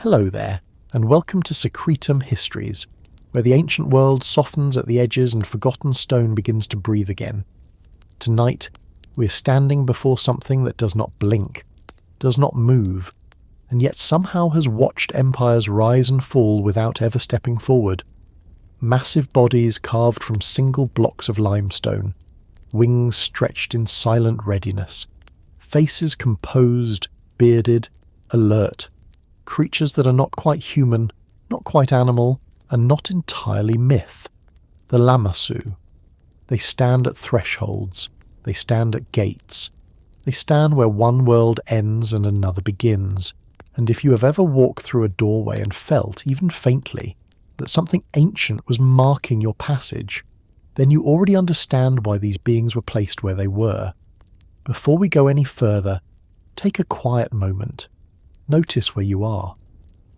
Hello there, and welcome to Secretum Histories, where the ancient world softens at the edges and forgotten stone begins to breathe again. Tonight, we are standing before something that does not blink, does not move, and yet somehow has watched empires rise and fall without ever stepping forward. Massive bodies carved from single blocks of limestone, wings stretched in silent readiness, faces composed, bearded, alert. Creatures that are not quite human, not quite animal, and not entirely myth. The Lamassu. They stand at thresholds. They stand at gates. They stand where one world ends and another begins. And if you have ever walked through a doorway and felt, even faintly, that something ancient was marking your passage, then you already understand why these beings were placed where they were. Before we go any further, take a quiet moment. Notice where you are.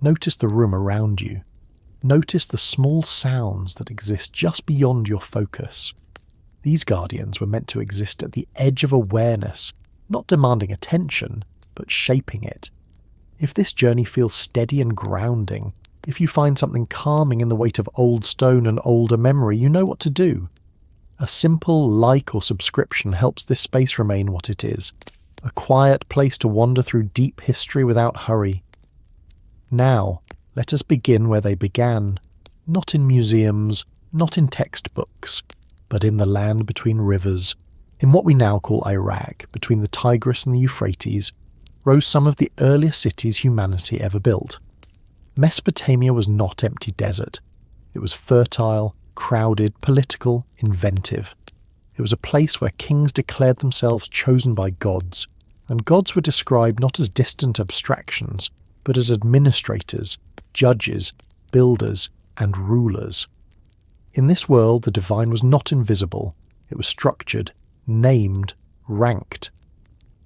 Notice the room around you. Notice the small sounds that exist just beyond your focus. These guardians were meant to exist at the edge of awareness, not demanding attention, but shaping it. If this journey feels steady and grounding, if you find something calming in the weight of old stone and older memory, you know what to do. A simple like or subscription helps this space remain what it is. A quiet place to wander through deep history without hurry. Now, let us begin where they began, not in museums, not in textbooks, but in the land between rivers. In what we now call Iraq, between the Tigris and the Euphrates, rose some of the earliest cities humanity ever built. Mesopotamia was not empty desert. It was fertile, crowded, political, inventive. It was a place where kings declared themselves chosen by gods, and gods were described not as distant abstractions, but as administrators, judges, builders, and rulers. In this world, the divine was not invisible. It was structured, named, ranked.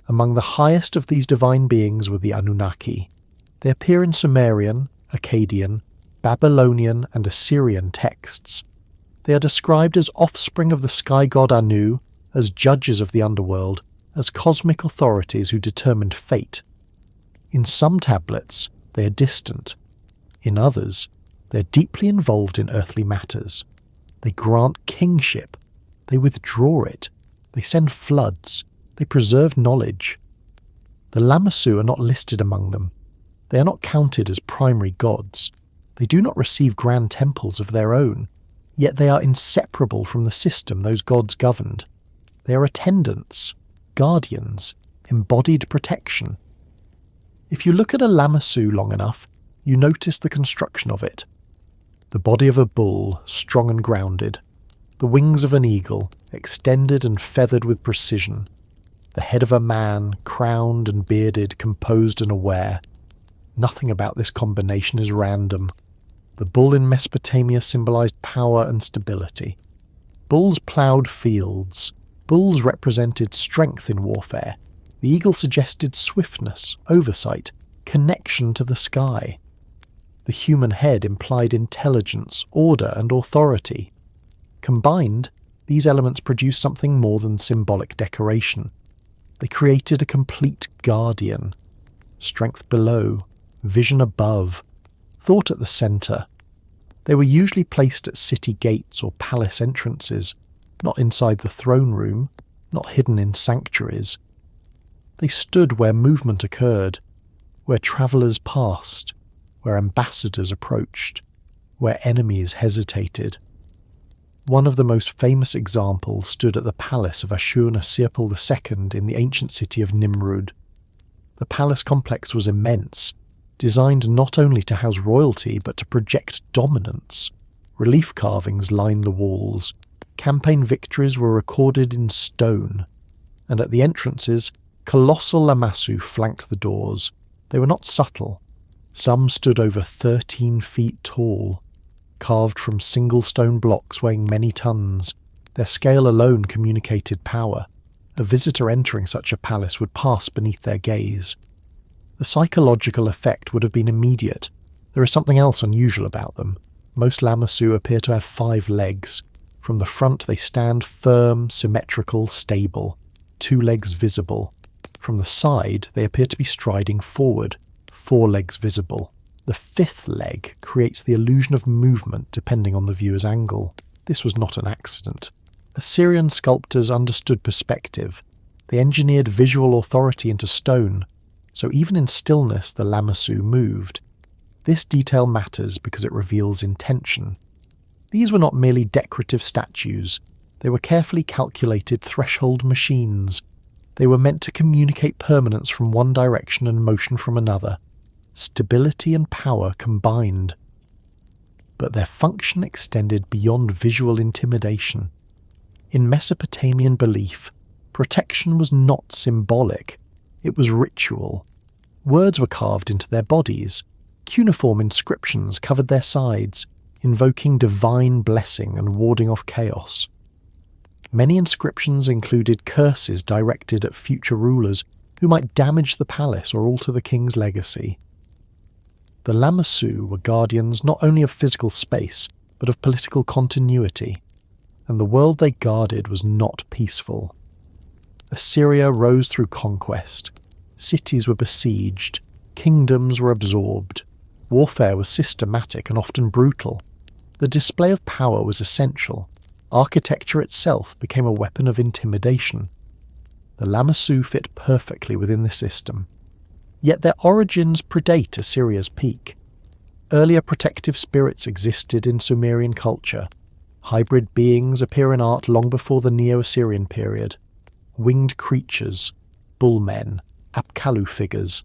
Among the highest of these divine beings were the Anunnaki. They appear in Sumerian, Akkadian, Babylonian, and Assyrian texts. They are described as offspring of the sky god Anu, as judges of the underworld, as cosmic authorities who determined fate. In some tablets, they are distant. In others, they are deeply involved in earthly matters. They grant kingship. They withdraw it. They send floods. They preserve knowledge. The Lamassu are not listed among them. They are not counted as primary gods. They do not receive grand temples of their own, yet they are inseparable from the system those gods governed. They are attendants, guardians, embodied protection. If you look at a Lamassu long enough, you notice the construction of it. The body of a bull, strong and grounded. The wings of an eagle, extended and feathered with precision. The head of a man, crowned and bearded, composed and aware. Nothing about this combination is random. The bull in Mesopotamia symbolized power and stability. Bulls ploughed fields. Bulls represented strength in warfare. The eagle suggested swiftness, oversight, connection to the sky. The human head implied intelligence, order, and authority. Combined, these elements produced something more than symbolic decoration. They created a complete guardian. Strength below, vision above, thought at the centre. They were usually placed at city gates or palace entrances, not inside the throne room, not hidden in sanctuaries. They stood where movement occurred, where travellers passed, where ambassadors approached, where enemies hesitated. One of the most famous examples stood at the palace of Ashur-Nasirpal II in the ancient city of Nimrud. The palace complex was immense, designed not only to house royalty but to project dominance. Relief carvings lined the walls. Campaign victories were recorded in stone, and at the entrances, colossal Lamassu flanked the doors. They were not subtle. Some stood over 13 feet tall, carved from single stone blocks weighing many tons. Their scale alone communicated power. A visitor entering such a palace would pass beneath their gaze. The psychological effect would have been immediate. There is something else unusual about them. Most Lamassu appear to have 5 legs. From the front they stand firm, symmetrical, stable, 2 legs visible. From the side they appear to be striding forward, 4 legs visible. The fifth leg creates the illusion of movement depending on the viewer's angle. This was not an accident. Assyrian sculptors understood perspective. They engineered visual authority into stone, so even in stillness the Lamassu moved. This detail matters because it reveals intention. These were not merely decorative statues. They were carefully calculated threshold machines. They were meant to communicate permanence from one direction and motion from another. Stability and power combined. But their function extended beyond visual intimidation. In Mesopotamian belief, protection was not symbolic. It was ritual. Words were carved into their bodies. Cuneiform inscriptions covered their sides, invoking divine blessing and warding off chaos. Many inscriptions included curses directed at future rulers who might damage the palace or alter the king's legacy. The Lamassu were guardians not only of physical space, but of political continuity, and the world they guarded was not peaceful. Assyria rose through conquest. Cities were besieged. Kingdoms were absorbed. Warfare was systematic and often brutal. The display of power was essential. Architecture itself became a weapon of intimidation. The Lamassu fit perfectly within the system. Yet their origins predate Assyria's peak. Earlier protective spirits existed in Sumerian culture. Hybrid beings appear in art long before the Neo-Assyrian period. Winged creatures, bullmen, Apkallu figures.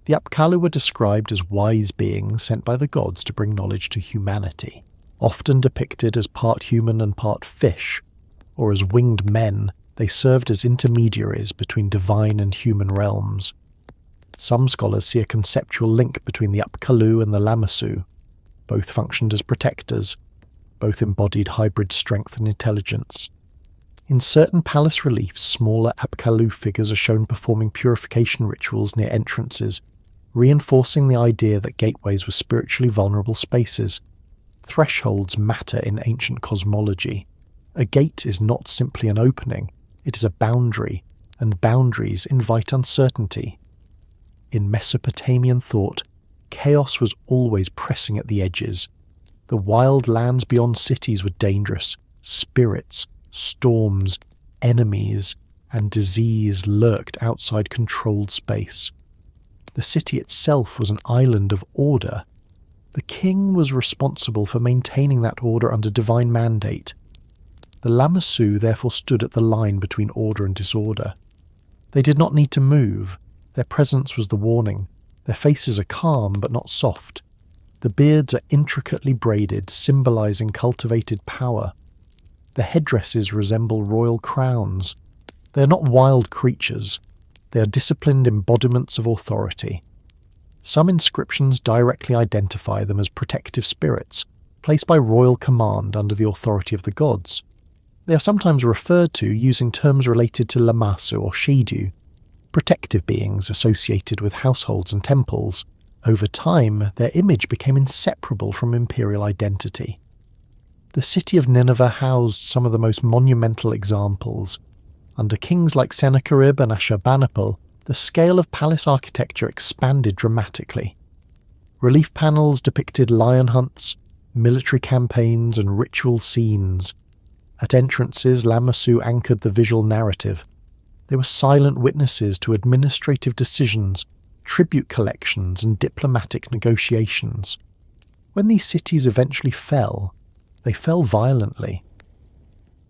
The Apkallu were described as wise beings sent by the gods to bring knowledge to humanity, often depicted as part human and part fish, or as winged men. They served as intermediaries between divine and human realms. Some scholars see a conceptual link between the Apkallu and the Lamassu. Both functioned as protectors. Both embodied hybrid strength and intelligence. In certain palace reliefs, smaller Apkallu figures are shown performing purification rituals near entrances, reinforcing the idea that gateways were spiritually vulnerable spaces. Thresholds matter in ancient cosmology. A gate is not simply an opening, it is a boundary, and boundaries invite uncertainty. In Mesopotamian thought, chaos was always pressing at the edges. The wild lands beyond cities were dangerous. Spirits, storms, enemies, and disease lurked outside controlled space. The city itself was an island of order. The king was responsible for maintaining that order under divine mandate. The Lamassu therefore stood at the line between order and disorder. They did not need to move. Their presence was the warning. Their faces are calm but not soft. The beards are intricately braided, symbolizing cultivated power. The headdresses resemble royal crowns. They are not wild creatures. They are disciplined embodiments of authority. Some inscriptions directly identify them as protective spirits, placed by royal command under the authority of the gods. They are sometimes referred to using terms related to Lamassu or Shidu, protective beings associated with households and temples. Over time, their image became inseparable from imperial identity. The city of Nineveh housed some of the most monumental examples. Under kings like Sennacherib and Ashurbanipal, the scale of palace architecture expanded dramatically. Relief panels depicted lion hunts, military campaigns, and ritual scenes. At entrances, Lamassu anchored the visual narrative. They were silent witnesses to administrative decisions, tribute collections, and diplomatic negotiations. When these cities eventually fell, they fell violently.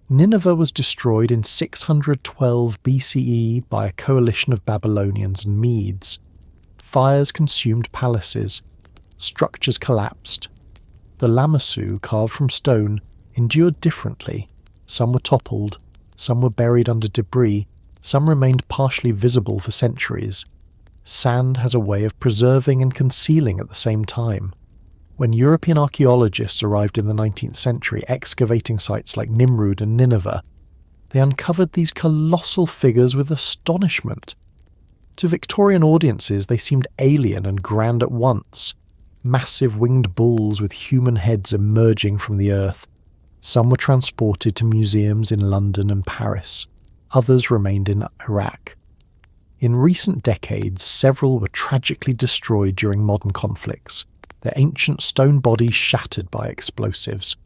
Nineveh was destroyed in 612 BCE by a coalition of Babylonians and Medes. Fires consumed palaces. Structures collapsed. The Lamassu, carved from stone, endured differently. Some were toppled, some were buried under debris, some remained partially visible for centuries. Sand has a way of preserving and concealing at the same time. When European archaeologists arrived in the 19th century excavating sites like Nimrud and Nineveh, they uncovered these colossal figures with astonishment. To Victorian audiences they seemed alien and grand at once, massive winged bulls with human heads emerging from the earth. Some were transported to museums in London and Paris. Others remained in Iraq. In recent decades, several were tragically destroyed during modern conflicts, their ancient stone bodies shattered by explosives.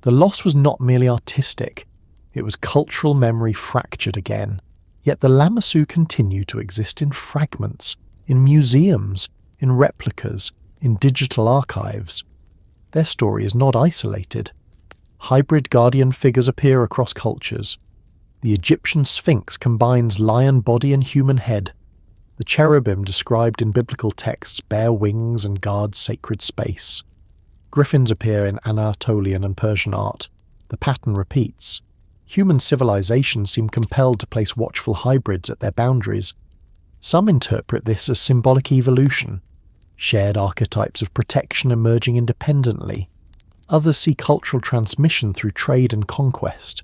The loss was not merely artistic, it was cultural memory fractured again. Yet the Lamassu continue to exist in fragments, in museums, in replicas, in digital archives. Their story is not isolated. Hybrid guardian figures appear across cultures. The Egyptian Sphinx combines lion body and human head. The cherubim described in biblical texts bear wings and guard sacred space. Griffins appear in Anatolian and Persian art. The pattern repeats. Human civilizations seem compelled to place watchful hybrids at their boundaries. Some interpret this as symbolic evolution, shared archetypes of protection emerging independently. Others see cultural transmission through trade and conquest.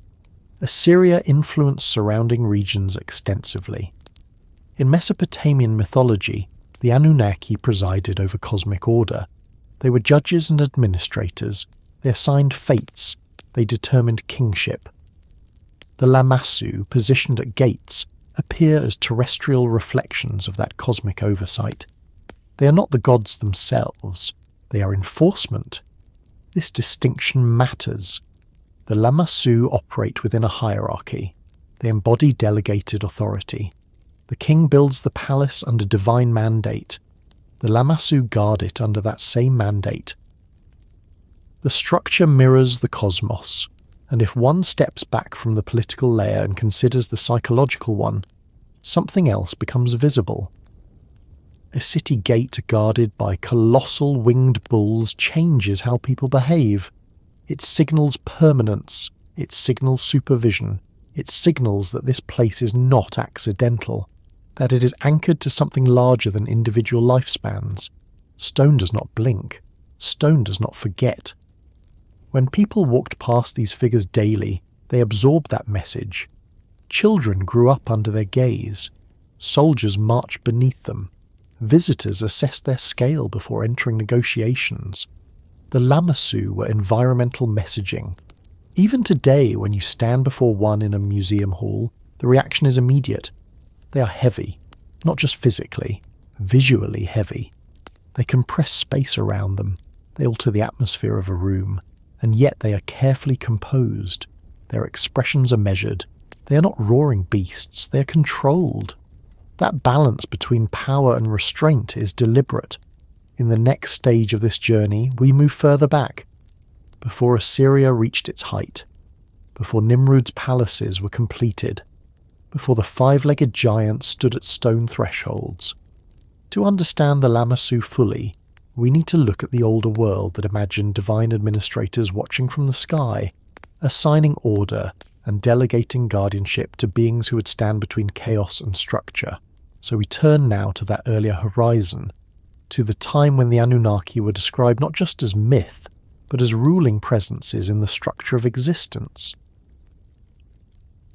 Assyria influenced surrounding regions extensively. In Mesopotamian mythology, the Anunnaki presided over cosmic order. They were judges and administrators. They assigned fates. They determined kingship. The Lamassu, positioned at gates, appear as terrestrial reflections of that cosmic oversight. They are not the gods themselves. They are enforcement. This distinction matters. The Lamassu operate within a hierarchy. They embody delegated authority. The king builds the palace under divine mandate. The Lamassu guard it under that same mandate. The structure mirrors the cosmos, and if one steps back from the political layer and considers the psychological one, something else becomes visible. A city gate guarded by colossal winged bulls changes how people behave. It signals permanence. It signals supervision. It signals that this place is not accidental, that it is anchored to something larger than individual lifespans. Stone does not blink. Stone does not forget. When people walked past these figures daily, they absorbed that message. Children grew up under their gaze. Soldiers marched beneath them. Visitors assessed their scale before entering negotiations. The Lamassu were environmental messaging. Even today, when you stand before one in a museum hall, the reaction is immediate. They are heavy, not just physically, visually heavy. They compress space around them. They alter the atmosphere of a room. And yet they are carefully composed. Their expressions are measured. They are not roaring beasts. They are controlled. That balance between power and restraint is deliberate. In the next stage of this journey, we move further back. Before Assyria reached its height. Before Nimrud's palaces were completed. Before the five-legged giants stood at stone thresholds. To understand the Lamassu fully, we need to look at the older world that imagined divine administrators watching from the sky, assigning order and delegating guardianship to beings who would stand between chaos and structure. So we turn now to that earlier horizon, to the time when the Anunnaki were described not just as myth, but as ruling presences in the structure of existence.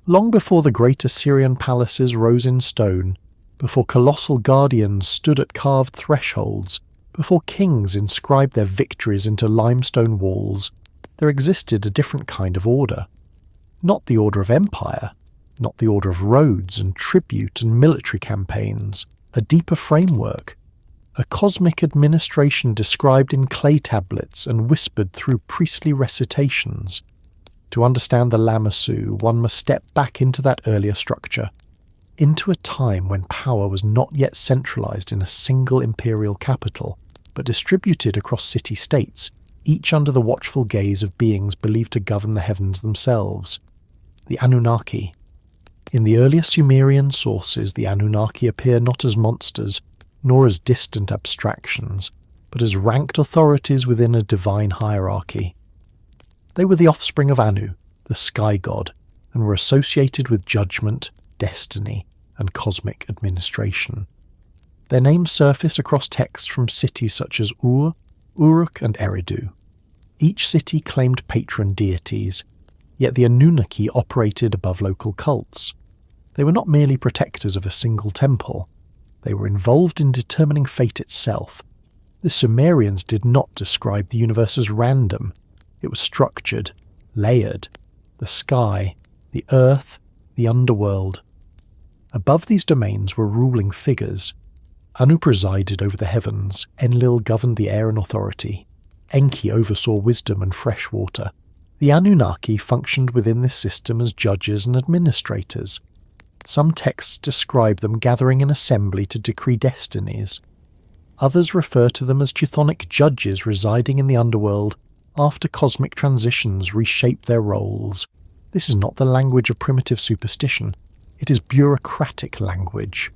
Long before the great Assyrian palaces rose in stone, before colossal guardians stood at carved thresholds, before kings inscribed their victories into limestone walls, there existed a different kind of order. Not the order of empire, not the order of roads and tribute and military campaigns, a deeper framework, a cosmic administration described in clay tablets and whispered through priestly recitations. To understand the Lamassu, one must step back into that earlier structure, into a time when power was not yet centralized in a single imperial capital, but distributed across city-states, each under the watchful gaze of beings believed to govern the heavens themselves. The Anunnaki. In the earlier Sumerian sources, the Anunnaki appear not as monsters, nor as distant abstractions, but as ranked authorities within a divine hierarchy. They were the offspring of Anu, the sky god, and were associated with judgment, destiny, and cosmic administration. Their names surface across texts from cities such as Ur, Uruk, and Eridu. Each city claimed patron deities, yet the Anunnaki operated above local cults. They were not merely protectors of a single temple. They were involved in determining fate itself. The Sumerians did not describe the universe as random. It was structured, layered. The sky, the earth, the underworld. Above these domains were ruling figures. Anu presided over the heavens, Enlil governed the air and authority, Enki oversaw wisdom and fresh water. The Anunnaki functioned within this system as judges and administrators. Some texts describe them gathering in assembly to decree destinies. Others refer to them as chthonic judges residing in the underworld after cosmic transitions reshape their roles. This is not the language of primitive superstition. It is bureaucratic language.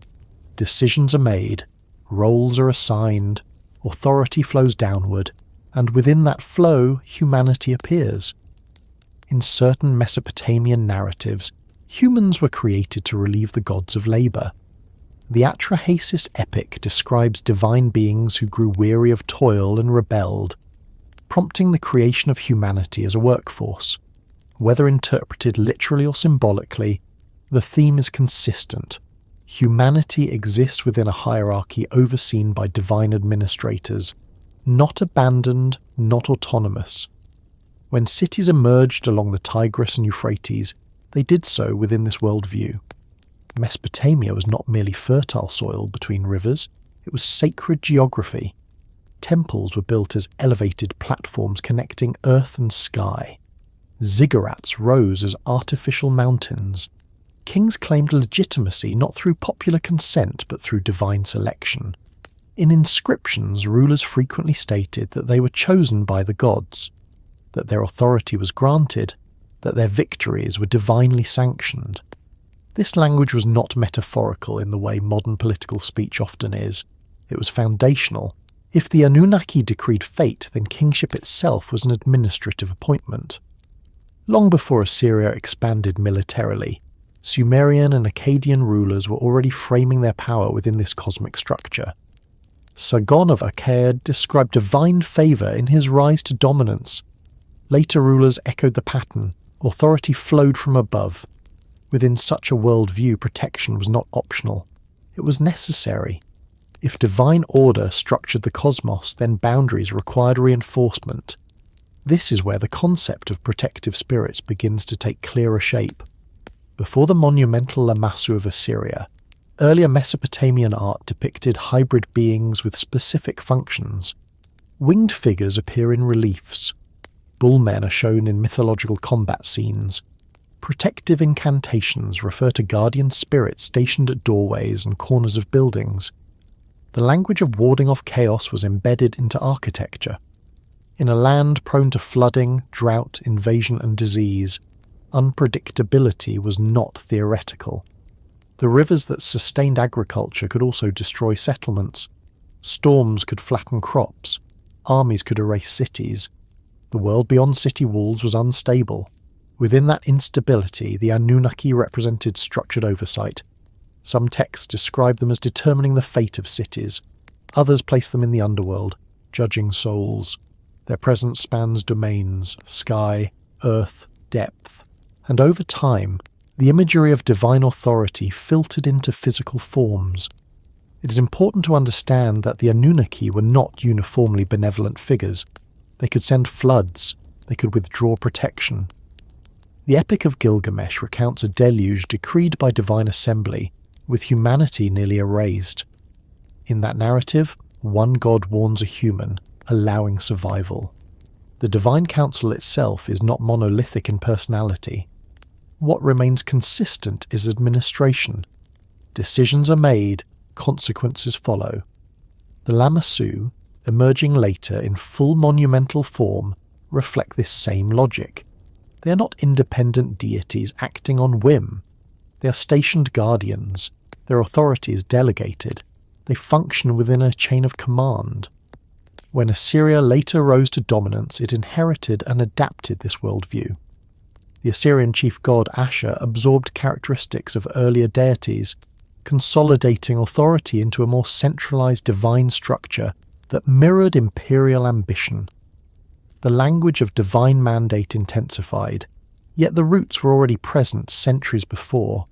Decisions are made, roles are assigned, authority flows downward, and within that flow, humanity appears. In certain Mesopotamian narratives, humans were created to relieve the gods of labour. The Atrahasis epic describes divine beings who grew weary of toil and rebelled, prompting the creation of humanity as a workforce. Whether interpreted literally or symbolically, the theme is consistent. Humanity exists within a hierarchy overseen by divine administrators, not abandoned, not autonomous. When cities emerged along the Tigris and Euphrates, they did so within this worldview. Mesopotamia was not merely fertile soil between rivers, it was sacred geography. Temples were built as elevated platforms connecting earth and sky. Ziggurats rose as artificial mountains. Kings claimed legitimacy not through popular consent but through divine selection. In Inscriptions, rulers frequently stated that they were chosen by the gods, that their authority was granted, that their victories were divinely sanctioned. This language was not metaphorical in the way modern political speech often is. It was foundational. If the Anunnaki decreed fate, then kingship itself was an administrative appointment. Long before Assyria expanded militarily, Sumerian and Akkadian rulers were already framing their power within this cosmic structure. Sargon of Akkad described divine favour in his rise to dominance. Later rulers echoed the pattern. Authority flowed from above. Within such a worldview, protection was not optional. It was necessary. If divine order structured the cosmos, then boundaries required reinforcement. This is where the concept of protective spirits begins to take clearer shape. Before the monumental Lamassu of Assyria, earlier Mesopotamian art depicted hybrid beings with specific functions. Winged figures appear in reliefs. Bullmen are shown in mythological combat scenes. Protective incantations refer to guardian spirits stationed at doorways and corners of buildings. The language of warding off chaos was embedded into architecture. In a land prone to flooding, drought, invasion and disease, unpredictability was not theoretical. The rivers that sustained agriculture could also destroy settlements. Storms could flatten crops. Armies could erase cities. The world beyond city walls was unstable. Within that instability, the Anunnaki represented structured oversight. Some texts describe them as determining the fate of cities. Others place them in the underworld, judging souls. Their presence spans domains, sky, earth, depth. And over time, the imagery of divine authority filtered into physical forms. It is important to understand that the Anunnaki were not uniformly benevolent figures. They could send floods. They could withdraw protection. The Epic of Gilgamesh recounts a deluge decreed by divine assembly, with humanity nearly erased. In that narrative, one god warns a human, allowing survival. The divine council itself is not monolithic in personality. What remains consistent is administration. Decisions are made, consequences follow. The Lamassu, emerging later in full monumental form, reflect this same logic. They are not independent deities acting on whim. They are stationed guardians. Their authority is delegated. They function within a chain of command. When Assyria later rose to dominance, it inherited and adapted this worldview. The Assyrian chief god Ashur absorbed characteristics of earlier deities, consolidating authority into a more centralized divine structure that mirrored imperial ambition. The language of divine mandate intensified, yet the roots were already present centuries before.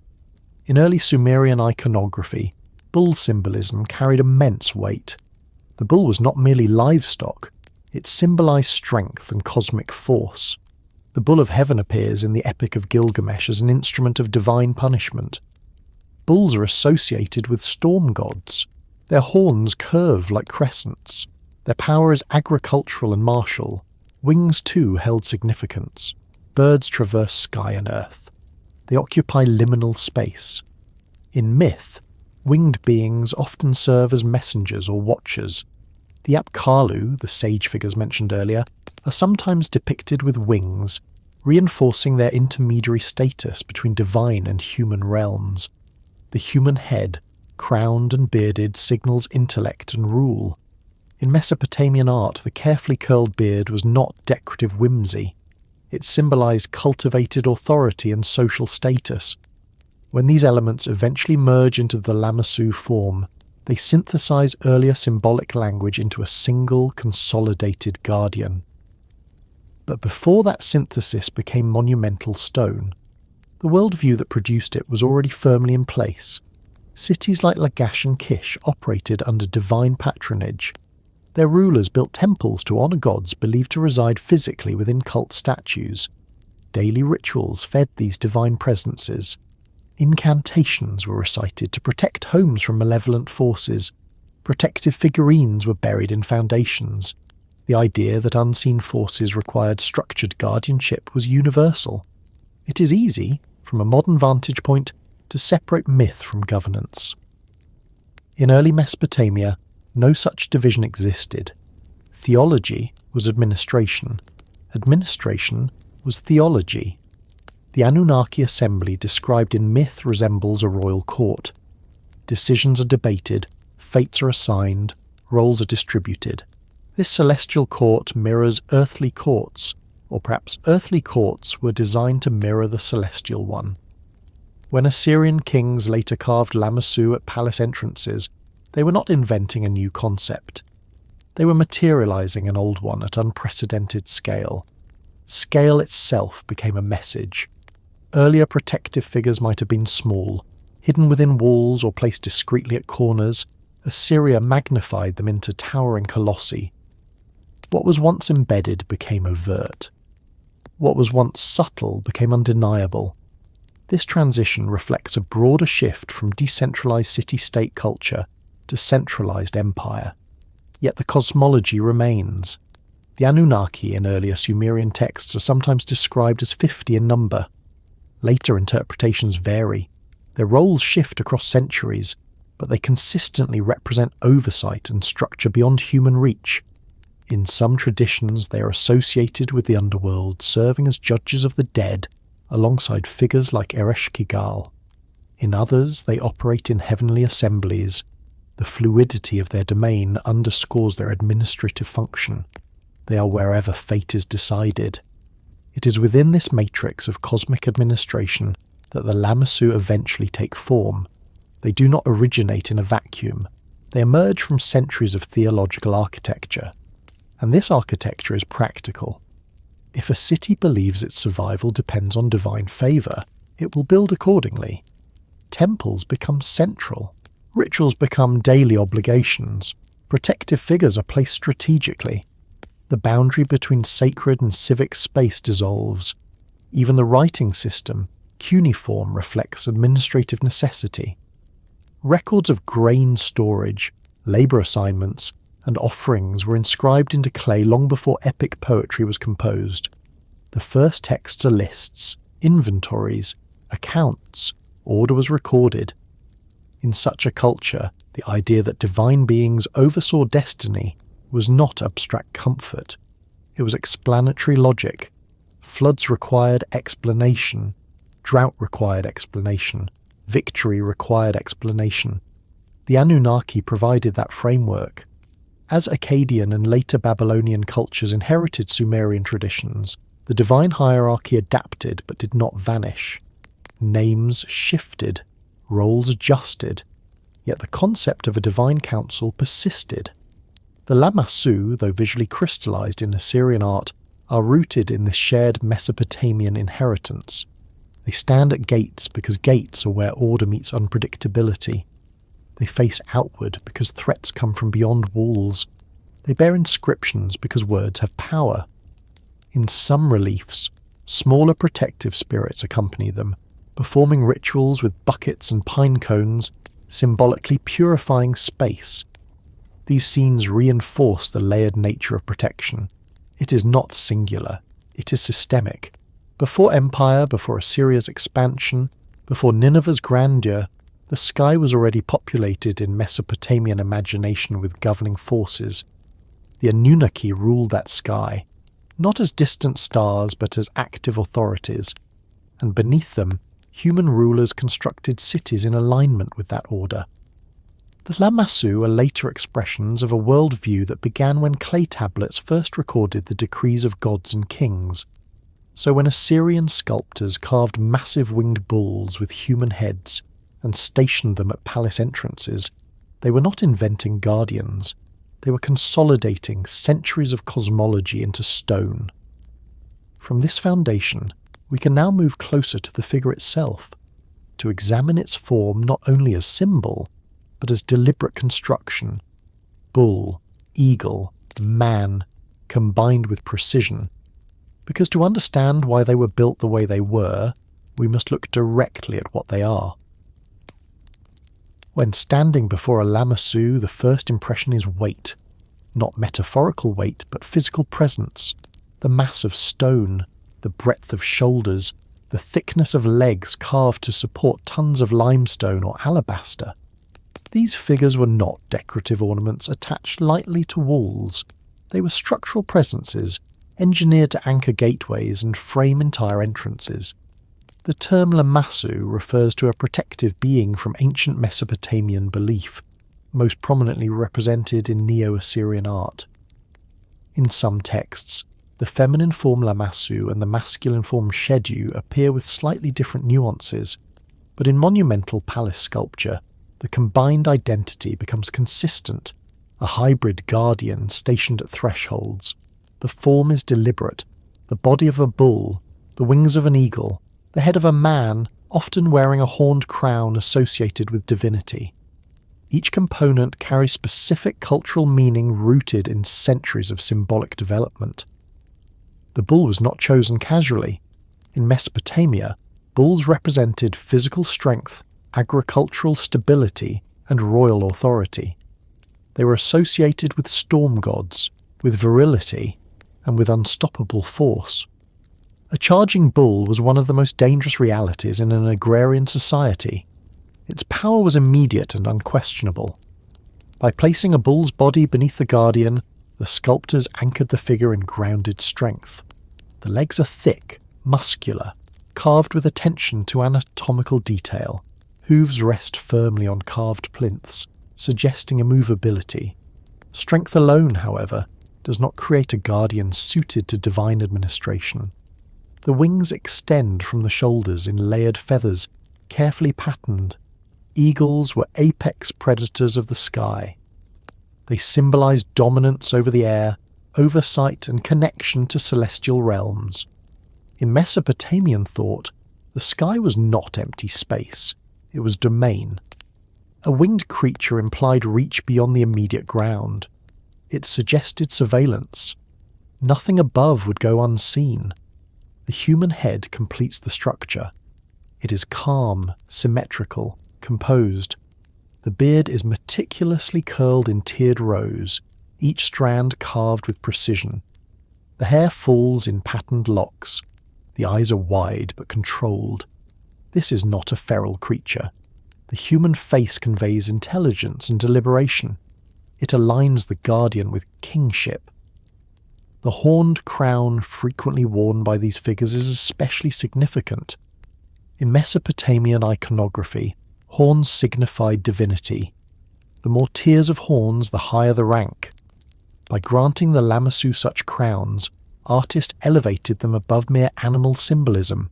In early Sumerian iconography, bull symbolism carried immense weight. The bull was not merely livestock, it symbolized strength and cosmic force. The bull of heaven appears in the Epic of Gilgamesh as an instrument of divine punishment. Bulls are associated with storm gods. Their horns curve like crescents. Their power is agricultural and martial. Wings too held significance. Birds traverse sky and earth. They occupy liminal space. In myth, winged beings often serve as messengers or watchers. The Apkallu, the sage figures mentioned earlier, are sometimes depicted with wings, reinforcing their intermediary status between divine and human realms. The human head, crowned and bearded, signals intellect and rule. In Mesopotamian art, the carefully curled beard was not decorative whimsy. It symbolized cultivated authority and social status. When these elements eventually merge into the Lamassu form, they synthesize earlier symbolic language into a single, consolidated guardian. But before that synthesis became monumental stone, the worldview that produced it was already firmly in place. Cities like Lagash and Kish operated under divine patronage. Their rulers built temples to honour gods believed to reside physically within cult statues. Daily rituals fed these divine presences. Incantations were recited to protect homes from malevolent forces. Protective figurines were buried in foundations. The idea that unseen forces required structured guardianship was universal. It is easy, from a modern vantage point, to separate myth from governance. In early Mesopotamia, no such division existed. Theology was administration. Administration was theology. The Anunnaki assembly described in myth resembles a royal court. Decisions are debated, fates are assigned, roles are distributed. This celestial court mirrors earthly courts, or perhaps earthly courts were designed to mirror the celestial one. When Assyrian kings later carved Lamassu at palace entrances, they were not inventing a new concept. They were materializing an old one at unprecedented scale. Scale itself became a message. Earlier protective figures might have been small, hidden within walls or placed discreetly at corners. Assyria magnified them into towering colossi. What was once embedded became overt. What was once subtle became undeniable. This transition reflects a broader shift from decentralized city-state culture to centralized empire. Yet the cosmology remains. The Anunnaki in earlier Sumerian texts are sometimes described as 50 in number. Later interpretations vary. Their roles shift across centuries, but they consistently represent oversight and structure beyond human reach. In some traditions, they are associated with the underworld, serving as judges of the dead, alongside figures like Ereshkigal. In others, they operate in heavenly assemblies. The fluidity of their domain underscores their administrative function. They are wherever fate is decided. It is within this matrix of cosmic administration that the Lamassu eventually take form. They do not originate in a vacuum. They emerge from centuries of theological architecture. And this architecture is practical. If a city believes its survival depends on divine favour, it will build accordingly. Temples become central. Rituals become daily obligations. Protective figures are placed strategically. The boundary between sacred and civic space dissolves. Even the writing system, cuneiform, reflects administrative necessity. Records of grain storage, labour assignments, and offerings were inscribed into clay long before epic poetry was composed. The first texts are lists, inventories, accounts. Order was recorded. In such a culture, the idea that divine beings oversaw destiny was not abstract comfort. It was explanatory logic. Floods required explanation. Drought required explanation. Victory required explanation. The Anunnaki provided that framework. As Akkadian and later Babylonian cultures inherited Sumerian traditions, the divine hierarchy adapted but did not vanish. Names shifted, roles adjusted, yet the concept of a divine council persisted. The Lamassu, though visually crystallized in Assyrian art, are rooted in this shared Mesopotamian inheritance. They stand at gates because gates are where order meets unpredictability. They face outward because threats come from beyond walls. They bear inscriptions because words have power. In some reliefs, smaller protective spirits accompany them, performing rituals with buckets and pine cones, symbolically purifying space. These scenes reinforce the layered nature of protection. It is not singular, it is systemic. Before empire, before Assyria's expansion, before Nineveh's grandeur, the sky was already populated in Mesopotamian imagination with governing forces. The Anunnaki ruled that sky, not as distant stars but as active authorities, and beneath them, human rulers constructed cities in alignment with that order. The Lamassu are later expressions of a worldview that began when clay tablets first recorded the decrees of gods and kings. So when Assyrian sculptors carved massive winged bulls with human heads and stationed them at palace entrances, they were not inventing guardians. They were consolidating centuries of cosmology into stone. From this foundation, we can now move closer to the figure itself, to examine its form not only as symbol, but as deliberate construction. Bull, eagle, man, combined with precision. Because to understand why they were built the way they were, we must look directly at what they are. When standing before a Lamassu, the first impression is weight. Not metaphorical weight, but physical presence. The mass of stone, the breadth of shoulders, the thickness of legs carved to support tons of limestone or alabaster. These figures were not decorative ornaments attached lightly to walls. They were structural presences, engineered to anchor gateways and frame entire entrances. The term Lamassu refers to a protective being from ancient Mesopotamian belief, most prominently represented in Neo-Assyrian art. In some texts, the feminine form Lamassu and the masculine form Shedu appear with slightly different nuances, but in monumental palace sculpture, the combined identity becomes consistent, a hybrid guardian stationed at thresholds. The form is deliberate, the body of a bull, the wings of an eagle, the head of a man, often wearing a horned crown associated with divinity. Each component carries specific cultural meaning rooted in centuries of symbolic development. The bull was not chosen casually. In Mesopotamia, bulls represented physical strength, agricultural stability, and royal authority. They were associated with storm gods, with virility, and with unstoppable force. A charging bull was one of the most dangerous realities in an agrarian society. Its power was immediate and unquestionable. By placing a bull's body beneath the guardian, the sculptors anchored the figure in grounded strength. The legs are thick, muscular, carved with attention to anatomical detail. Hooves rest firmly on carved plinths, suggesting immovability. Strength alone, however, does not create a guardian suited to divine administration. The wings extend from the shoulders in layered feathers, carefully patterned. Eagles were apex predators of the sky. They symbolized dominance over the air, oversight and connection to celestial realms. In Mesopotamian thought, the sky was not empty space, it was domain. A winged creature implied reach beyond the immediate ground. It suggested surveillance. Nothing above would go unseen. The human head completes the structure. It is calm, symmetrical, composed. The beard is meticulously curled in tiered rows, each strand carved with precision. The hair falls in patterned locks. The eyes are wide but controlled. This is not a feral creature. The human face conveys intelligence and deliberation. It aligns the guardian with kingship. The horned crown frequently worn by these figures is especially significant. In Mesopotamian iconography, horns signified divinity. The more tiers of horns, the higher the rank. By granting the Lamassu such crowns, artists elevated them above mere animal symbolism.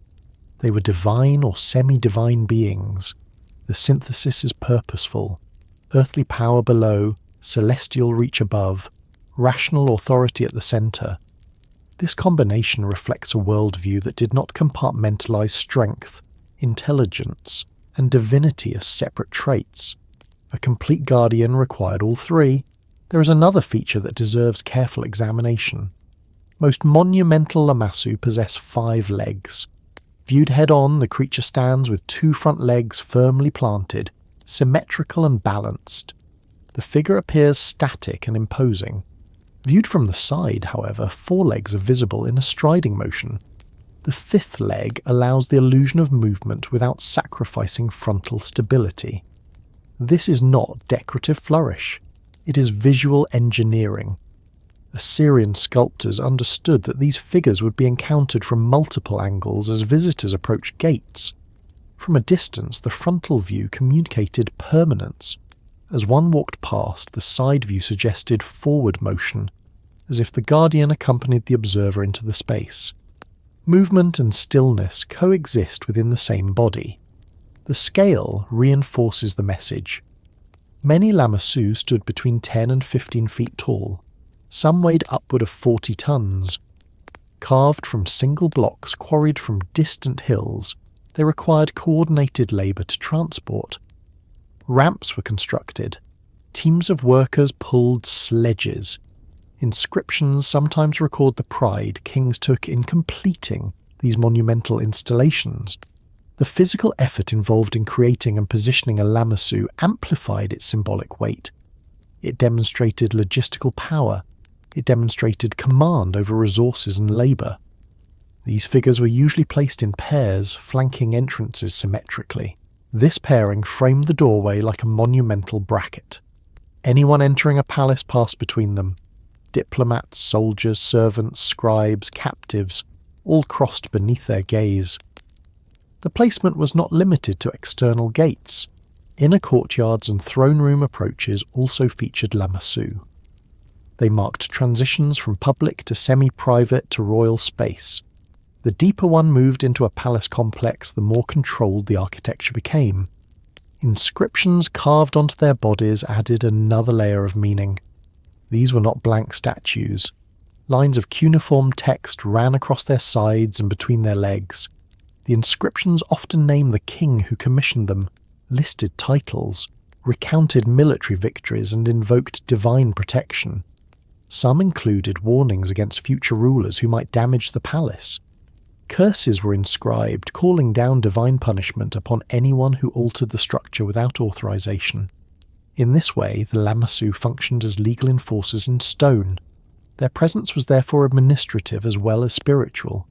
They were divine or semi-divine beings. The synthesis is purposeful. Earthly power below, celestial reach above, rational authority at the centre. This combination reflects a worldview that did not compartmentalize strength, intelligence, and divinity as separate traits. A complete guardian required all three. There is another feature that deserves careful examination. Most monumental Lamassu possess 5 legs. Viewed head-on, the creature stands with two front legs firmly planted, symmetrical and balanced. The figure appears static and imposing. Viewed from the side, however, four legs are visible in a striding motion. The fifth leg allows the illusion of movement without sacrificing frontal stability. This is not decorative flourish. It is visual engineering. Assyrian sculptors understood that these figures would be encountered from multiple angles as visitors approached gates. From a distance, the frontal view communicated permanence. As one walked past, the side view suggested forward motion, as if the guardian accompanied the observer into the space. Movement and stillness coexist within the same body. The scale reinforces the message. Many Lamassu stood between 10 and 15 feet tall. Some weighed upward of 40 tons. Carved from single blocks quarried from distant hills, they required coordinated labour to transport. Ramps were constructed. Teams of workers pulled sledges. Inscriptions sometimes record the pride kings took in completing these monumental installations. The physical effort involved in creating and positioning a Lamassu amplified its symbolic weight. It demonstrated logistical power. It demonstrated command over resources and labour. These figures were usually placed in pairs, flanking entrances symmetrically. This pairing framed the doorway like a monumental bracket. Anyone entering a palace passed between them. Diplomats, soldiers, servants, scribes, captives, all crossed beneath their gaze. The placement was not limited to external gates. Inner courtyards and throne room approaches also featured Lamassu. They marked transitions from public to semi-private to royal space. The deeper one moved into a palace complex, the more controlled the architecture became. Inscriptions carved onto their bodies added another layer of meaning. These were not blank statues. Lines of cuneiform text ran across their sides and between their legs. The inscriptions often named the king who commissioned them, listed titles, recounted military victories, and invoked divine protection. Some included warnings against future rulers who might damage the palace. Curses were inscribed, calling down divine punishment upon anyone who altered the structure without authorization. In this way, the Lamassu functioned as legal enforcers in stone. Their presence was therefore administrative as well as spiritual.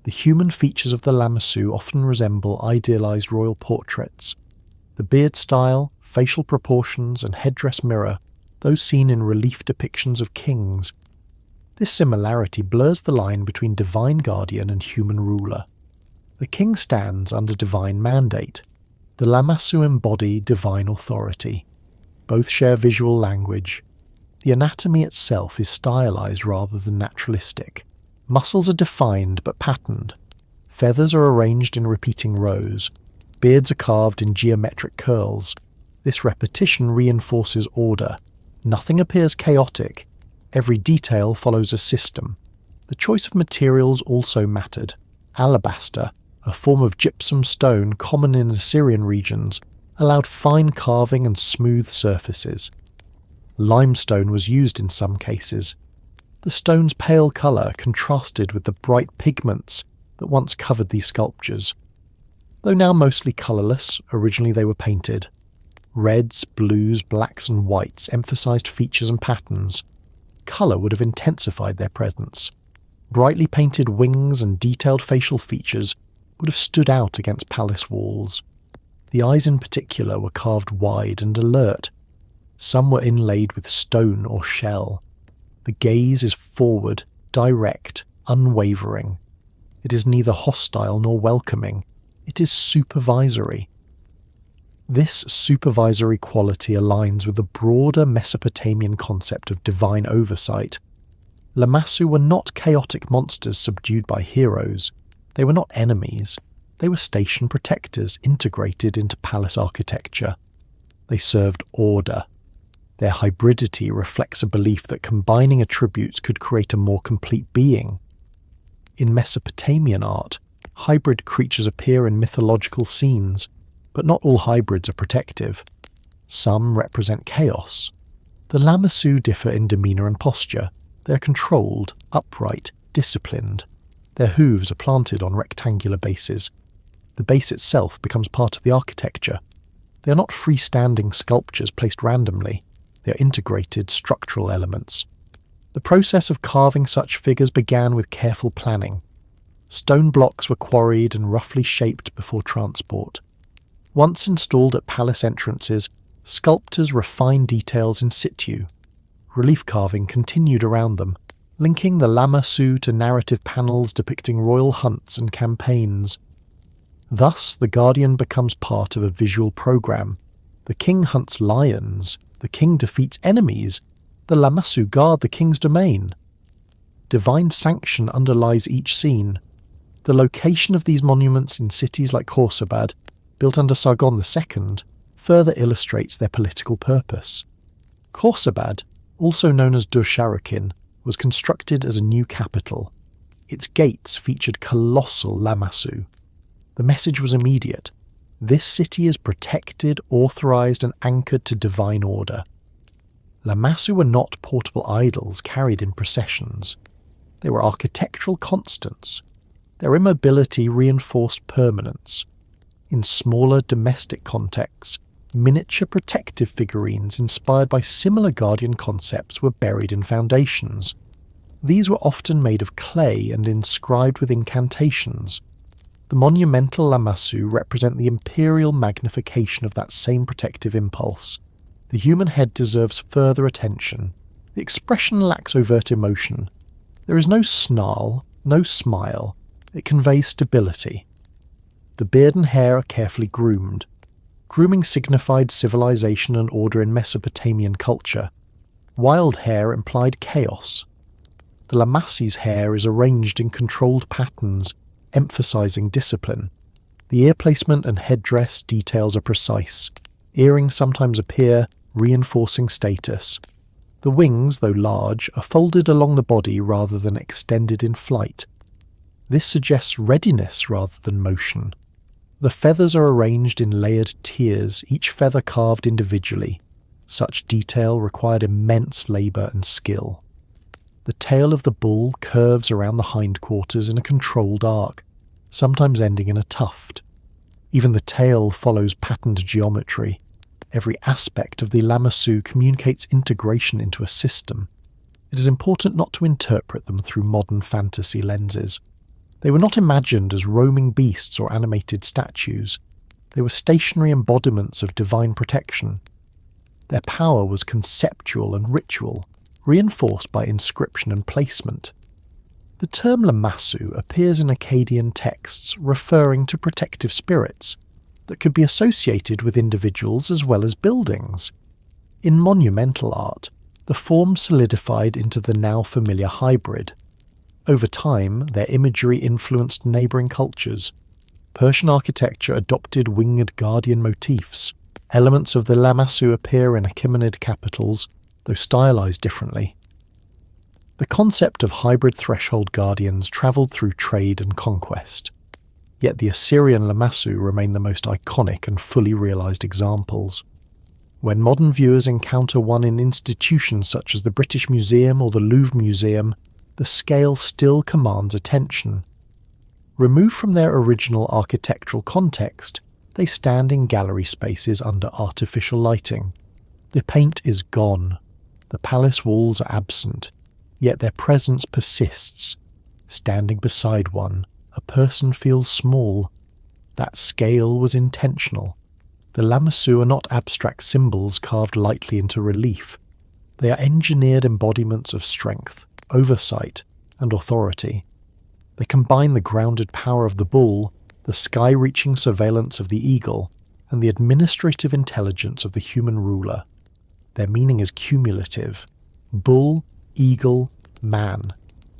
The human features of the Lamassu often resemble idealized royal portraits. The beard style, facial proportions, and headdress mirror those seen in relief depictions of kings. This similarity blurs the line between divine guardian and human ruler. The king stands under divine mandate. The Lamassu embody divine authority. Both share visual language. The anatomy itself is stylized rather than naturalistic. Muscles are defined but patterned. Feathers are arranged in repeating rows. Beards are carved in geometric curls. This repetition reinforces order. Nothing appears chaotic. Every detail follows a system. The choice of materials also mattered. Alabaster, a form of gypsum stone common in Assyrian regions, allowed fine carving and smooth surfaces. Limestone was used in some cases. The stone's pale colour contrasted with the bright pigments that once covered these sculptures. Though now mostly colourless, originally they were painted. Reds, blues, blacks and whites emphasised features and patterns. Colour would have intensified their presence. Brightly painted wings and detailed facial features would have stood out against palace walls. The eyes in particular were carved wide and alert. Some were inlaid with stone or shell. The gaze is forward, direct, unwavering. It is neither hostile nor welcoming. It is supervisory. This supervisory quality aligns with the broader Mesopotamian concept of divine oversight. Lamassu were not chaotic monsters subdued by heroes. They were not enemies. They were station protectors integrated into palace architecture. They served order. Their hybridity reflects a belief that combining attributes could create a more complete being. In Mesopotamian art, hybrid creatures appear in mythological scenes, but not all hybrids are protective. Some represent chaos. The Lamassu differ in demeanour and posture. They are controlled, upright, disciplined. Their hooves are planted on rectangular bases, The base itself becomes part of the architecture. They are not freestanding sculptures placed randomly. They are integrated structural elements. The process of carving such figures began with careful planning. Stone blocks were quarried and roughly shaped before transport. Once installed at palace entrances, sculptors refined details in situ. Relief carving continued around them, linking the Lamassu to narrative panels depicting royal hunts and campaigns. Thus, the Guardian becomes part of a visual program. The king hunts lions, the king defeats enemies, the Lamassu guard the king's domain. Divine sanction underlies each scene. The location of these monuments in cities like Khorsabad, built under Sargon II, further illustrates their political purpose. Khorsabad, also known as Dur-Sharrukin, was constructed as a new capital. Its gates featured colossal Lamassu. The message was immediate. This city is protected, authorized, and anchored to divine order. Lamassu were not portable idols carried in processions. They were architectural constants. Their immobility reinforced permanence. In smaller domestic contexts, miniature protective figurines inspired by similar guardian concepts were buried in foundations. These were often made of clay and inscribed with incantations. The monumental Lamassu represent the imperial magnification of that same protective impulse. The human head deserves further attention. The expression lacks overt emotion. There is no snarl, no smile. It conveys stability. The beard and hair are carefully groomed. Grooming signified civilization and order in Mesopotamian culture. Wild hair implied chaos. The Lamassi's hair is arranged in controlled patterns, emphasizing discipline. The ear placement and headdress details are precise. Earrings sometimes appear, reinforcing status. The wings, though large, are folded along the body rather than extended in flight. This suggests readiness rather than motion. The feathers are arranged in layered tiers, each feather carved individually. Such detail required immense labour and skill. The tail of the bull curves around the hindquarters in a controlled arc, sometimes ending in a tuft. Even the tail follows patterned geometry. Every aspect of the Lamassu communicates integration into a system. It is important not to interpret them through modern fantasy lenses. They were not imagined as roaming beasts or animated statues. They were stationary embodiments of divine protection. Their power was conceptual and ritual, reinforced by inscription and placement. The term Lamassu appears in Akkadian texts referring to protective spirits that could be associated with individuals as well as buildings. In monumental art, the form solidified into the now familiar hybrid. Over time, their imagery influenced neighbouring cultures. Persian architecture adopted winged guardian motifs. Elements of the Lamassu appear in Achaemenid capitals, though stylized differently. The concept of hybrid threshold guardians travelled through trade and conquest. Yet the Assyrian Lamassu remain the most iconic and fully realised examples. When modern viewers encounter one in institutions such as the British Museum or the Louvre Museum, the scale still commands attention. Removed from their original architectural context, they stand in gallery spaces under artificial lighting. The paint is gone. The palace walls are absent, yet their presence persists. Standing beside one, a person feels small. That scale was intentional. The Lamassu are not abstract symbols carved lightly into relief. They are engineered embodiments of strength, oversight, and authority. They combine the grounded power of the bull, the sky-reaching surveillance of the eagle, and the administrative intelligence of the human ruler. Their meaning is cumulative. Bull, eagle, man.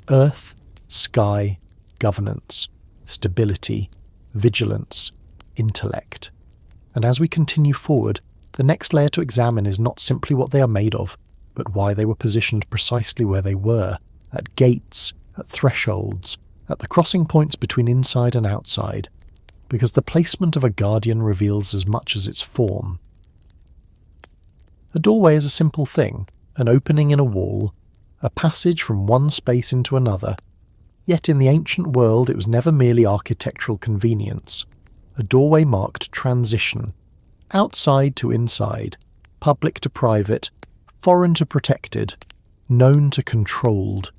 Earth, sky, governance, stability, vigilance, intellect. And as we continue forward, the next layer to examine is not simply what they are made of, but why they were positioned precisely where they were, at gates, at thresholds, at the crossing points between inside and outside, because the placement of a guardian reveals as much as its form. A doorway is a simple thing, an opening in a wall, a passage from one space into another, yet in the ancient world it was never merely architectural convenience. a doorway marked transition, outside to inside, public to private, foreign to protected, known to controlled.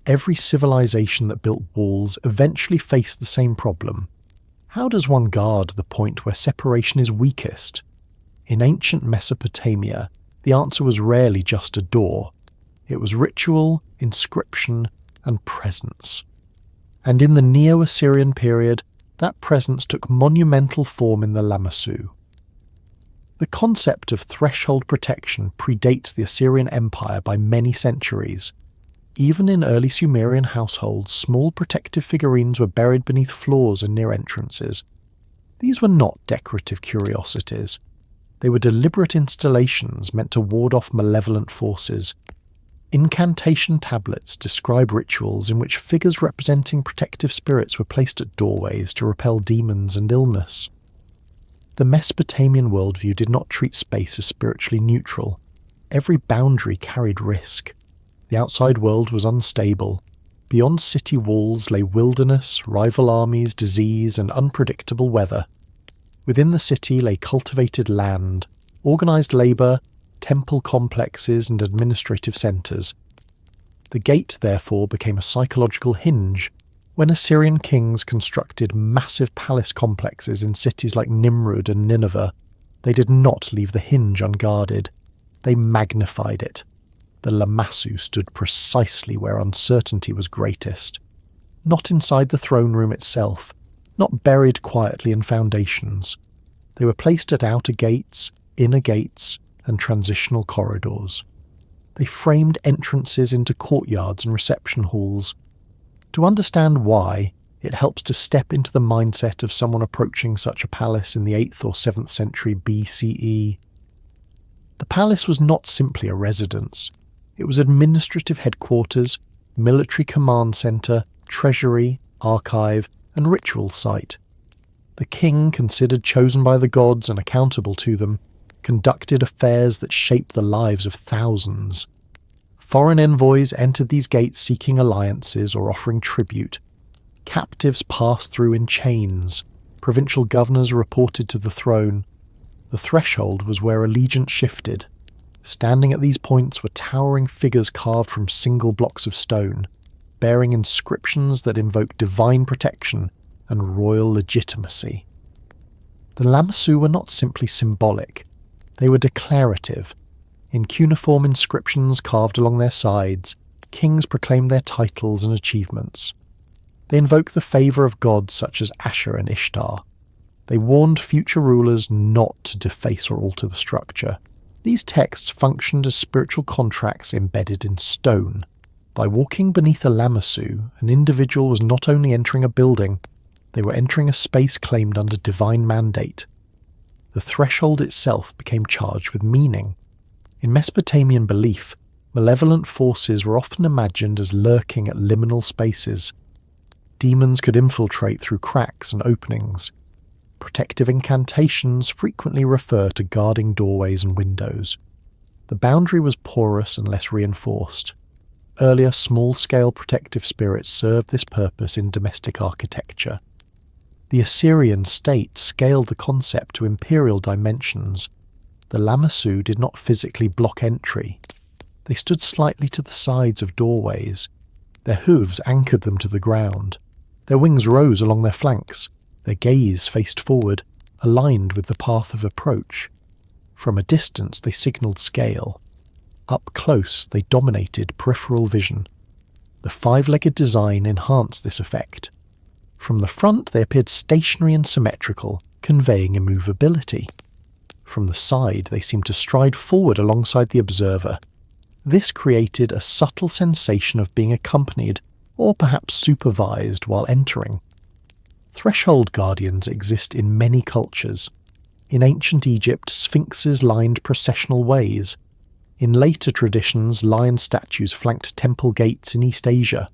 Every civilization that built walls eventually faced the same problem. How does one guard the point where separation is weakest? In ancient Mesopotamia, the answer was rarely just a door. It was ritual, inscription, and presence. And in the Neo-Assyrian period, that presence took monumental form in the Lamassu. The concept of threshold protection predates the Assyrian Empire by many centuries. Even in early Sumerian households, small protective figurines were buried beneath floors and near entrances. These were not decorative curiosities. They were deliberate installations meant to ward off malevolent forces. Incantation tablets describe rituals in which figures representing protective spirits were placed at doorways to repel demons and illness. The Mesopotamian worldview did not treat space as spiritually neutral. Every boundary carried risk. The outside world was unstable. Beyond city walls lay wilderness, rival armies, disease, and unpredictable weather. Within the city lay cultivated land, organised labour, temple complexes, and administrative centres. The gate, therefore, became a psychological hinge. When Assyrian kings constructed massive palace complexes in cities like Nimrud and Nineveh, they did not leave the hinge unguarded. They magnified it. The Lamassu stood precisely where uncertainty was greatest. Not inside the throne room itself, not buried quietly in foundations. They were placed at outer gates, inner gates, and transitional corridors. They framed entrances into courtyards and reception halls. To understand why, it helps to step into the mindset of someone approaching such a palace in the 8th or 7th century BCE. The palace was not simply a residence. It was administrative headquarters, military command centre, treasury, archive, and ritual site. The king, considered chosen by the gods and accountable to them, conducted affairs that shaped the lives of thousands. Foreign envoys entered these gates seeking alliances or offering tribute. Captives passed through in chains. Provincial governors reported to the throne. The threshold was where allegiance shifted. Standing at these points were towering figures carved from single blocks of stone, bearing inscriptions that invoke divine protection and royal legitimacy. The Lamassu were not simply symbolic. They were declarative. In cuneiform inscriptions carved along their sides, kings proclaimed their titles and achievements. They invoked the favour of gods such as Ashur and Ishtar. They warned future rulers not to deface or alter the structure. These texts functioned as spiritual contracts embedded in stone. By walking beneath a Lamassu, an individual was not only entering a building, they were entering a space claimed under divine mandate. The threshold itself became charged with meaning. In Mesopotamian belief, malevolent forces were often imagined as lurking at liminal spaces. Demons could infiltrate through cracks and openings. Protective incantations frequently refer to guarding doorways and windows. The boundary was porous and less reinforced. Earlier small-scale protective spirits served this purpose in domestic architecture. The Assyrian state scaled the concept to imperial dimensions. The Lamassu did not physically block entry. They stood slightly to the sides of doorways. Their hooves anchored them to the ground. Their wings rose along their flanks. Their gaze faced forward, aligned with the path of approach. From a distance they signalled scale. Up close they dominated peripheral vision. The five-legged design enhanced this effect. From the front they appeared stationary and symmetrical, conveying immovability. From the side they seemed to stride forward alongside the observer. This created a subtle sensation of being accompanied, or perhaps supervised while entering. Threshold guardians exist in many cultures. In ancient Egypt, sphinxes lined processional ways. In later traditions, lion statues flanked temple gates in East Asia.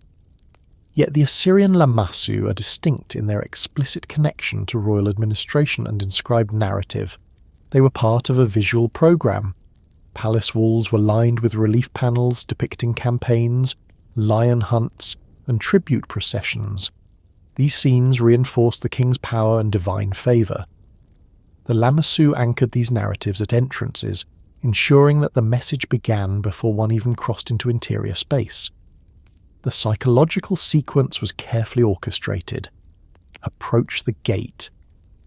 Yet the Assyrian Lamassu are distinct in their explicit connection to royal administration and inscribed narrative. They were part of a visual program. Palace walls were lined with relief panels depicting campaigns, lion hunts, and tribute processions. These scenes reinforced the king's power and divine favour. The Lamassu anchored these narratives at entrances, ensuring that the message began before one even crossed into interior space. The psychological sequence was carefully orchestrated. Approach the gate.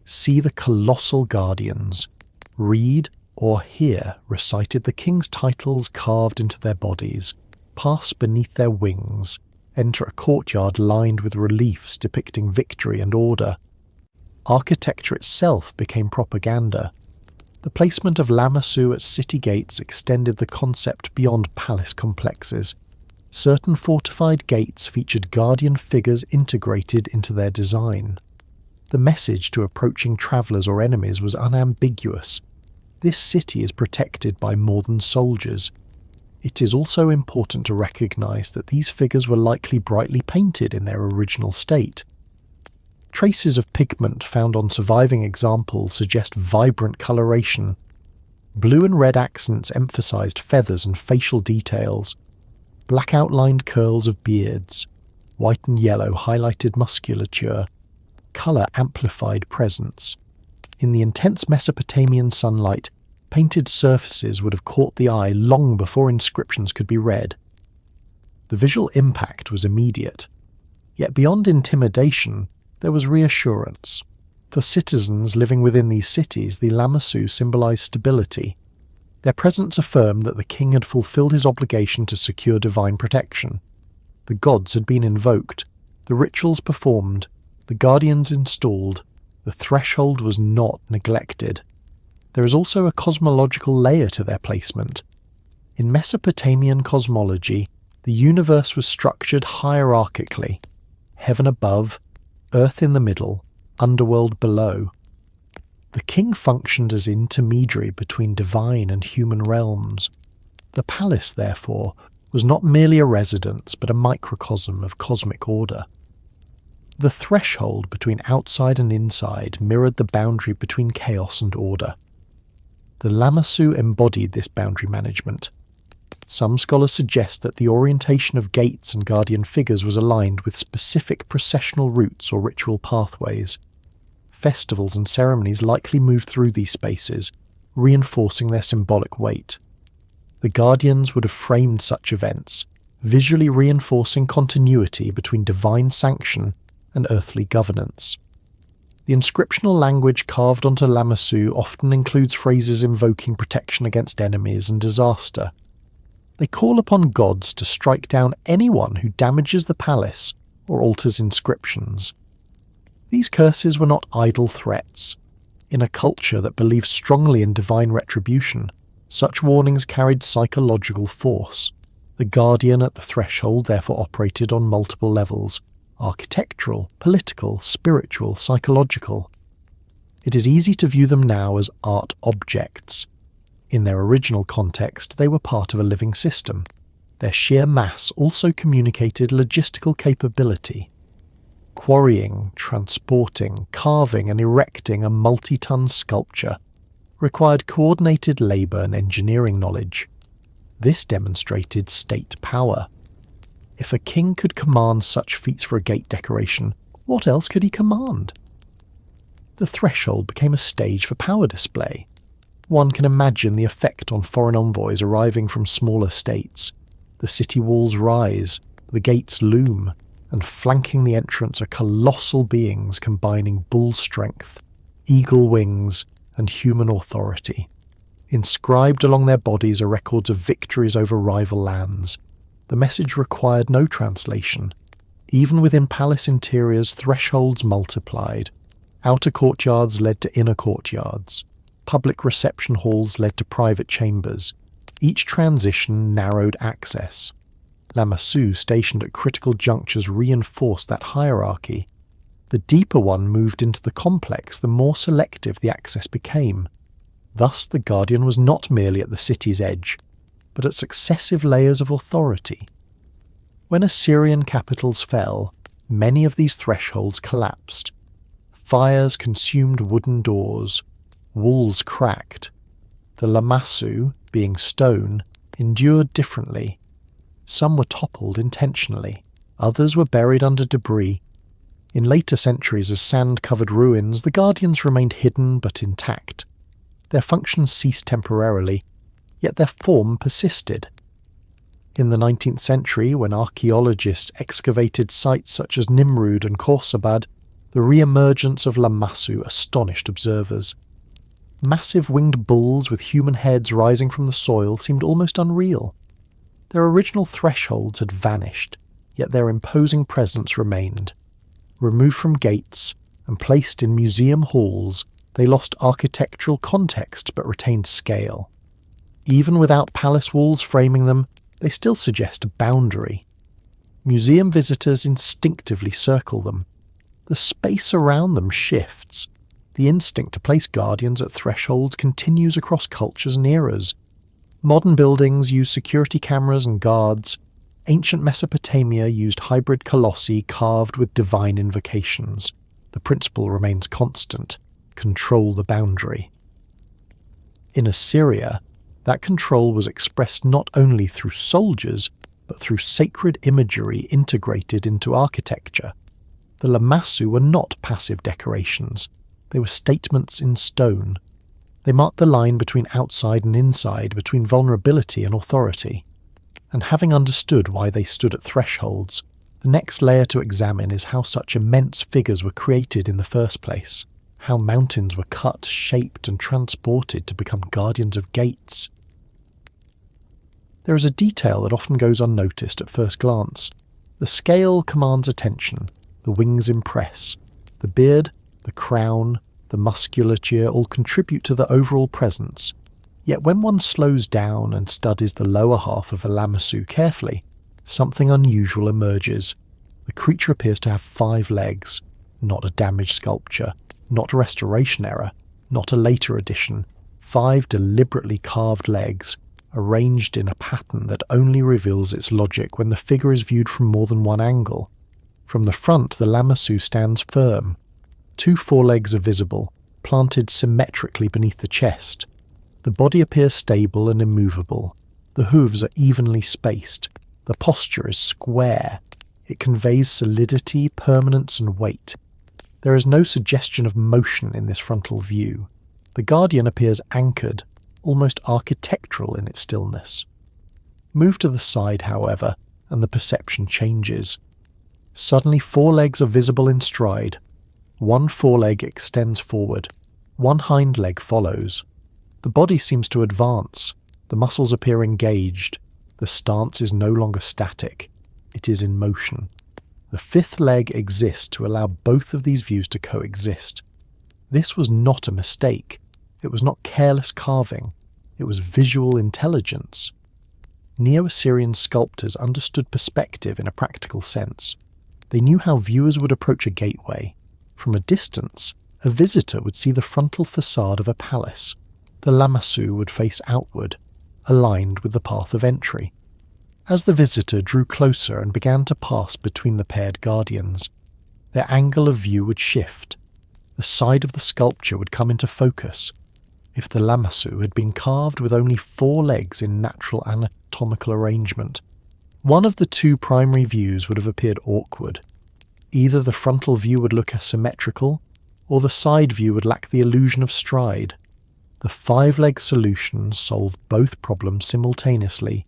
See the colossal guardians. Read or hear recited the king's titles carved into their bodies. Pass beneath their wings. Enter a courtyard lined with reliefs depicting victory and order. Architecture itself became propaganda. The placement of Lamassu at city gates extended the concept beyond palace complexes. Certain fortified gates featured guardian figures integrated into their design. The message to approaching travellers or enemies was unambiguous. This city is protected by more than soldiers. It is also important to recognise that these figures were likely brightly painted in their original state. Traces of pigment found on surviving examples suggest vibrant coloration. Blue and red accents emphasised feathers and facial details. Black outlined curls of beards. White and yellow highlighted musculature. Colour amplified presence. In the intense Mesopotamian sunlight, painted surfaces would have caught the eye long before inscriptions could be read. The visual impact was immediate. Yet beyond intimidation, there was reassurance. For citizens living within these cities, the Lamassu symbolised stability. Their presence affirmed that the king had fulfilled his obligation to secure divine protection. The gods had been invoked, the rituals performed, the guardians installed, the threshold was not neglected. There is also a cosmological layer to their placement. In Mesopotamian cosmology, the universe was structured hierarchically. Heaven above, earth in the middle, underworld below. The king functioned as intermediary between divine and human realms. The palace, therefore, was not merely a residence but a microcosm of cosmic order. The threshold between outside and inside mirrored the boundary between chaos and order. The Lamassu embodied this boundary management. Some scholars suggest that the orientation of gates and guardian figures was aligned with specific processional routes or ritual pathways. Festivals and ceremonies likely moved through these spaces, reinforcing their symbolic weight. The guardians would have framed such events, visually reinforcing continuity between divine sanction and earthly governance. The inscriptional language carved onto Lamassu often includes phrases invoking protection against enemies and disaster. They call upon gods to strike down anyone who damages the palace or alters inscriptions. These curses were not idle threats. In a culture that believes strongly in divine retribution, such warnings carried psychological force. The guardian at the threshold therefore operated on multiple levels: architectural, political, spiritual, psychological. It is easy to view them now as art objects. In their original context, they were part of a living system. Their sheer mass also communicated logistical capability. Quarrying, transporting, carving and erecting a multi-ton sculpture required coordinated labour and engineering knowledge. This demonstrated state power. If a king could command such feats for a gate decoration, what else could he command? The threshold became a stage for power display. One can imagine the effect on foreign envoys arriving from smaller states. The city walls rise, the gates loom, and flanking the entrance are colossal beings combining bull strength, eagle wings, and human authority. Inscribed along their bodies are records of victories over rival lands. The message required no translation. Even within palace interiors, thresholds multiplied. Outer courtyards led to inner courtyards. Public reception halls led to private chambers. Each transition narrowed access. Lamassu, stationed at critical junctures, reinforced that hierarchy. The deeper one moved into the complex, the more selective the access became. Thus, the guardian was not merely at the city's edge, but at successive layers of authority. When Assyrian capitals fell, many of these thresholds collapsed. Fires consumed wooden doors. Walls cracked. The Lamassu, being stone, endured differently. Some were toppled intentionally. Others were buried under debris. In later centuries, as sand covered ruins, the guardians remained hidden but intact. Their functions ceased temporarily, yet their form persisted. In the 19th century, when archaeologists excavated sites such as Nimrud and Khorsabad, the re-emergence of Lamassu astonished observers. Massive winged bulls with human heads rising from the soil seemed almost unreal. Their original thresholds had vanished, yet their imposing presence remained. Removed from gates and placed in museum halls, they lost architectural context but retained scale. Even without palace walls framing them, they still suggest a boundary. Museum visitors instinctively circle them. The space around them shifts. The instinct to place guardians at thresholds continues across cultures and eras. Modern buildings use security cameras and guards. Ancient Mesopotamia used hybrid colossi carved with divine invocations. The principle remains constant: control the boundary. In Assyria, that control was expressed not only through soldiers, but through sacred imagery integrated into architecture. The Lamassu were not passive decorations. They were statements in stone. They marked the line between outside and inside, between vulnerability and authority. And having understood why they stood at thresholds, the next layer to examine is how such immense figures were created in the first place, how mountains were cut, shaped, and transported to become guardians of gates. There is a detail that often goes unnoticed at first glance. The scale commands attention, the wings impress, the beard, the crown, the musculature all contribute to the overall presence. Yet when one slows down and studies the lower half of a Lamassu carefully, something unusual emerges. The creature appears to have 5 legs, not a damaged sculpture, not a restoration error, not a later addition. 5 deliberately carved legs, arranged in a pattern that only reveals its logic when the figure is viewed from more than one angle. From the front, the Lamassu stands firm. 2 forelegs are visible, planted symmetrically beneath the chest. The body appears stable and immovable. The hooves are evenly spaced. The posture is square. It conveys solidity, permanence, and weight. There is no suggestion of motion in this frontal view. The guardian appears anchored, almost architectural in its stillness. Move to the side, however, and the perception changes. Suddenly 4 legs are visible in stride. 1 foreleg extends forward. 1 hind leg follows. The body seems to advance. The muscles appear engaged. The stance is no longer static. It is in motion. The 5th leg exists to allow both of these views to coexist. This was not a mistake. It was not careless carving. It was visual intelligence. Neo-Assyrian sculptors understood perspective in a practical sense. They knew how viewers would approach a gateway. From a distance, a visitor would see the frontal facade of a palace. The Lamassu would face outward, aligned with the path of entry. As the visitor drew closer and began to pass between the paired guardians, their angle of view would shift. The side of the sculpture would come into focus. If the Lamassu had been carved with only 4 legs in natural anatomical arrangement, one of the 2 primary views would have appeared awkward. Either the frontal view would look asymmetrical, or the side view would lack the illusion of stride. The 5-leg solution solved both problems simultaneously.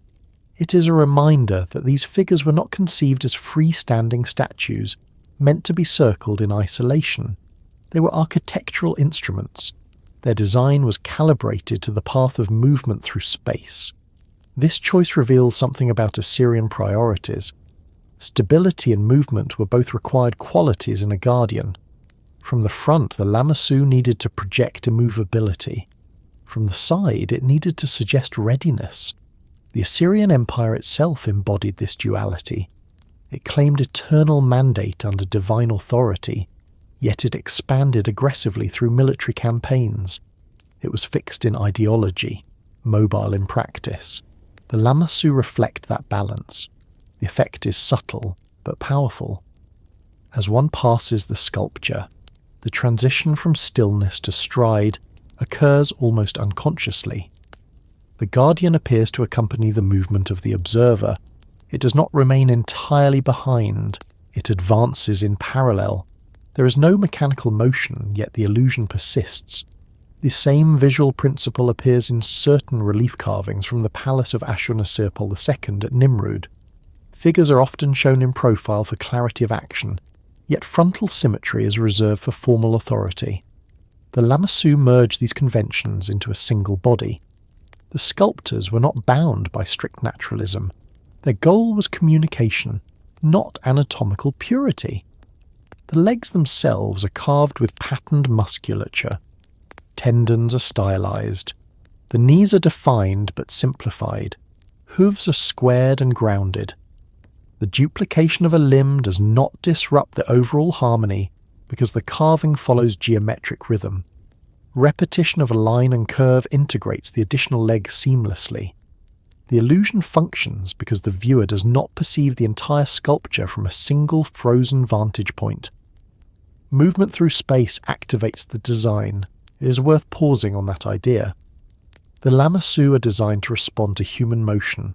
It is a reminder that these figures were not conceived as freestanding statues, meant to be circled in isolation. They were architectural instruments. Their design was calibrated to the path of movement through space. This choice reveals something about Assyrian priorities. Stability and movement were both required qualities in a guardian. From the front, the Lamassu needed to project immovability. From the side, it needed to suggest readiness. The Assyrian Empire itself embodied this duality. It claimed eternal mandate under divine authority, yet it expanded aggressively through military campaigns. It was fixed in ideology, mobile in practice. The Lamassu reflect that balance. The effect is subtle, but powerful. As one passes the sculpture, the transition from stillness to stride occurs almost unconsciously. The guardian appears to accompany the movement of the observer. It does not remain entirely behind. It advances in parallel, There is no mechanical motion, yet the illusion persists. The same visual principle appears in certain relief carvings from the palace of Ashurnasirpal II at Nimrud. Figures are often shown in profile for clarity of action, yet frontal symmetry is reserved for formal authority. The Lamassu merged these conventions into a single body. The sculptors were not bound by strict naturalism. Their goal was communication, not anatomical purity. The legs themselves are carved with patterned musculature. Tendons are stylized. The knees are defined but simplified. Hooves are squared and grounded. The duplication of a limb does not disrupt the overall harmony because the carving follows geometric rhythm. Repetition of a line and curve integrates the additional leg seamlessly. The illusion functions because the viewer does not perceive the entire sculpture from a single frozen vantage point. Movement through space activates the design. It is worth pausing on that idea. The Lamassu are designed to respond to human motion.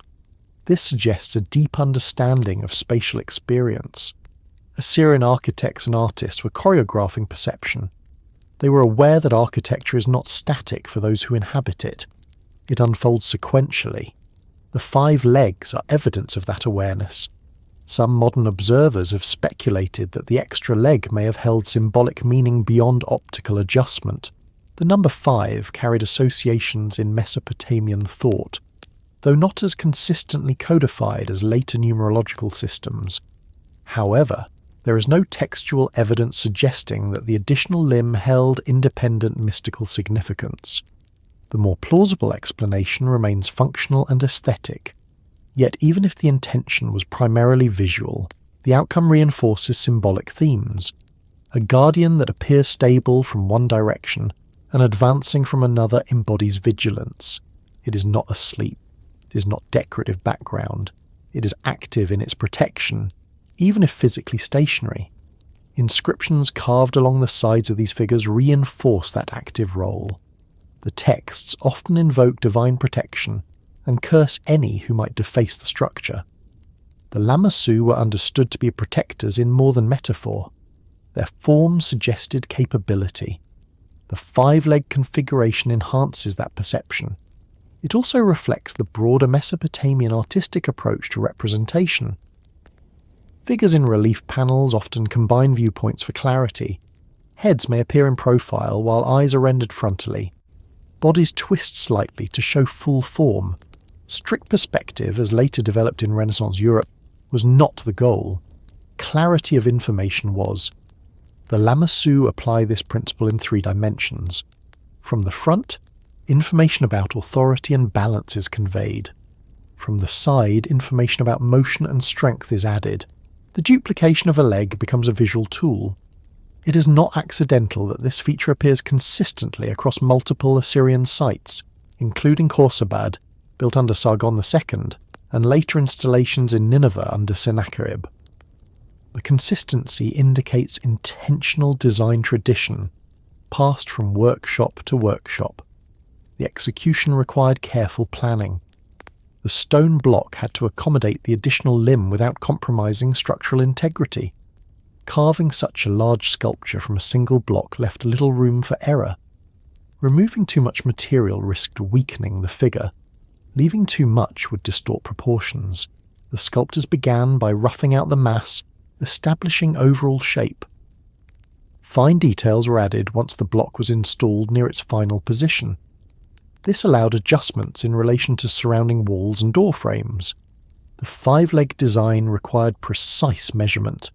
This suggests a deep understanding of spatial experience. Assyrian architects and artists were choreographing perception. They were aware that architecture is not static for those who inhabit it. It unfolds sequentially. The 5 legs are evidence of that awareness. Some modern observers have speculated that the extra leg may have held symbolic meaning beyond optical adjustment. The number 5 carried associations in Mesopotamian thought, though not as consistently codified as later numerological systems. However, there is no textual evidence suggesting that the additional limb held independent mystical significance. The more plausible explanation remains functional and aesthetic. Yet even if the intention was primarily visual, the outcome reinforces symbolic themes. A guardian that appears stable from one direction and advancing from another embodies vigilance. It is not asleep. It is not decorative background. It is active in its protection, even if physically stationary. Inscriptions carved along the sides of these figures reinforce that active role. The texts often invoke divine protection and curse any who might deface the structure. The Lamassu were understood to be protectors in more than metaphor. Their form suggested capability. The 5-leg configuration enhances that perception. It also reflects the broader Mesopotamian artistic approach to representation. Figures in relief panels often combine viewpoints for clarity. Heads may appear in profile while eyes are rendered frontally. Bodies twist slightly to show full form. Strict perspective, as later developed in Renaissance Europe, was not the goal. Clarity of information was. The Lamassu apply this principle in 3 dimensions. From the front, information about authority and balance is conveyed. From the side, information about motion and strength is added. The duplication of a leg becomes a visual tool. It is not accidental that this feature appears consistently across multiple Assyrian sites, including Khorsabad, built under Sargon II, and later installations in Nineveh under Sennacherib. The consistency indicates intentional design tradition, passed from workshop to workshop. The execution required careful planning. The stone block had to accommodate the additional limb without compromising structural integrity. Carving such a large sculpture from a single block left little room for error. Removing too much material risked weakening the figure. Leaving too much would distort proportions. The sculptors began by roughing out the mass, establishing overall shape. Fine details were added once the block was installed near its final position. This allowed adjustments in relation to surrounding walls and door frames. The 5-leg design required precise measurement.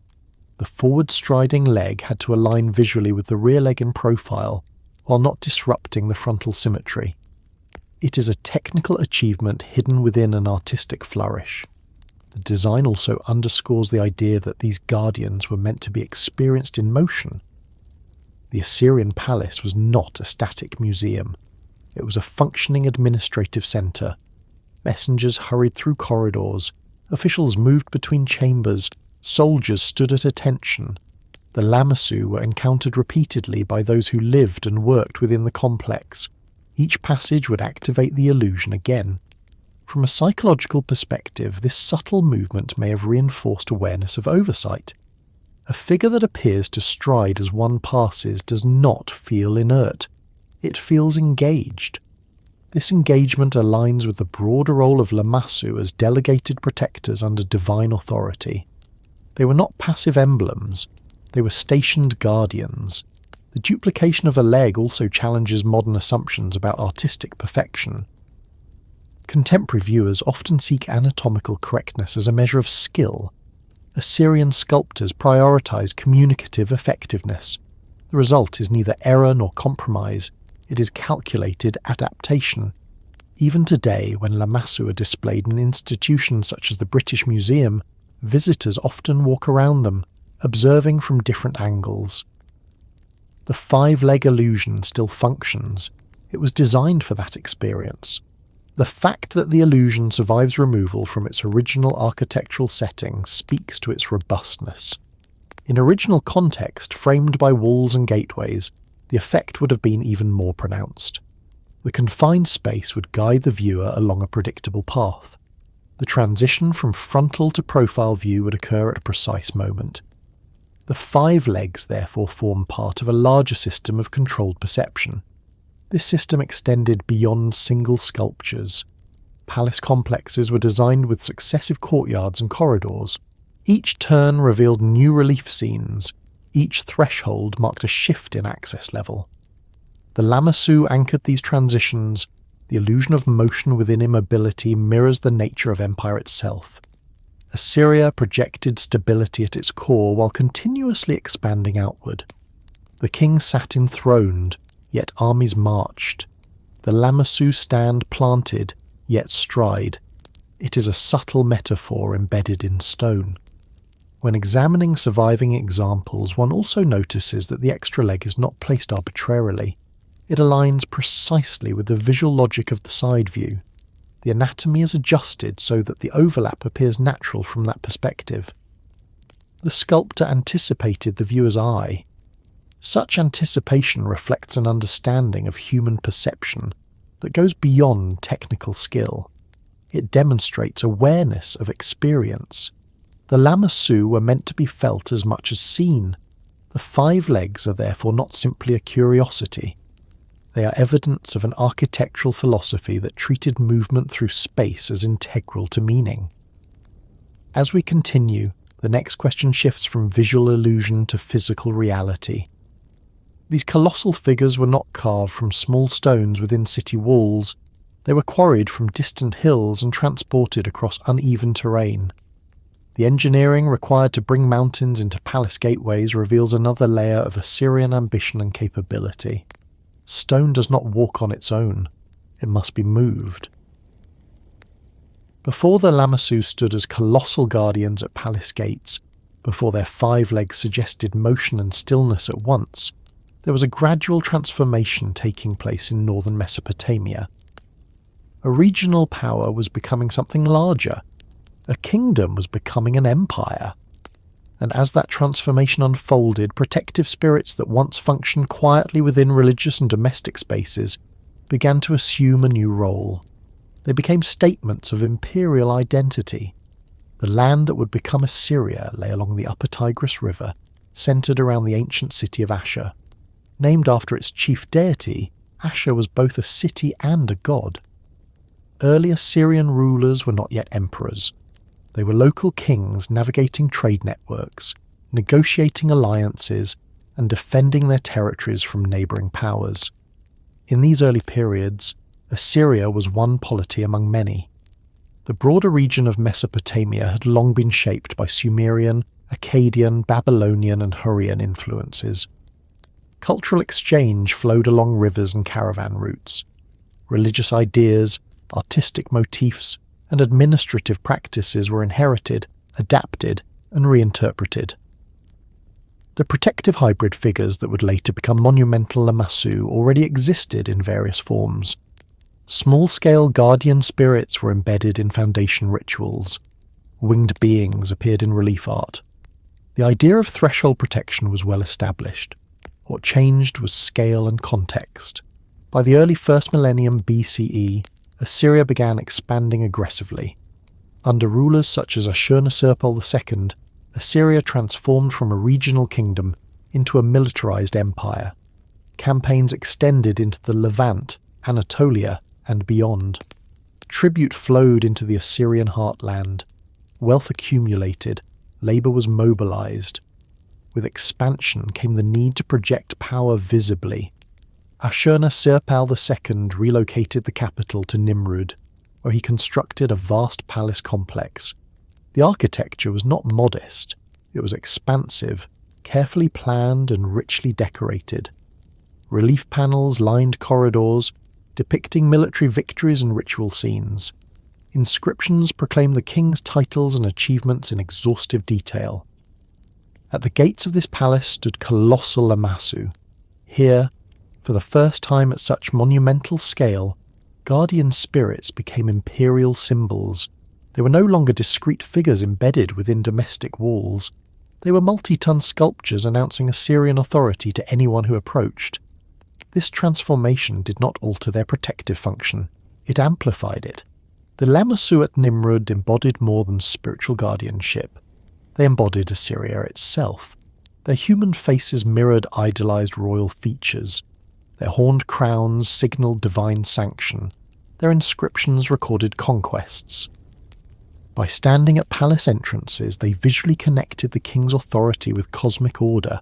The forward-striding leg had to align visually with the rear leg in profile, while not disrupting the frontal symmetry. It is a technical achievement hidden within an artistic flourish. The design also underscores the idea that these guardians were meant to be experienced in motion. The Assyrian palace was not a static museum. It was a functioning administrative centre. Messengers hurried through corridors. Officials moved between chambers. Soldiers stood at attention. The Lamassu were encountered repeatedly by those who lived and worked within the complex. Each passage would activate the illusion again. From a psychological perspective, this subtle movement may have reinforced awareness of oversight. A figure that appears to stride as one passes does not feel inert. It feels engaged. This engagement aligns with the broader role of Lamassu as delegated protectors under divine authority. They were not passive emblems, they were stationed guardians. The duplication of a leg also challenges modern assumptions about artistic perfection. Contemporary viewers often seek anatomical correctness as a measure of skill. Assyrian sculptors prioritized communicative effectiveness. The result is neither error nor compromise. It is calculated adaptation. Even today, when Lamassu are displayed in institutions such as the British Museum, visitors often walk around them, observing from different angles. The five-leg illusion still functions. It was designed for that experience. The fact that the illusion survives removal from its original architectural setting speaks to its robustness. In original context, framed by walls and gateways, the effect would have been even more pronounced. The confined space would guide the viewer along a predictable path. The transition from frontal to profile view would occur at a precise moment. The five legs therefore form part of a larger system of controlled perception. This system extended beyond single sculptures. Palace complexes were designed with successive courtyards and corridors. Each turn revealed new relief scenes. Each threshold marked a shift in access level. The Lamassu anchored these transitions. The illusion of motion within immobility mirrors the nature of empire itself. Assyria projected stability at its core while continuously expanding outward. The king sat enthroned, yet armies marched. The Lamassu stand planted, yet stride. It is a subtle metaphor embedded in stone. When examining surviving examples, one also notices that the extra leg is not placed arbitrarily. It aligns precisely with the visual logic of the side view. The anatomy is adjusted so that the overlap appears natural from that perspective. The sculptor anticipated the viewer's eye. Such anticipation reflects an understanding of human perception that goes beyond technical skill. It demonstrates awareness of experience. The Lamassu were meant to be felt as much as seen. The five legs are therefore not simply a curiosity. They are evidence of an architectural philosophy that treated movement through space as integral to meaning. As we continue, the next question shifts from visual illusion to physical reality. These colossal figures were not carved from small stones within city walls. They were quarried from distant hills and transported across uneven terrain. The engineering required to bring mountains into palace gateways reveals another layer of Assyrian ambition and capability. Stone does not walk on its own. It must be moved. Before the Lamassu stood as colossal guardians at palace gates, before their five legs suggested motion and stillness at once, there was a gradual transformation taking place in northern Mesopotamia. A regional power was becoming something larger. A kingdom was becoming an empire. And as that transformation unfolded, protective spirits that once functioned quietly within religious and domestic spaces began to assume a new role. They became statements of imperial identity. The land that would become Assyria lay along the upper Tigris River, centered around the ancient city of Asher. Named after its chief deity, Asher was both a city and a god. Early Assyrian rulers were not yet emperors. They were local kings navigating trade networks, negotiating alliances, and defending their territories from neighbouring powers. In these early periods, Assyria was one polity among many. The broader region of Mesopotamia had long been shaped by Sumerian, Akkadian, Babylonian, and Hurrian influences. Cultural exchange flowed along rivers and caravan routes. Religious ideas, artistic motifs, and administrative practices were inherited, adapted, and reinterpreted. The protective hybrid figures that would later become monumental Lamassu already existed in various forms. Small-scale guardian spirits were embedded in foundation rituals. Winged beings appeared in relief art. The idea of threshold protection was well established. What changed was scale and context. By the early 1st millennium BCE, Assyria began expanding aggressively. Under rulers such as Ashurnasirpal II, Assyria transformed from a regional kingdom into a militarized empire. Campaigns extended into the Levant, Anatolia, and beyond. Tribute flowed into the Assyrian heartland. Wealth accumulated. Labour was mobilized. With expansion came the need to project power visibly. Ashurnasirpal II relocated the capital to Nimrud, where he constructed a vast palace complex. The architecture was not modest. It was expansive, carefully planned and richly decorated. Relief panels lined corridors, depicting military victories and ritual scenes. Inscriptions proclaim the king's titles and achievements in exhaustive detail. At the gates of this palace stood colossal Lamassu. Here, for the first time at such monumental scale, guardian spirits became imperial symbols. They were no longer discrete figures embedded within domestic walls. They were multi-ton sculptures announcing Assyrian authority to anyone who approached. This transformation did not alter their protective function. It amplified it. The Lamassu at Nimrud embodied more than spiritual guardianship. They embodied Assyria itself. Their human faces mirrored idolized royal features. Their horned crowns signaled divine sanction. Their inscriptions recorded conquests. By standing at palace entrances, they visually connected the king's authority with cosmic order.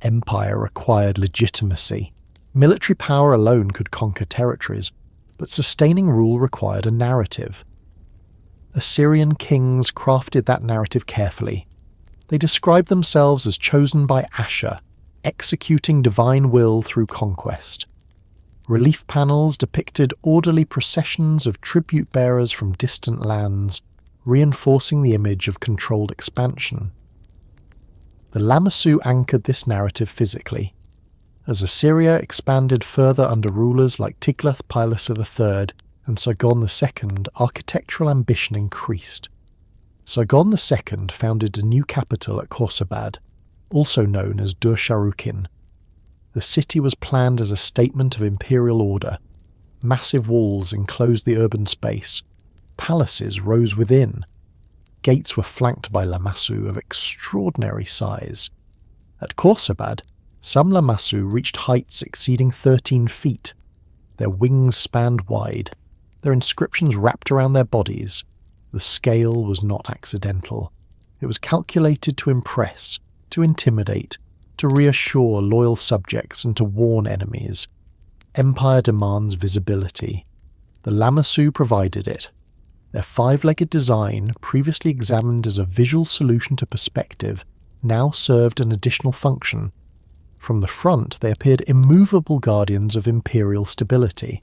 Empire required legitimacy. Military power alone could conquer territories, but sustaining rule required a narrative. Assyrian kings crafted that narrative carefully. They described themselves as chosen by Asher, executing divine will through conquest. Relief panels depicted orderly processions of tribute bearers from distant lands, reinforcing the image of controlled expansion. The Lamassu anchored this narrative physically. As Assyria expanded further under rulers like Tiglath-Pileser III and Sargon II, architectural ambition increased. Sargon II founded a new capital at Khorsabad, also known as Dur-Sharukin. The city was planned as a statement of imperial order. Massive walls enclosed the urban space. Palaces rose within. Gates were flanked by Lamassu of extraordinary size. At Khorsabad, some Lamassu reached heights exceeding 13 feet. Their wings spanned wide. Their inscriptions wrapped around their bodies. The scale was not accidental. It was calculated to impress, to intimidate, to reassure loyal subjects and to warn enemies. Empire demands visibility. The Lamassu provided it. Their five-legged design, previously examined as a visual solution to perspective, now served an additional function. From the front, they appeared immovable guardians of imperial stability.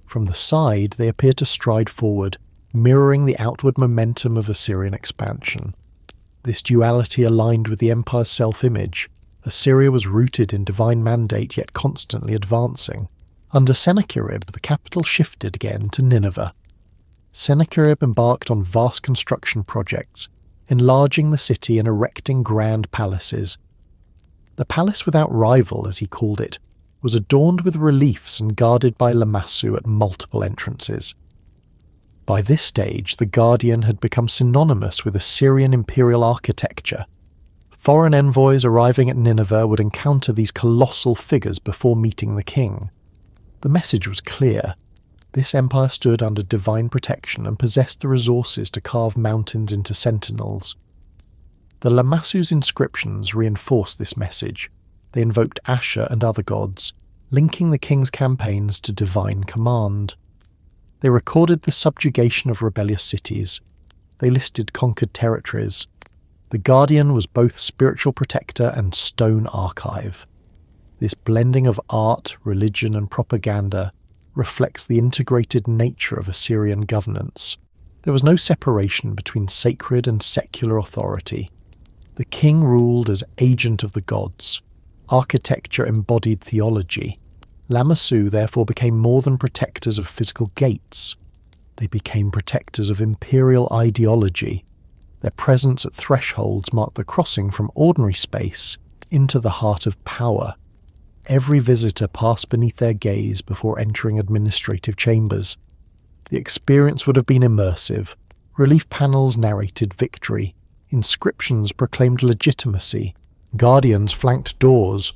From the side, they appeared to stride forward, mirroring the outward momentum of Assyrian expansion. This duality aligned with the empire's self-image. Assyria was rooted in divine mandate, yet constantly advancing. Under Sennacherib, the capital shifted again to Nineveh. Sennacherib embarked on vast construction projects, enlarging the city and erecting grand palaces. The palace without rival, as he called it, was adorned with reliefs and guarded by Lamassu at multiple entrances. By this stage, the Guardian had become synonymous with Assyrian imperial architecture. Foreign envoys arriving at Nineveh would encounter these colossal figures before meeting the king. The message was clear. This empire stood under divine protection and possessed the resources to carve mountains into sentinels. The Lamassu's inscriptions reinforced this message. They invoked Asher and other gods, linking the king's campaigns to divine command. They recorded the subjugation of rebellious cities. They listed conquered territories. The Guardian was both spiritual protector and stone archive. This blending of art, religion, and propaganda reflects the integrated nature of Assyrian governance. There was no separation between sacred and secular authority. The king ruled as agent of the gods. Architecture embodied theology. Lamassu therefore became more than protectors of physical gates. They became protectors of imperial ideology. Their presence at thresholds marked the crossing from ordinary space into the heart of power. Every visitor passed beneath their gaze before entering administrative chambers. The experience would have been immersive. Relief panels narrated victory. Inscriptions proclaimed legitimacy. Guardians flanked doors.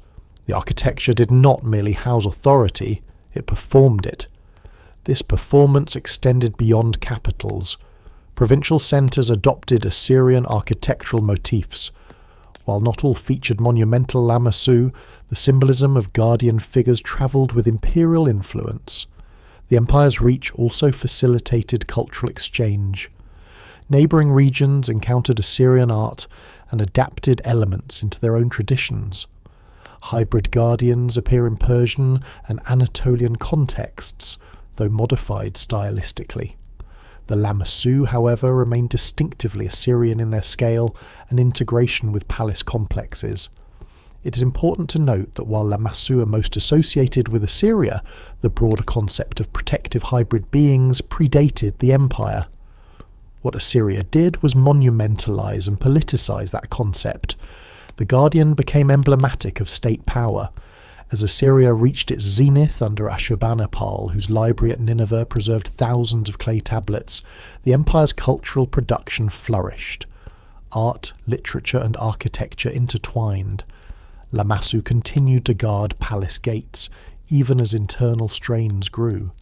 The architecture did not merely house authority, it performed it. This performance extended beyond capitals. Provincial centres adopted Assyrian architectural motifs. While not all featured monumental Lamassu, the symbolism of guardian figures travelled with imperial influence. The empire's reach also facilitated cultural exchange. Neighbouring regions encountered Assyrian art and adapted elements into their own traditions. Hybrid guardians appear in Persian and Anatolian contexts, though modified stylistically. The Lamassu, however, remain distinctively Assyrian in their scale and integration with palace complexes. It is important to note that while Lamassu are most associated with Assyria, the broader concept of protective hybrid beings predated the empire. What Assyria did was monumentalize and politicize that concept. The guardian became emblematic of state power. As Assyria reached its zenith under Ashurbanipal, whose library at Nineveh preserved thousands of clay tablets, the empire's cultural production flourished. Art, literature and architecture intertwined. Lamassu continued to guard palace gates, even as internal strains grew.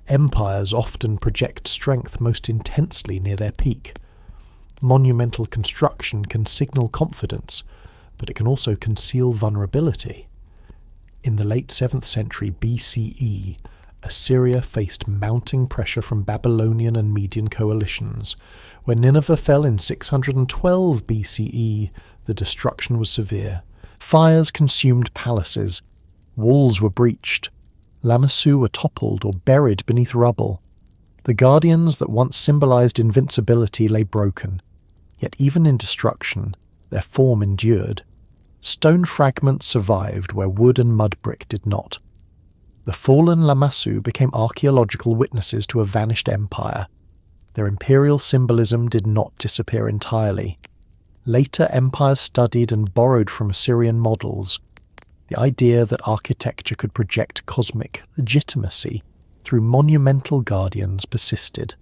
Empires often project strength most intensely near their peak. Monumental construction can signal confidence, but it can also conceal vulnerability. In the late 7th century BCE, Assyria faced mounting pressure from Babylonian and Median coalitions. When Nineveh fell in 612 BCE, the destruction was severe. Fires consumed palaces, walls were breached, Lamassu were toppled or buried beneath rubble. The guardians that once symbolized invincibility lay broken, yet even in destruction, their form endured. Stone fragments survived where wood and mud brick did not. The fallen Lamassu became archaeological witnesses to a vanished empire. Their imperial symbolism did not disappear entirely. Later empires studied and borrowed from Assyrian models. The idea that architecture could project cosmic legitimacy through monumental guardians persisted.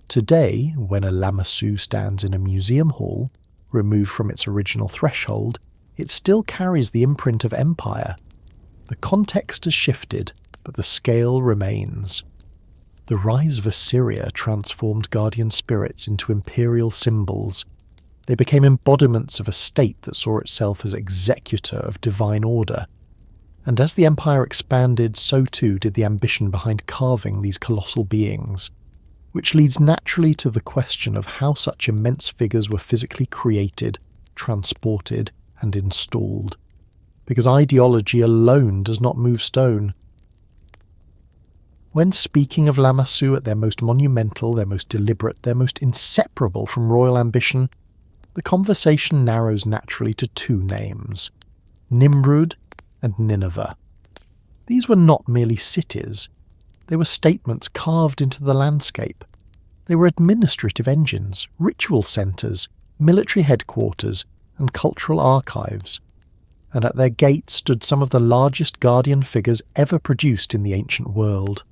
Today, when a Lamassu stands in a museum hall, removed from its original threshold, it still carries the imprint of empire. The context has shifted, but the scale remains. The rise of Assyria transformed guardian spirits into imperial symbols. They became embodiments of a state that saw itself as executor of divine order. And as the empire expanded, so too did the ambition behind carving these colossal beings, which leads naturally to the question of how such immense figures were physically created, transported, and installed. Because ideology alone does not move stone. When speaking of Lamassu at their most monumental, their most deliberate, their most inseparable from royal ambition, the conversation narrows naturally to two names, Nimrud and Nineveh. These were not merely cities. They were statements carved into the landscape. They were administrative engines, ritual centres, military headquarters, and cultural archives. And at their gates stood some of the largest guardian figures ever produced in the ancient world.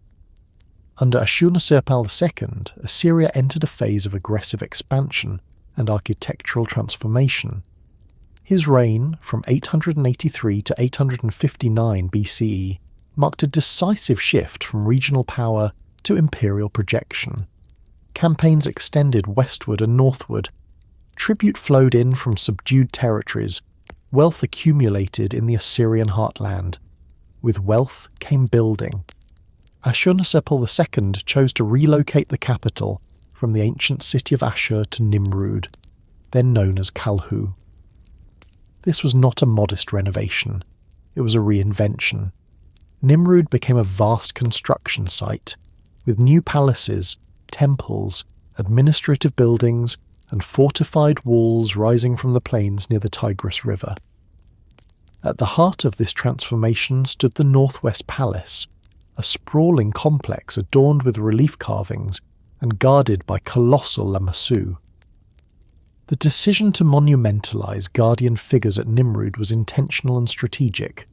Under Ashurnasirpal II, Assyria entered a phase of aggressive expansion and architectural transformation. His reign, from 883 to 859 BCE, marked a decisive shift from regional power to imperial projection. Campaigns extended westward and northward. Tribute flowed in from subdued territories. Wealth accumulated in the Assyrian heartland. With wealth came building. Ashurnasirpal II chose to relocate the capital from the ancient city of Ashur to Nimrud, then known as Kalhu. This was not a modest renovation, it was a reinvention. Nimrud became a vast construction site, with new palaces, temples, administrative buildings, and fortified walls rising from the plains near the Tigris River. At the heart of this transformation stood the Northwest Palace, a sprawling complex adorned with relief carvings and guarded by colossal Lamassu. The decision to monumentalize guardian figures at Nimrud was intentional and strategic.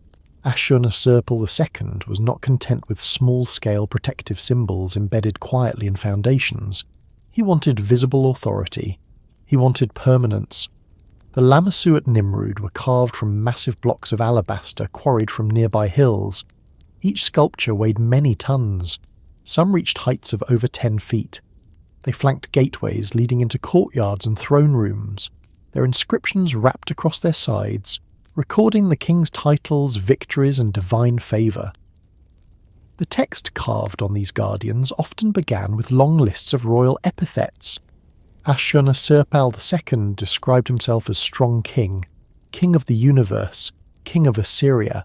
Ashurnasirpal II was not content with small-scale protective symbols embedded quietly in foundations. He wanted visible authority. He wanted permanence. The Lamassu at Nimrud were carved from massive blocks of alabaster quarried from nearby hills. Each sculpture weighed many tons. Some reached heights of over 10 feet. They flanked gateways leading into courtyards and throne rooms, their inscriptions wrapped across their sides, recording the king's titles, victories, and divine favour. The text carved on these guardians often began with long lists of royal epithets. Ashurnasirpal II described himself as strong king, king of the universe, king of Assyria.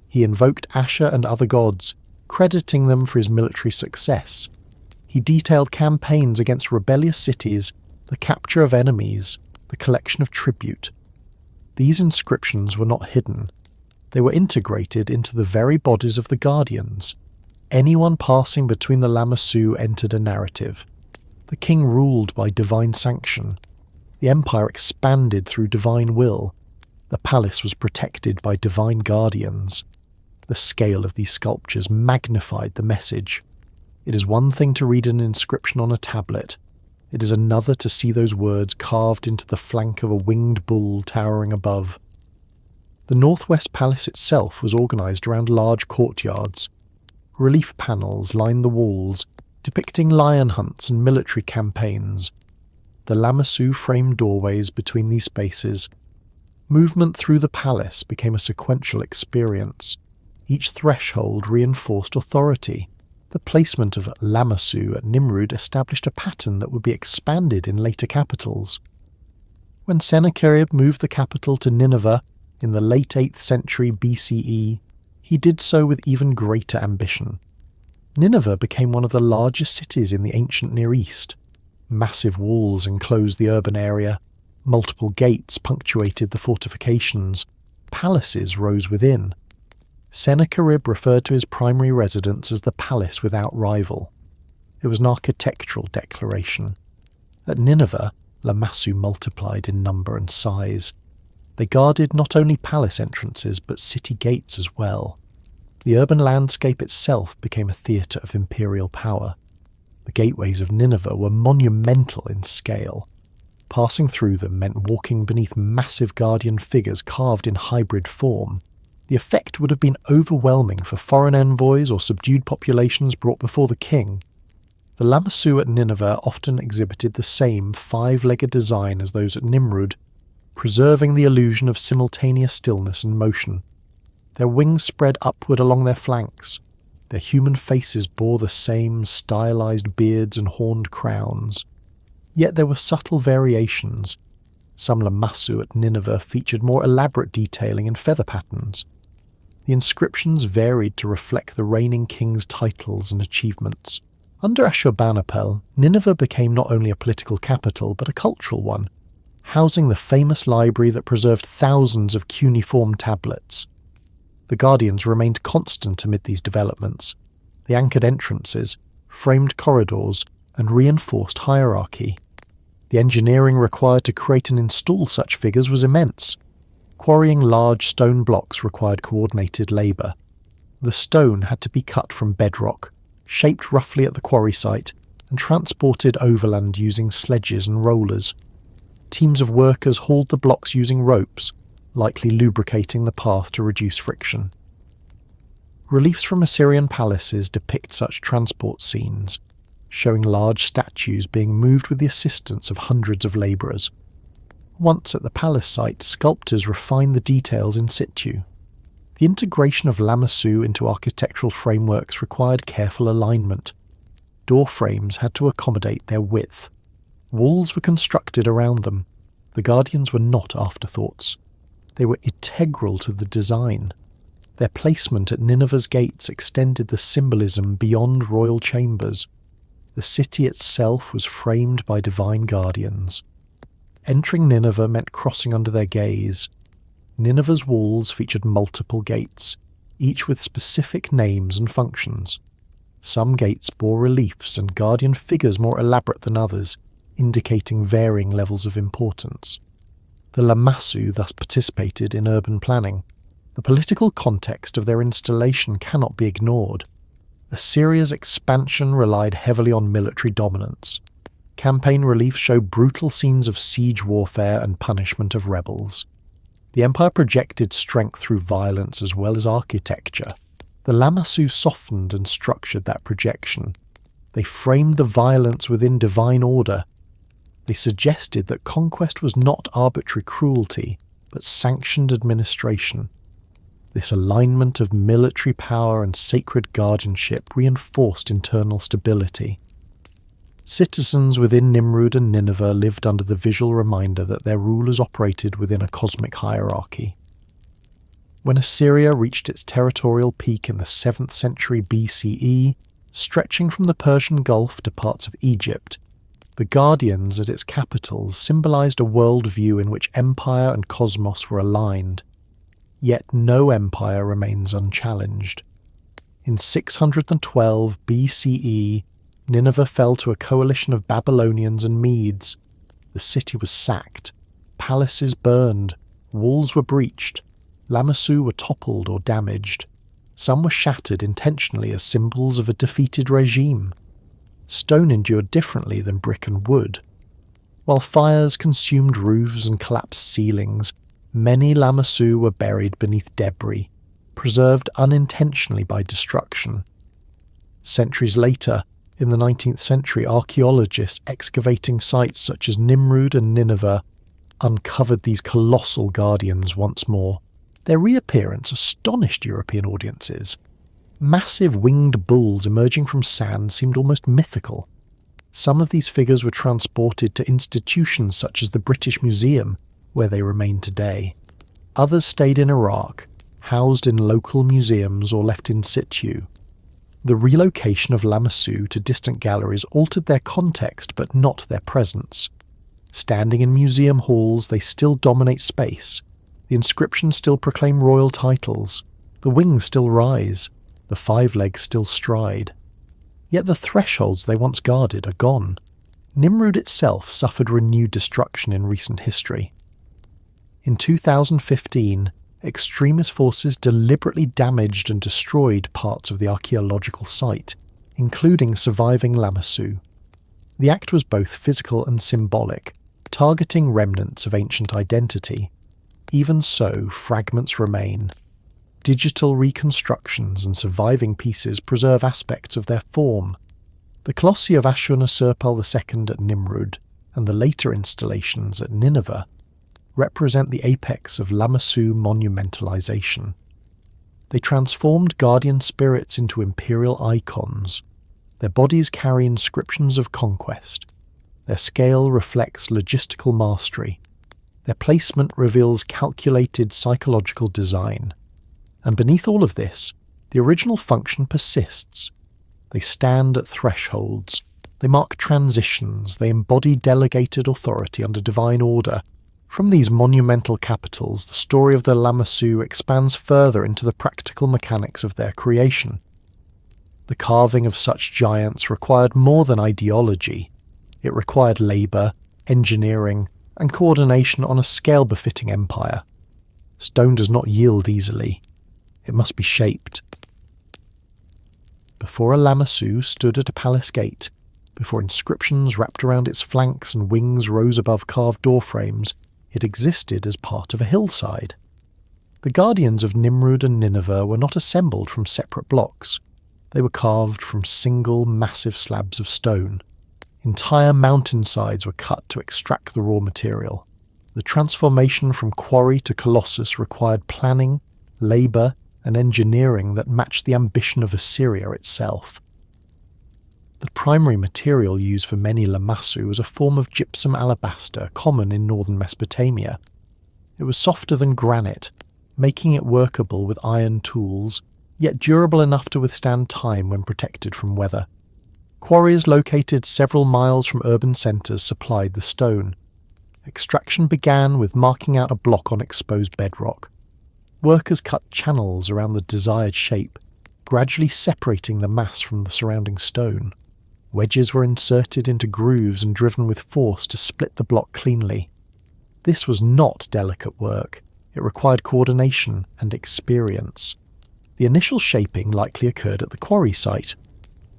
He invoked Ashur and other gods, crediting them for his military success. He detailed campaigns against rebellious cities, the capture of enemies, the collection of tribute. These inscriptions were not hidden. They were integrated into the very bodies of the guardians. Anyone passing between the Lamassu entered a narrative. The king ruled by divine sanction. The empire expanded through divine will. The palace was protected by divine guardians. The scale of these sculptures magnified the message. It is one thing to read an inscription on a tablet. It is another to see those words carved into the flank of a winged bull towering above. The northwest palace itself was organised around large courtyards. Relief panels lined the walls, depicting lion hunts and military campaigns. The Lamassu framed doorways between these spaces. Movement through the palace became a sequential experience. Each threshold reinforced authority. The placement of Lamassu at Nimrud established a pattern that would be expanded in later capitals. When Sennacherib moved the capital to Nineveh in the late 8th century BCE, he did so with even greater ambition. Nineveh became one of the largest cities in the ancient Near East. Massive walls enclosed the urban area. Multiple gates punctuated the fortifications. Palaces rose within. Sennacherib referred to his primary residence as the palace without rival. It was an architectural declaration. At Nineveh, Lamassu multiplied in number and size. They guarded not only palace entrances but city gates as well. The urban landscape itself became a theatre of imperial power. The gateways of Nineveh were monumental in scale. Passing through them meant walking beneath massive guardian figures carved in hybrid form. The effect would have been overwhelming for foreign envoys or subdued populations brought before the king. The Lamassu at Nineveh often exhibited the same five-legged design as those at Nimrud, preserving the illusion of simultaneous stillness and motion. Their wings spread upward along their flanks. Their human faces bore the same stylized beards and horned crowns. Yet there were subtle variations. Some Lamassu at Nineveh featured more elaborate detailing and feather patterns. The inscriptions varied to reflect the reigning king's titles and achievements. Under Ashurbanipal, Nineveh became not only a political capital but a cultural one, housing the famous library that preserved thousands of cuneiform tablets. The guardians remained constant amid these developments. They anchored entrances, framed corridors, and reinforced hierarchy. The engineering required to create and install such figures was immense. Quarrying large stone blocks required coordinated labour. The stone had to be cut from bedrock, shaped roughly at the quarry site, and transported overland using sledges and rollers. Teams of workers hauled the blocks using ropes, likely lubricating the path to reduce friction. Reliefs from Assyrian palaces depict such transport scenes, showing large statues being moved with the assistance of hundreds of labourers. Once at the palace site, sculptors refined the details in situ. The integration of Lamassu into architectural frameworks required careful alignment. Door frames had to accommodate their width. Walls were constructed around them. The guardians were not afterthoughts. They were integral to the design. Their placement at Nineveh's gates extended the symbolism beyond royal chambers. The city itself was framed by divine guardians. Entering Nineveh meant crossing under their gaze. Nineveh's walls featured multiple gates, each with specific names and functions. Some gates bore reliefs and guardian figures more elaborate than others, indicating varying levels of importance. The Lamassu thus participated in urban planning. The political context of their installation cannot be ignored. Assyria's expansion relied heavily on military dominance. Campaign reliefs show brutal scenes of siege warfare and punishment of rebels. The empire projected strength through violence as well as architecture. The Lamassu softened and structured that projection. They framed the violence within divine order. They suggested that conquest was not arbitrary cruelty, but sanctioned administration. This alignment of military power and sacred guardianship reinforced internal stability. Citizens within Nimrud and Nineveh lived under the visual reminder that their rulers operated within a cosmic hierarchy. When Assyria reached its territorial peak in the 7th century BCE, stretching from the Persian Gulf to parts of Egypt, the guardians at its capitals symbolized a worldview in which empire and cosmos were aligned. Yet no empire remains unchallenged. In 612 BCE, Nineveh fell to a coalition of Babylonians and Medes. The city was sacked, palaces burned, walls were breached, Lamassu were toppled or damaged. Some were shattered intentionally as symbols of a defeated regime. Stone endured differently than brick and wood. While fires consumed roofs and collapsed ceilings, many Lamassu were buried beneath debris, preserved unintentionally by destruction. Centuries later, in the 19th century, archaeologists excavating sites such as Nimrud and Nineveh uncovered these colossal guardians once more. Their reappearance astonished European audiences. Massive winged bulls emerging from sand seemed almost mythical. Some of these figures were transported to institutions such as the British Museum, where they remain today. Others stayed in Iraq, housed in local museums or left in situ. The relocation of Lamassu to distant galleries altered their context but not their presence. Standing in museum halls, they still dominate space. The inscriptions still proclaim royal titles. The wings still rise. The 5 legs still stride. Yet the thresholds they once guarded are gone. Nimrud itself suffered renewed destruction in recent history. In 2015, extremist forces deliberately damaged and destroyed parts of the archaeological site, including surviving Lamassu. The act was both physical and symbolic, targeting remnants of ancient identity. Even so, fragments remain. Digital reconstructions and surviving pieces preserve aspects of their form. The colossi of Ashurnasirpal II at Nimrud and the later installations at Nineveh represent the apex of Lamassu monumentalization. They transformed guardian spirits into imperial icons. Their bodies carry inscriptions of conquest. Their scale reflects logistical mastery. Their placement reveals calculated psychological design. And beneath all of this, the original function persists. They stand at thresholds. They mark transitions. They embody delegated authority under divine order. From these monumental capitals, the story of the Lamassu expands further into the practical mechanics of their creation. The carving of such giants required more than ideology. It required labour, engineering, and coordination on a scale befitting empire. Stone does not yield easily. It must be shaped. Before a Lamassu stood at a palace gate, before inscriptions wrapped around its flanks and wings rose above carved doorframes, it existed as part of a hillside. The guardians of Nimrud and Nineveh were not assembled from separate blocks. They were carved from single, massive slabs of stone. Entire mountainsides were cut to extract the raw material. The transformation from quarry to colossus required planning, labour, and engineering that matched the ambition of Assyria itself. The primary material used for many Lamassu was a form of gypsum alabaster common in northern Mesopotamia. It was softer than granite, making it workable with iron tools, yet durable enough to withstand time when protected from weather. Quarries located several miles from urban centres supplied the stone. Extraction began with marking out a block on exposed bedrock. Workers cut channels around the desired shape, gradually separating the mass from the surrounding stone. Wedges were inserted into grooves and driven with force to split the block cleanly. This was not delicate work. It required coordination and experience. The initial shaping likely occurred at the quarry site.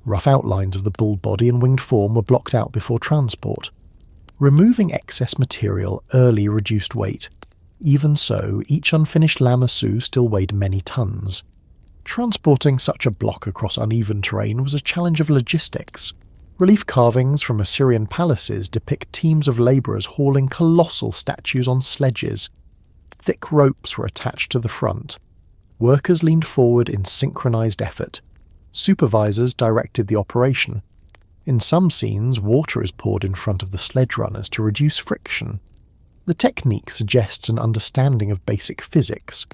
Rough outlines of the bull body and winged form were blocked out before transport. Removing excess material early reduced weight. Even so, each unfinished Lamassu still weighed many tons. Transporting such a block across uneven terrain was a challenge of logistics. Relief carvings from Assyrian palaces depict teams of labourers hauling colossal statues on sledges. Thick ropes were attached to the front. Workers leaned forward in synchronised effort. Supervisors directed the operation. In some scenes, water is poured in front of the sledge runners to reduce friction. The technique suggests an understanding of basic physics.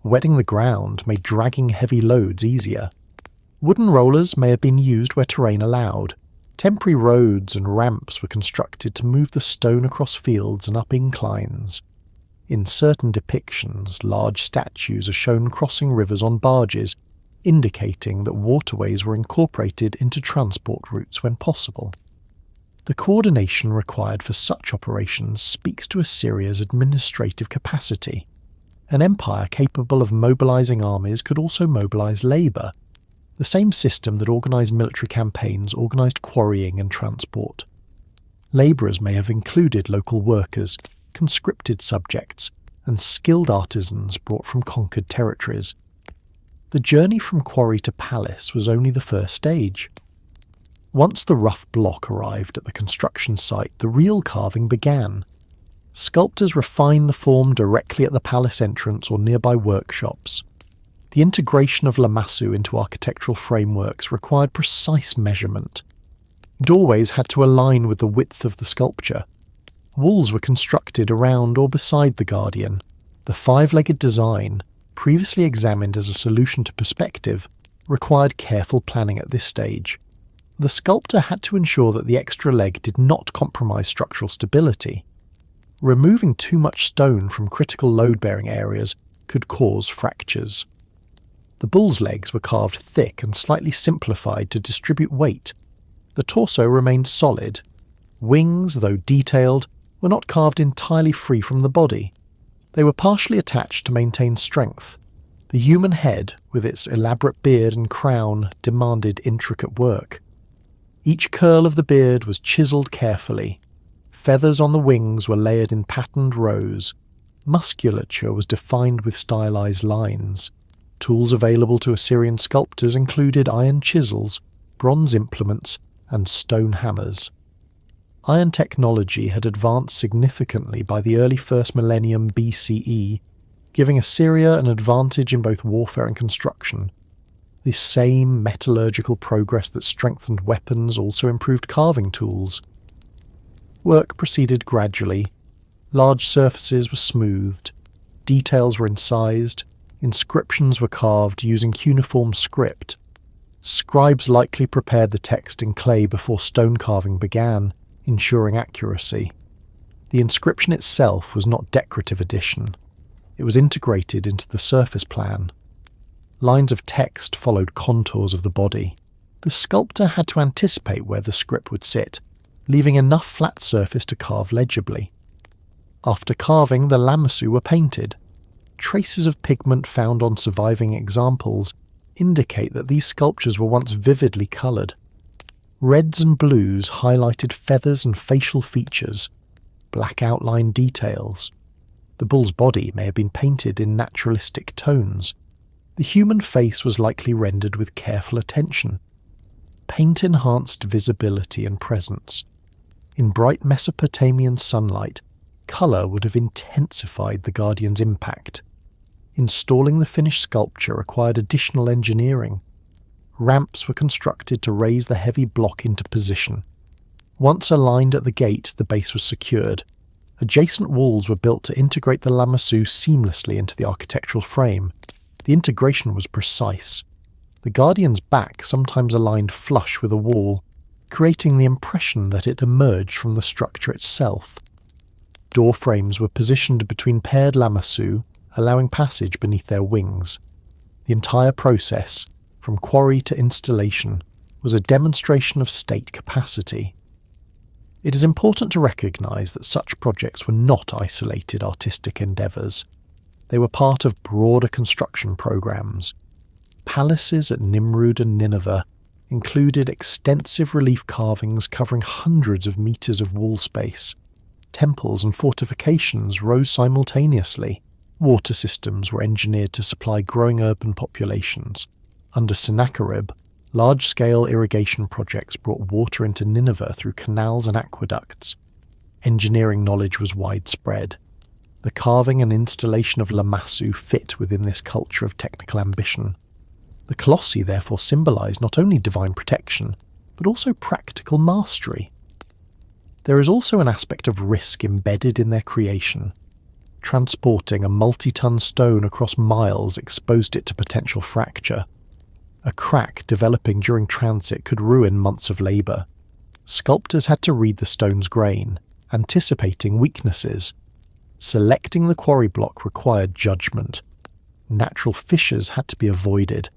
Wetting the ground made dragging heavy loads easier. Wooden rollers may have been used where terrain allowed. Temporary roads and ramps were constructed to move the stone across fields and up inclines. In certain depictions, large statues are shown crossing rivers on barges, indicating that waterways were incorporated into transport routes when possible. The coordination required for such operations speaks to Assyria's administrative capacity. An empire capable of mobilizing armies could also mobilize labor. The same system that organized military campaigns organized quarrying and transport. Laborers may have included local workers, conscripted subjects, and skilled artisans brought from conquered territories. The journey from quarry to palace was only the first stage. Once the rough block arrived at the construction site, the real carving began. Sculptors refined the form directly at the palace entrance or nearby workshops. The integration of Lamassu into architectural frameworks required precise measurement. Doorways had to align with the width of the sculpture. Walls were constructed around or beside the guardian. The five-legged design, previously examined as a solution to perspective, required careful planning at this stage. The sculptor had to ensure that the extra leg did not compromise structural stability. Removing too much stone from critical load-bearing areas could cause fractures. The bull's legs were carved thick and slightly simplified to distribute weight. The torso remained solid. Wings, though detailed, were not carved entirely free from the body. They were partially attached to maintain strength. The human head, with its elaborate beard and crown, demanded intricate work. Each curl of the beard was chiselled carefully. Feathers on the wings were layered in patterned rows. Musculature was defined with stylized lines. Tools available to Assyrian sculptors included iron chisels, bronze implements, and stone hammers. Iron technology had advanced significantly by the early 1st millennium BCE, giving Assyria an advantage in both warfare and construction. This same metallurgical progress that strengthened weapons also improved carving tools. Work proceeded gradually. Large surfaces were smoothed. Details were incised. Inscriptions were carved using cuneiform script. Scribes likely prepared the text in clay before stone carving began, ensuring accuracy. The inscription itself was not decorative addition. It was integrated into the surface plan. Lines of text followed contours of the body. The sculptor had to anticipate where the script would sit, leaving enough flat surface to carve legibly. After carving, the Lamassu were painted. Traces of pigment found on surviving examples indicate that these sculptures were once vividly coloured. Reds and blues highlighted feathers and facial features, black outline details. The bull's body may have been painted in naturalistic tones. The human face was likely rendered with careful attention. Paint enhanced visibility and presence. In bright Mesopotamian sunlight, colour would have intensified the guardian's impact. Installing the finished sculpture required additional engineering. Ramps were constructed to raise the heavy block into position. Once aligned at the gate, the base was secured. Adjacent walls were built to integrate the Lamassu seamlessly into the architectural frame. The integration was precise. The guardian's back sometimes aligned flush with a wall, creating the impression that it emerged from the structure itself. Door frames were positioned between paired Lamassu, allowing passage beneath their wings. The entire process, from quarry to installation, was a demonstration of state capacity. It is important to recognise that such projects were not isolated artistic endeavours. They were part of broader construction programmes. Palaces at Nimrud and Nineveh, included extensive relief carvings covering hundreds of meters of wall space. Temples and fortifications rose simultaneously. Water systems were engineered to supply growing urban populations. Under Sennacherib, large-scale irrigation projects brought water into Nineveh through canals and aqueducts. Engineering knowledge was widespread. The carving and installation of Lamassu fit within this culture of technical ambition. The colossi therefore symbolise not only divine protection, but also practical mastery. There is also an aspect of risk embedded in their creation. Transporting a multi-ton stone across miles exposed it to potential fracture. A crack developing during transit could ruin months of labour. Sculptors had to read the stone's grain, anticipating weaknesses. Selecting the quarry block required judgment. Natural fissures had to be avoided.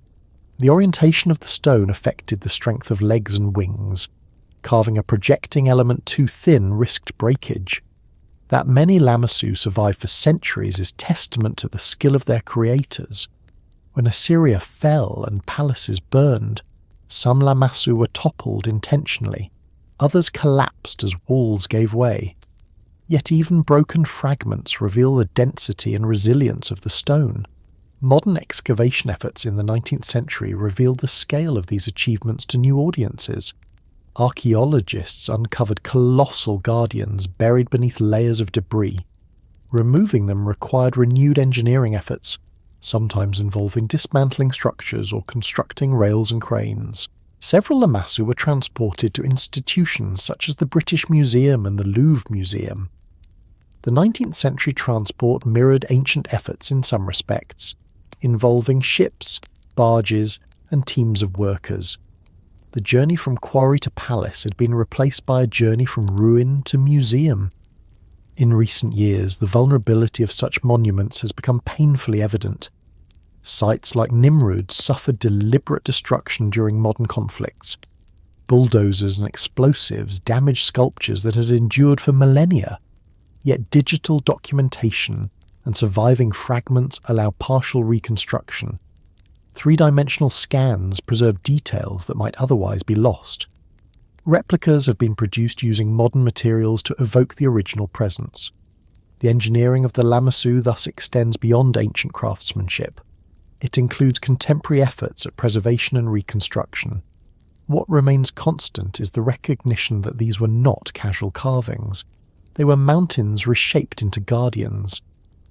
The orientation of the stone affected the strength of legs and wings. Carving a projecting element too thin risked breakage. That many Lamassu survived for centuries is testament to the skill of their creators. When Assyria fell and palaces burned, some Lamassu were toppled intentionally. Others collapsed as walls gave way. Yet even broken fragments reveal the density and resilience of the stone. Modern excavation efforts in the 19th century revealed the scale of these achievements to new audiences. Archaeologists uncovered colossal guardians buried beneath layers of debris. Removing them required renewed engineering efforts, sometimes involving dismantling structures or constructing rails and cranes. Several Lamassu were transported to institutions such as the British Museum and the Louvre Museum. The 19th century transport mirrored ancient efforts in some respects, involving ships, barges, and teams of workers. The journey from quarry to palace had been replaced by a journey from ruin to museum. In recent years, the vulnerability of such monuments has become painfully evident. Sites like Nimrud suffered deliberate destruction during modern conflicts. Bulldozers and explosives damaged sculptures that had endured for millennia. Yet digital documentation and surviving fragments allow partial reconstruction. Three-dimensional scans preserve details that might otherwise be lost. Replicas have been produced using modern materials to evoke the original presence. The engineering of the Lamassu thus extends beyond ancient craftsmanship. It includes contemporary efforts at preservation and reconstruction. What remains constant is the recognition that these were not casual carvings. They were mountains reshaped into guardians.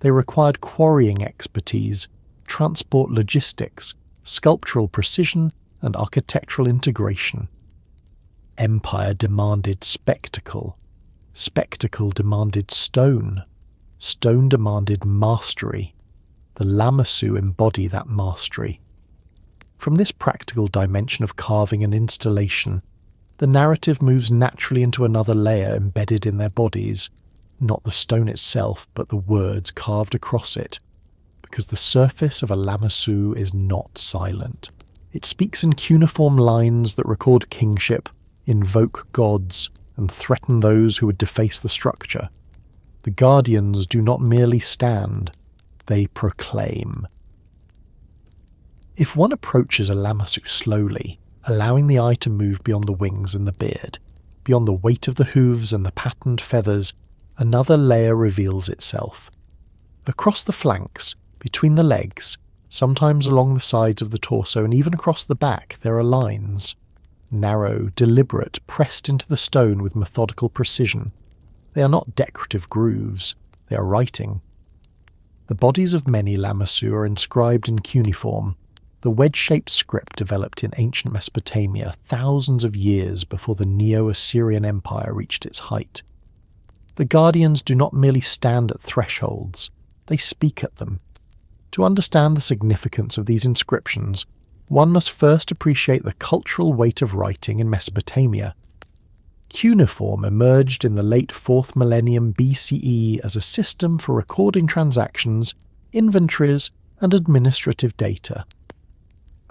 They required quarrying expertise, transport logistics, sculptural precision, and architectural integration. Empire demanded spectacle. Spectacle demanded stone. Stone demanded mastery. The Lamassu embody that mastery. From this practical dimension of carving and installation, the narrative moves naturally into another layer embedded in their bodies, not the stone itself, but the words carved across it, because the surface of a Lamassu is not silent. It speaks in cuneiform lines that record kingship, invoke gods, and threaten those who would deface the structure. The guardians do not merely stand, they proclaim. If one approaches a Lamassu slowly, allowing the eye to move beyond the wings and the beard, beyond the weight of the hooves and the patterned feathers, another layer reveals itself. Across the flanks, between the legs, sometimes along the sides of the torso and even across the back, there are lines. Narrow, deliberate, pressed into the stone with methodical precision. They are not decorative grooves, they are writing. The bodies of many Lamassu are inscribed in cuneiform, the wedge-shaped script developed in ancient Mesopotamia thousands of years before the Neo-Assyrian Empire reached its height. The guardians do not merely stand at thresholds, they speak at them. To understand the significance of these inscriptions, one must first appreciate the cultural weight of writing in Mesopotamia. Cuneiform emerged in the late 4th millennium BCE as a system for recording transactions, inventories, and administrative data.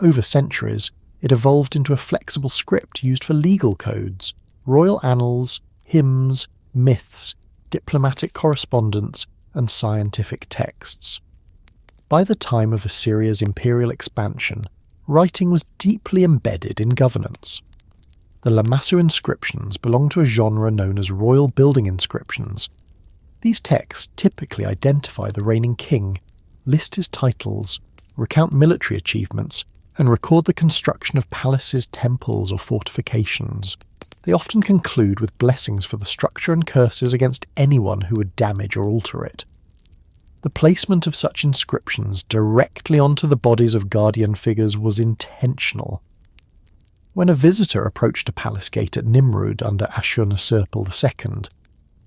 Over centuries, it evolved into a flexible script used for legal codes, royal annals, hymns, myths, diplomatic correspondence, and scientific texts. By the time of Assyria's imperial expansion, writing was deeply embedded in governance. The Lamassu inscriptions belong to a genre known as royal building inscriptions. These texts typically identify the reigning king, list his titles, recount military achievements, and record the construction of palaces, temples, or fortifications. They often conclude with blessings for the structure and curses against anyone who would damage or alter it. The placement of such inscriptions directly onto the bodies of guardian figures was intentional. When a visitor approached a palace gate at Nimrud under Ashur-Nisirpal II,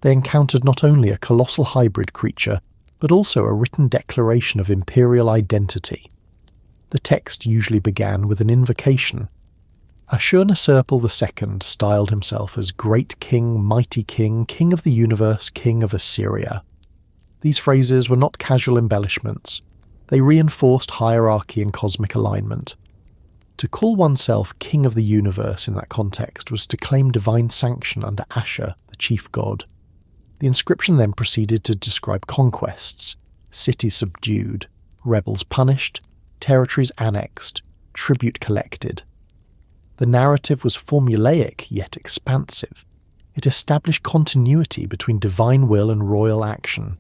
they encountered not only a colossal hybrid creature, but also a written declaration of imperial identity. The text usually began with an invocation. Ashur-Nisirpal II styled himself as Great King, Mighty King, King of the Universe, King of Assyria. These phrases were not casual embellishments. They reinforced hierarchy and cosmic alignment. To call oneself King of the Universe in that context was to claim divine sanction under Ashur, the chief god. The inscription then proceeded to describe conquests, cities subdued, rebels punished, territories annexed, tribute collected. The narrative was formulaic yet expansive. It established continuity between divine will and royal action.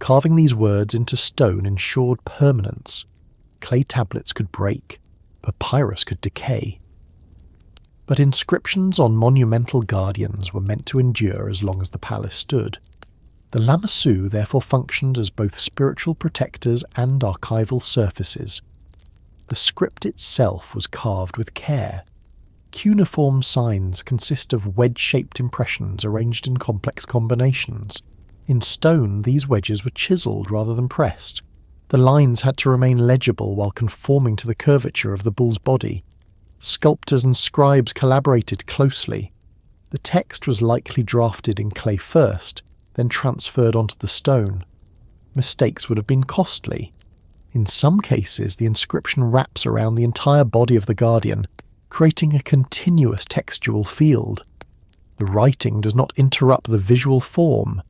Carving these words into stone ensured permanence. Clay tablets could break, papyrus could decay. But inscriptions on monumental guardians were meant to endure as long as the palace stood. The Lamasu therefore functioned as both spiritual protectors and archival surfaces. The script itself was carved with care. Cuneiform signs consist of wedge-shaped impressions arranged in complex combinations. In stone, these wedges were chiselled rather than pressed. The lines had to remain legible while conforming to the curvature of the bull's body. Sculptors and scribes collaborated closely. The text was likely drafted in clay first, then transferred onto the stone. Mistakes would have been costly. In some cases, the inscription wraps around the entire body of the guardian, creating a continuous textual field. The writing does not interrupt the visual form.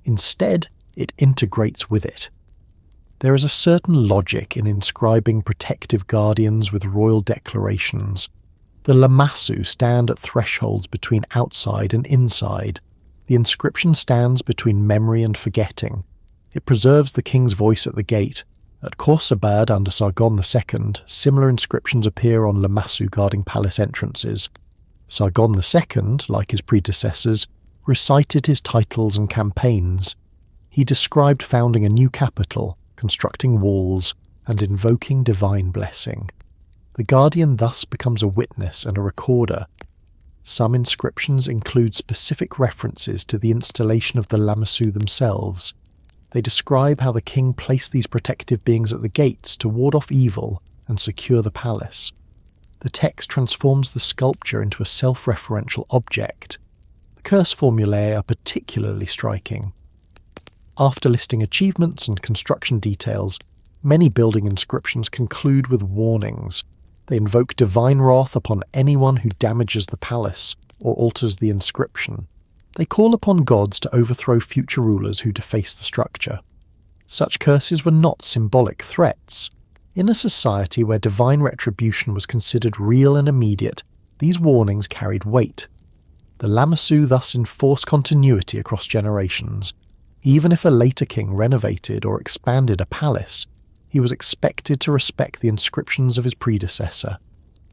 Instead, it integrates with it. There is a certain logic in inscribing protective guardians with royal declarations. The Lamassu stand at thresholds between outside and inside. The inscription stands between memory and forgetting. It preserves the king's voice at the gate. At Khorsabad under Sargon II, similar inscriptions appear on Lamassu guarding palace entrances. Sargon II, like his predecessors, recited his titles and campaigns. He described founding a new capital, constructing walls, and invoking divine blessing. The guardian thus becomes a witness and a recorder. Some inscriptions include specific references to the installation of the Lamassu themselves. They describe how the king placed these protective beings at the gates to ward off evil and secure the palace. The text transforms the sculpture into a self-referential object. The curse formulae are particularly striking. After listing achievements and construction details, many building inscriptions conclude with warnings. They invoke divine wrath upon anyone who damages the palace or alters the inscription. They call upon gods to overthrow future rulers who deface the structure. Such curses were not symbolic threats. In a society where divine retribution was considered real and immediate, these warnings carried weight. The Lamassu thus enforced continuity across generations. Even if a later king renovated or expanded a palace, he was expected to respect the inscriptions of his predecessor.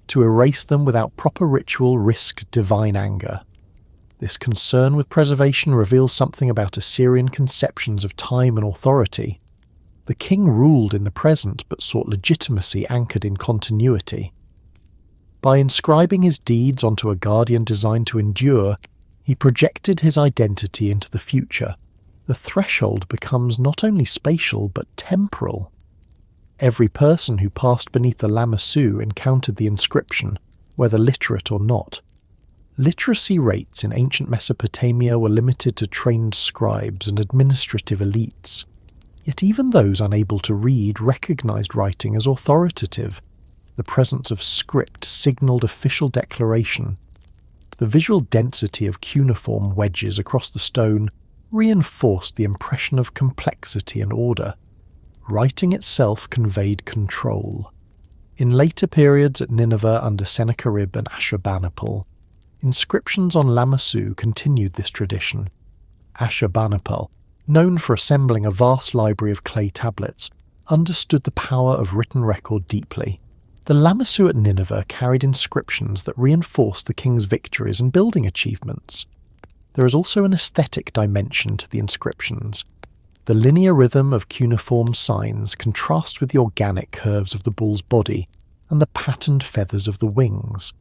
To erase them without proper ritual risked divine anger. This concern with preservation reveals something about Assyrian conceptions of time and authority. The king ruled in the present but sought legitimacy anchored in continuity. By inscribing his deeds onto a guardian designed to endure, he projected his identity into the future. The threshold becomes not only spatial but temporal. Every person who passed beneath the Lamassu encountered the inscription, whether literate or not. Literacy rates in ancient Mesopotamia were limited to trained scribes and administrative elites. Yet even those unable to read recognized writing as authoritative. The presence of script signaled official declaration. The visual density of cuneiform wedges across the stone reinforced the impression of complexity and order. Writing itself conveyed control. In later periods at Nineveh under Sennacherib and Ashurbanipal, inscriptions on Lamassu continued this tradition. Ashurbanipal, known for assembling a vast library of clay tablets, understood the power of written record deeply. The Lamassu at Nineveh carried inscriptions that reinforced the king's victories and building achievements. There is also an aesthetic dimension to the inscriptions. The linear rhythm of cuneiform signs contrasts with the organic curves of the bull's body and the patterned feathers of the wings.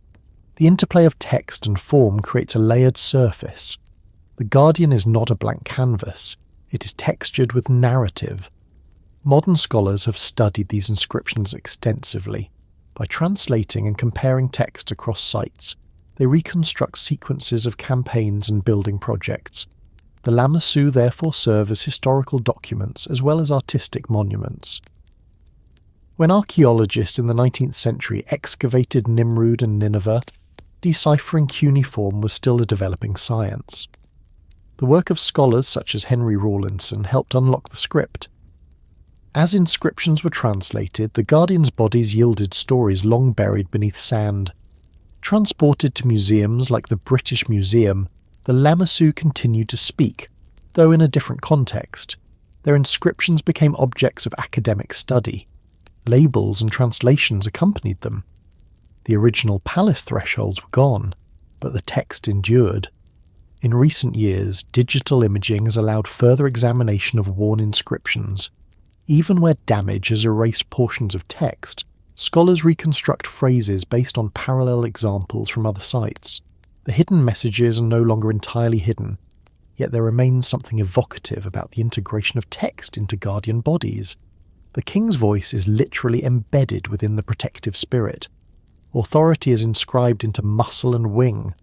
The interplay of text and form creates a layered surface. The guardian is not a blank canvas, it is textured with narrative. Modern scholars have studied these inscriptions extensively. By translating and comparing text across sites, they reconstruct sequences of campaigns and building projects. The Lamassu therefore serve as historical documents as well as artistic monuments. When archaeologists in the 19th century excavated Nimrud and Nineveh, deciphering cuneiform was still a developing science. The work of scholars such as Henry Rawlinson helped unlock the script. As inscriptions were translated, the guardians' bodies yielded stories long buried beneath sand. Transported to museums like the British Museum, the Lamassu continued to speak, though in a different context. Their inscriptions became objects of academic study. Labels and translations accompanied them. The original palace thresholds were gone, but the text endured. In recent years, digital imaging has allowed further examination of worn inscriptions. Even where damage has erased portions of text, scholars reconstruct phrases based on parallel examples from other sites. The hidden messages are no longer entirely hidden, yet there remains something evocative about the integration of text into guardian bodies. The king's voice is literally embedded within the protective spirit. Authority is inscribed into muscle and wing.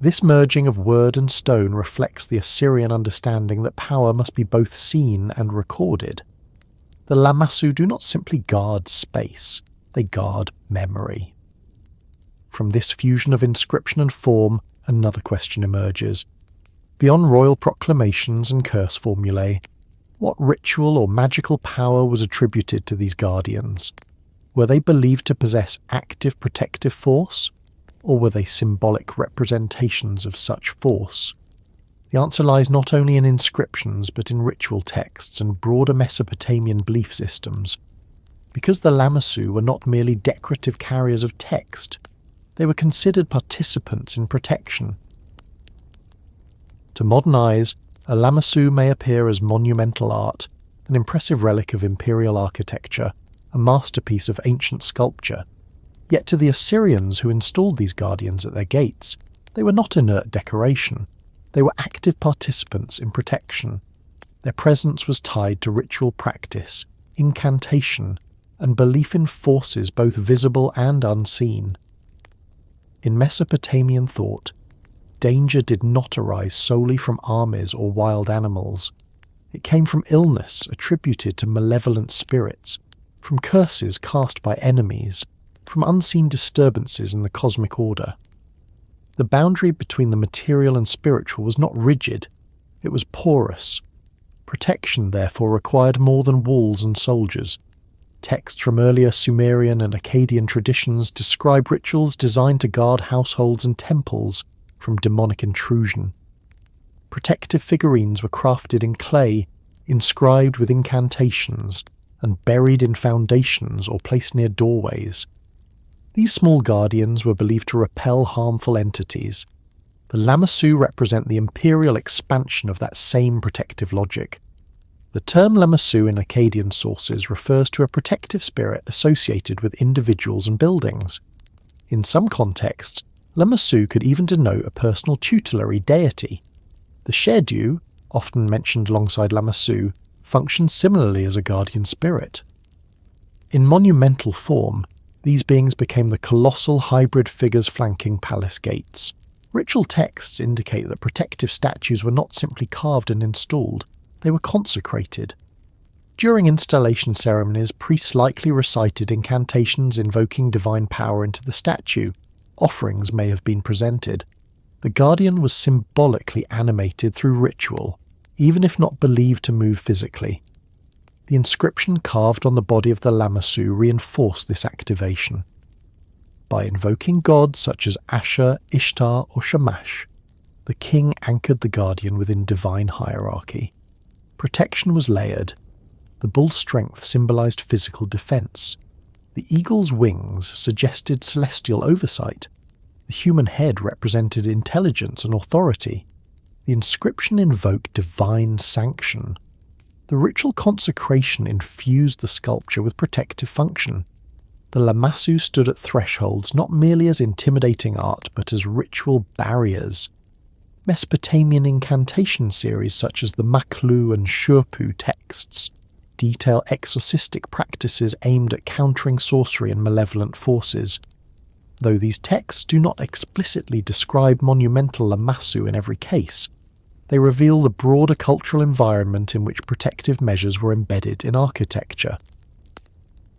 This merging of word and stone reflects the Assyrian understanding that power must be both seen and recorded. The Lamassu do not simply guard space, they guard memory. From this fusion of inscription and form, another question emerges. Beyond royal proclamations and curse formulae, what ritual or magical power was attributed to these guardians? Were they believed to possess active protective force, or were they symbolic representations of such force? The answer lies not only in inscriptions but in ritual texts and broader Mesopotamian belief systems. Because the Lamassu were not merely decorative carriers of text, they were considered participants in protection. To modern eyes, a Lamassu may appear as monumental art, an impressive relic of Imperial architecture, a masterpiece of ancient sculpture. Yet to the Assyrians who installed these guardians at their gates, they were not inert decoration. They were active participants in protection. Their presence was tied to ritual practice, incantation, and belief in forces both visible and unseen. In Mesopotamian thought, danger did not arise solely from armies or wild animals. It came from illness attributed to malevolent spirits, from curses cast by enemies, from unseen disturbances in the cosmic order. The boundary between the material and spiritual was not rigid, it was porous. Protection, therefore, required more than walls and soldiers. Texts from earlier Sumerian and Akkadian traditions describe rituals designed to guard households and temples from demonic intrusion. Protective figurines were crafted in clay, inscribed with incantations, and buried in foundations or placed near doorways. These small guardians were believed to repel harmful entities. The Lamassu represent the imperial expansion of that same protective logic. The term Lamassu in Akkadian sources refers to a protective spirit associated with individuals and buildings. In some contexts, Lamassu could even denote a personal tutelary deity. The Shedu, often mentioned alongside Lamassu, functions similarly as a guardian spirit. In monumental form, these beings became the colossal hybrid figures flanking palace gates. Ritual texts indicate that protective statues were not simply carved and installed, they were consecrated. During installation ceremonies, priests likely recited incantations invoking divine power into the statue. Offerings may have been presented. The guardian was symbolically animated through ritual, even if not believed to move physically. The inscription carved on the body of the Lamassu reinforced this activation. By invoking gods such as Asher, Ishtar, or Shamash, the king anchored the guardian within divine hierarchy. Protection was layered. The bull's strength symbolized physical defense. The eagle's wings suggested celestial oversight. The human head represented intelligence and authority. The inscription invoked divine sanction. The ritual consecration infused the sculpture with protective function. The Lamassu stood at thresholds not merely as intimidating art, but as ritual barriers. Mesopotamian incantation series such as the Maklu and Shurpu texts detail exorcistic practices aimed at countering sorcery and malevolent forces. Though these texts do not explicitly describe monumental Lamassu in every case, they reveal the broader cultural environment in which protective measures were embedded in architecture.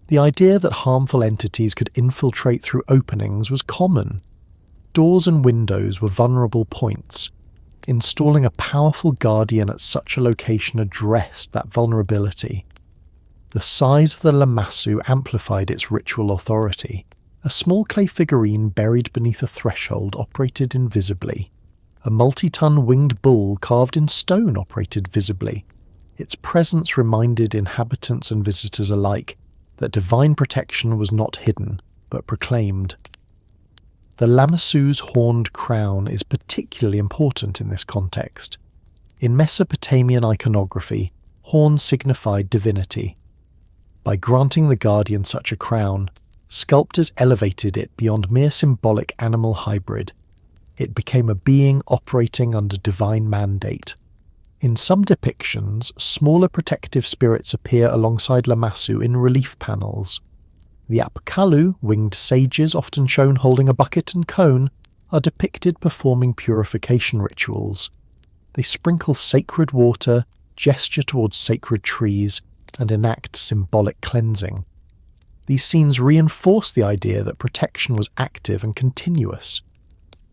The idea that harmful entities could infiltrate through openings was common. Doors and windows were vulnerable points. Installing a powerful guardian at such a location addressed that vulnerability. The size of the Lamassu amplified its ritual authority. A small clay figurine buried beneath a threshold operated invisibly. A multi-ton winged bull carved in stone operated visibly. Its presence reminded inhabitants and visitors alike that divine protection was not hidden, but proclaimed. The Lamassu's horned crown is particularly important in this context. In Mesopotamian iconography, horns signified divinity. By granting the guardian such a crown, sculptors elevated it beyond mere symbolic animal hybrid. It became a being operating under divine mandate. In some depictions, smaller protective spirits appear alongside Lamassu in relief panels. The Apkalu, winged sages often shown holding a bucket and cone, are depicted performing purification rituals. They sprinkle sacred water, gesture towards sacred trees, and enact symbolic cleansing. These scenes reinforce the idea that protection was active and continuous.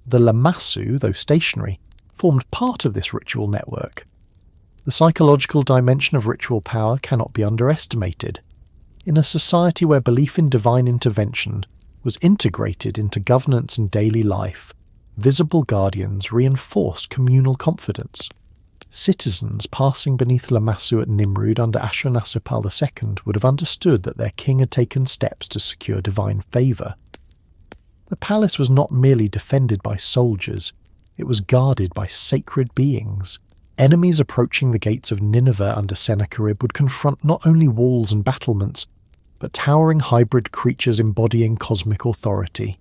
The Lamassu, though stationary, formed part of this ritual network. The psychological dimension of ritual power cannot be underestimated. In a society where belief in divine intervention was integrated into governance and daily life, visible guardians reinforced communal confidence. Citizens passing beneath Lamassu at Nimrud under Ashurnasirpal II would have understood that their king had taken steps to secure divine favour. The palace was not merely defended by soldiers, it was guarded by sacred beings. Enemies approaching the gates of Nineveh under Sennacherib would confront not only walls and battlements, but towering hybrid creatures embodying cosmic authority.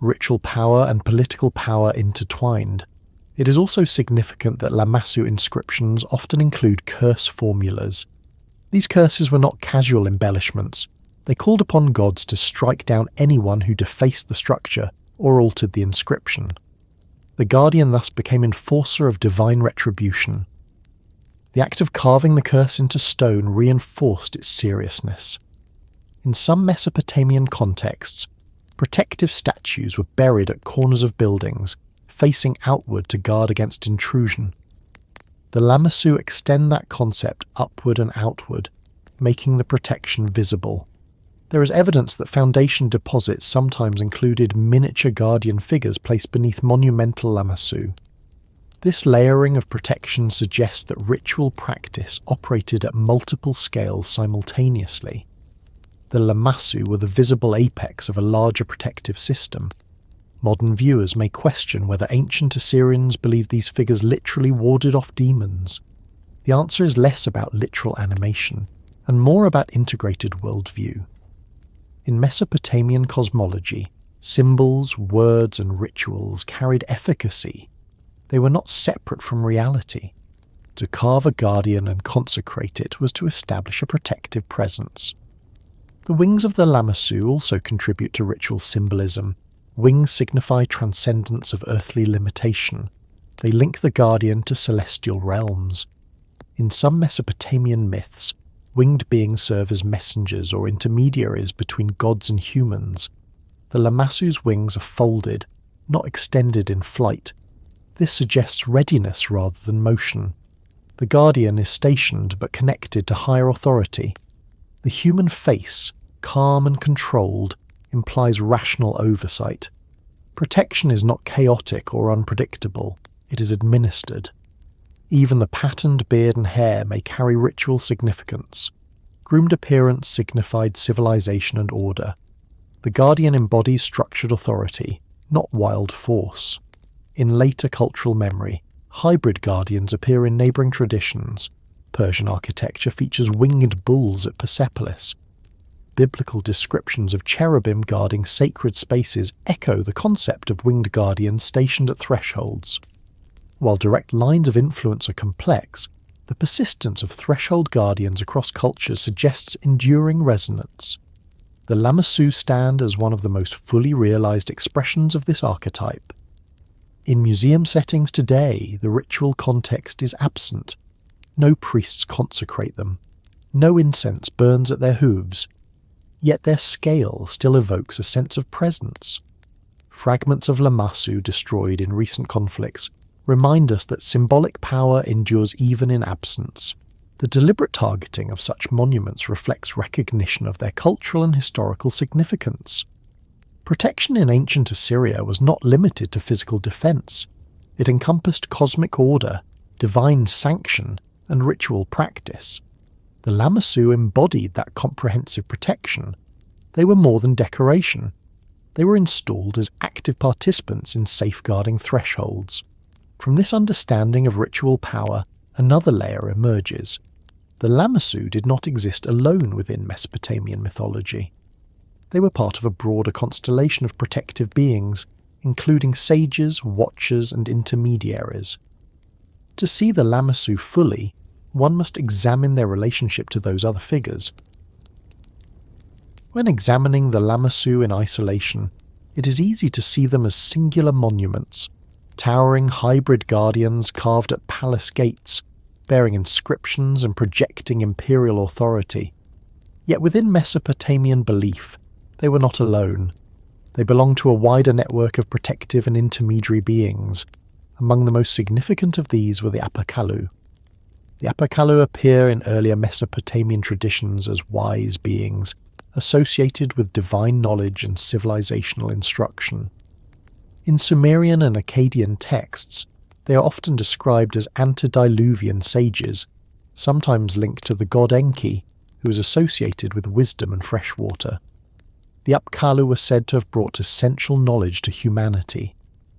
Ritual power and political power intertwined. It is also significant that Lamassu inscriptions often include curse formulas. These curses were not casual embellishments. They called upon gods to strike down anyone who defaced the structure or altered the inscription. The guardian thus became enforcer of divine retribution. The act of carving the curse into stone reinforced its seriousness. In some Mesopotamian contexts, protective statues were buried at corners of buildings, facing outward to guard against intrusion. The Lamassu extend that concept upward and outward, making the protection visible. There is evidence that foundation deposits sometimes included miniature guardian figures placed beneath monumental Lamassu. This layering of protection suggests that ritual practice operated at multiple scales simultaneously. The Lamassu were the visible apex of a larger protective system. Modern viewers may question whether ancient Assyrians believed these figures literally warded off demons. The answer is less about literal animation, and more about integrated worldview. In Mesopotamian cosmology, symbols, words, and rituals carried efficacy. They were not separate from reality. To carve a guardian and consecrate it was to establish a protective presence. The wings of the Lamassu also contribute to ritual symbolism. Wings signify transcendence of earthly limitation. They link the guardian to celestial realms. In some Mesopotamian myths, winged beings serve as messengers or intermediaries between gods and humans. The Lamassu's wings are folded, not extended in flight. This suggests readiness rather than motion. The guardian is stationed but connected to higher authority. The human face, calm and controlled, implies rational oversight. Protection is not chaotic or unpredictable, it is administered. Even the patterned beard and hair may carry ritual significance. Groomed appearance signified civilization and order. The guardian embodies structured authority, not wild force. In later cultural memory, hybrid guardians appear in neighbouring traditions. Persian architecture features winged bulls at Persepolis. Biblical descriptions of cherubim guarding sacred spaces echo the concept of winged guardians stationed at thresholds. While direct lines of influence are complex, the persistence of threshold guardians across cultures suggests enduring resonance. The Lamassu stand as one of the most fully realised expressions of this archetype. In museum settings today, the ritual context is absent. No priests consecrate them. No incense burns at their hooves. Yet their scale still evokes a sense of presence. Fragments of Lamassu destroyed in recent conflicts remind us that symbolic power endures even in absence. The deliberate targeting of such monuments reflects recognition of their cultural and historical significance. Protection in ancient Assyria was not limited to physical defence. It encompassed cosmic order, divine sanction, and ritual practice. The Lamassu embodied that comprehensive protection. They were more than decoration. They were installed as active participants in safeguarding thresholds. From this understanding of ritual power, another layer emerges. The Lamassu did not exist alone within Mesopotamian mythology. They were part of a broader constellation of protective beings, including sages, watchers, and intermediaries. To see the Lamassu fully, one must examine their relationship to those other figures. When examining the Lamassu in isolation, it is easy to see them as singular monuments, towering hybrid guardians carved at palace gates, bearing inscriptions and projecting imperial authority. Yet within Mesopotamian belief, they were not alone. They belonged to a wider network of protective and intermediary beings. Among the most significant of these were the Apakalu. The Apakalu appear in earlier Mesopotamian traditions as wise beings, associated with divine knowledge and civilizational instruction. In Sumerian and Akkadian texts, they are often described as antediluvian sages, sometimes linked to the god Enki, who is associated with wisdom and fresh water. The Apkallu were said to have brought essential knowledge to humanity.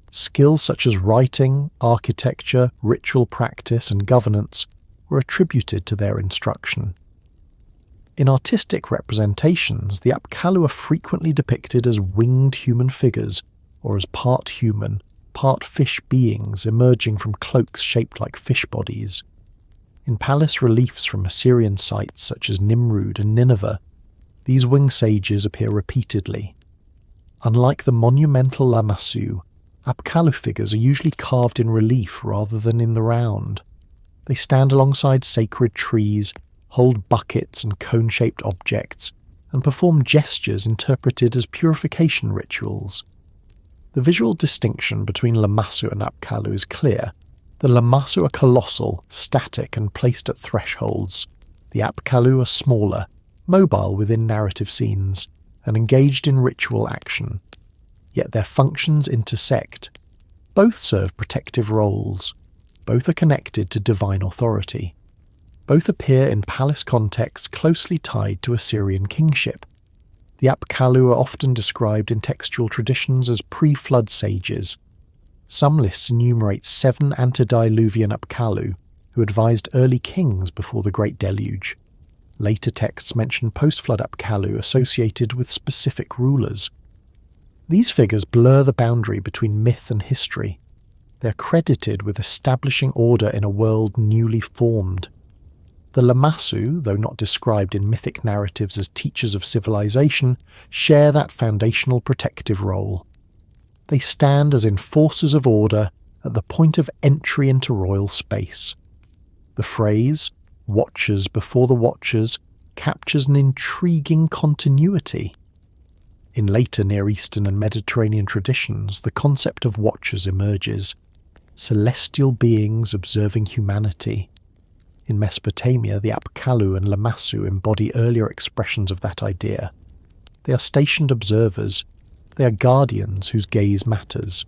Skills such as writing, architecture, ritual practice, and governance were attributed to their instruction. In artistic representations, the Apkallu are frequently depicted as winged human figures, or as part human, part fish beings emerging from cloaks shaped like fish bodies. In palace reliefs from Assyrian sites such as Nimrud and Nineveh, these winged sages appear repeatedly. Unlike the monumental Lamassu, Apkallu figures are usually carved in relief rather than in the round. They stand alongside sacred trees, hold buckets and cone-shaped objects, and perform gestures interpreted as purification rituals. The visual distinction between Lamassu and Apkallu is clear. The Lamassu are colossal, static, and placed at thresholds. The Apkallu are smaller, mobile within narrative scenes, and engaged in ritual action. Yet their functions intersect. Both serve protective roles. Both are connected to divine authority. Both appear in palace contexts closely tied to Assyrian kingship. The Apkallu are often described in textual traditions as pre-flood sages. Some lists enumerate 7 antediluvian Apkallu, who advised early kings before the Great Deluge. Later texts mention post-flood Apkallu associated with specific rulers. These figures blur the boundary between myth and history. They are credited with establishing order in a world newly formed. The Lamassu, though not described in mythic narratives as teachers of civilization, share that foundational protective role. They stand as enforcers of order at the point of entry into royal space. The phrase, "watchers before the watchers," captures an intriguing continuity. In later Near Eastern and Mediterranean traditions, the concept of watchers emerges. Celestial beings observing humanity. In Mesopotamia, the Apkallu and Lamassu embody earlier expressions of that idea. They are stationed observers. They are guardians whose gaze matters.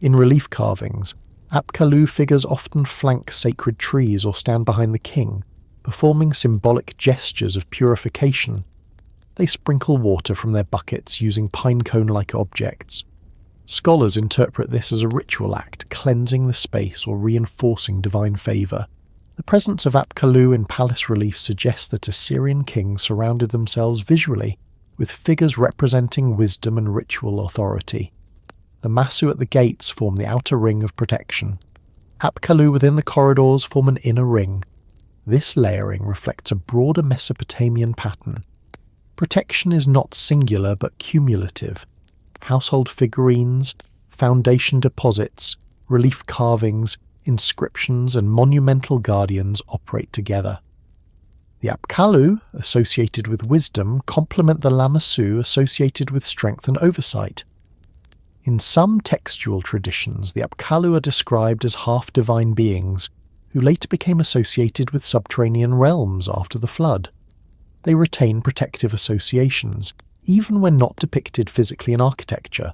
In relief carvings, Apkallu figures often flank sacred trees or stand behind the king, performing symbolic gestures of purification. They sprinkle water from their buckets using pinecone-like objects. Scholars interpret this as a ritual act, cleansing the space or reinforcing divine favour. The presence of Apkallu in palace reliefs suggests that Assyrian kings surrounded themselves visually with figures representing wisdom and ritual authority. The Lamasu at the gates form the outer ring of protection. Apkallu within the corridors form an inner ring. This layering reflects a broader Mesopotamian pattern. Protection is not singular but cumulative. Household figurines, foundation deposits, relief carvings, inscriptions and monumental guardians operate together. The Apkallu, associated with wisdom, complement the Lamassu associated with strength and oversight. In some textual traditions, the Apkallu are described as half-divine beings who later became associated with subterranean realms after the flood. They retain protective associations, even when not depicted physically in architecture.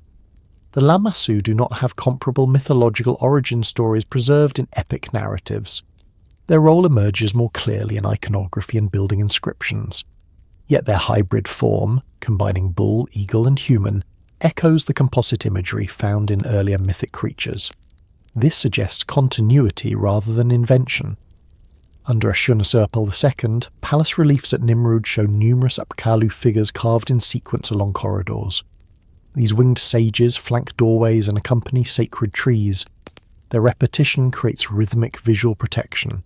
The Lamassu do not have comparable mythological origin stories preserved in epic narratives. Their role emerges more clearly in iconography and building inscriptions. Yet their hybrid form, combining bull, eagle and human, echoes the composite imagery found in earlier mythic creatures. This suggests continuity rather than invention. Under Ashurnasirpal II, palace reliefs at Nimrud show numerous Apkallu figures carved in sequence along corridors. These winged sages flank doorways and accompany sacred trees. Their repetition creates rhythmic visual protection.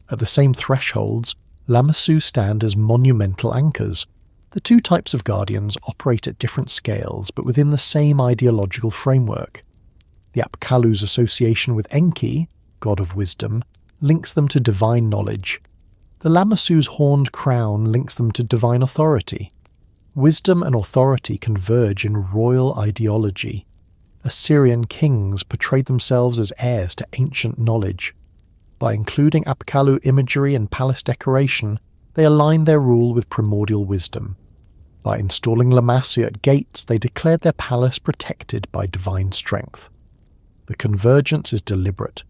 At the same thresholds, Lamassu stand as monumental anchors. The two types of guardians operate at different scales but within the same ideological framework. The Apkallu's association with Enki, god of wisdom, links them to divine knowledge. The Lamassu's horned crown links them to divine authority. Wisdom and authority converge in royal ideology. Assyrian kings portrayed themselves as heirs to ancient knowledge. By including Apkallu imagery and palace decoration, they aligned their rule with primordial wisdom. By installing Lamassu at gates, they declared their palace protected by divine strength. The convergence is deliberate.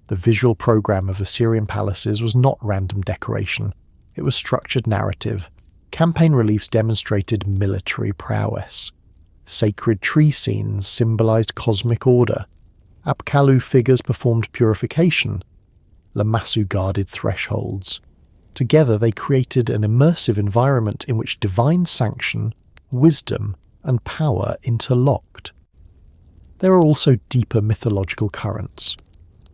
The visual program of Assyrian palaces was not random decoration. It was structured narrative. Campaign reliefs demonstrated military prowess. Sacred tree scenes symbolized cosmic order. Apkallu figures performed purification. Lamassu guarded thresholds. Together they created an immersive environment in which divine sanction, wisdom, and power interlocked. There are also deeper mythological currents.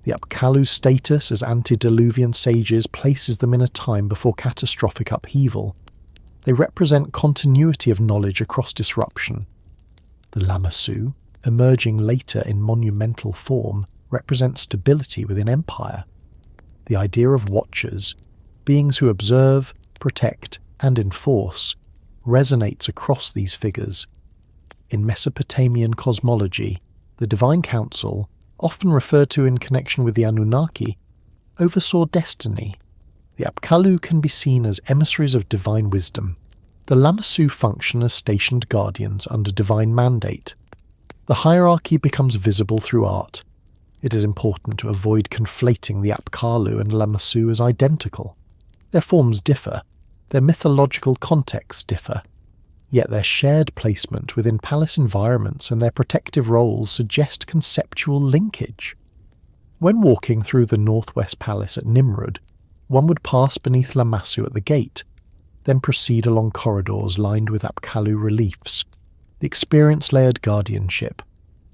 The Apkallu's status as antediluvian sages places them in a time before catastrophic upheaval. They represent continuity of knowledge across disruption. The Lamassu, emerging later in monumental form, represent stability within empire. The idea of watchers, beings who observe, protect, and enforce, resonates across these figures. In Mesopotamian cosmology, the Divine Council, often referred to in connection with the Anunnaki, oversaw destiny. The Apkallu can be seen as emissaries of divine wisdom. The Lamassu function as stationed guardians under divine mandate. The hierarchy becomes visible through art. It is important to avoid conflating the Apkallu and Lamassu as identical. Their forms differ, their mythological contexts differ, yet their shared placement within palace environments and their protective roles suggest conceptual linkage. When walking through the Northwest Palace at Nimrud, one would pass beneath Lamassu at the gate, then proceed along corridors lined with Apkallu reliefs. The experience layered guardianship.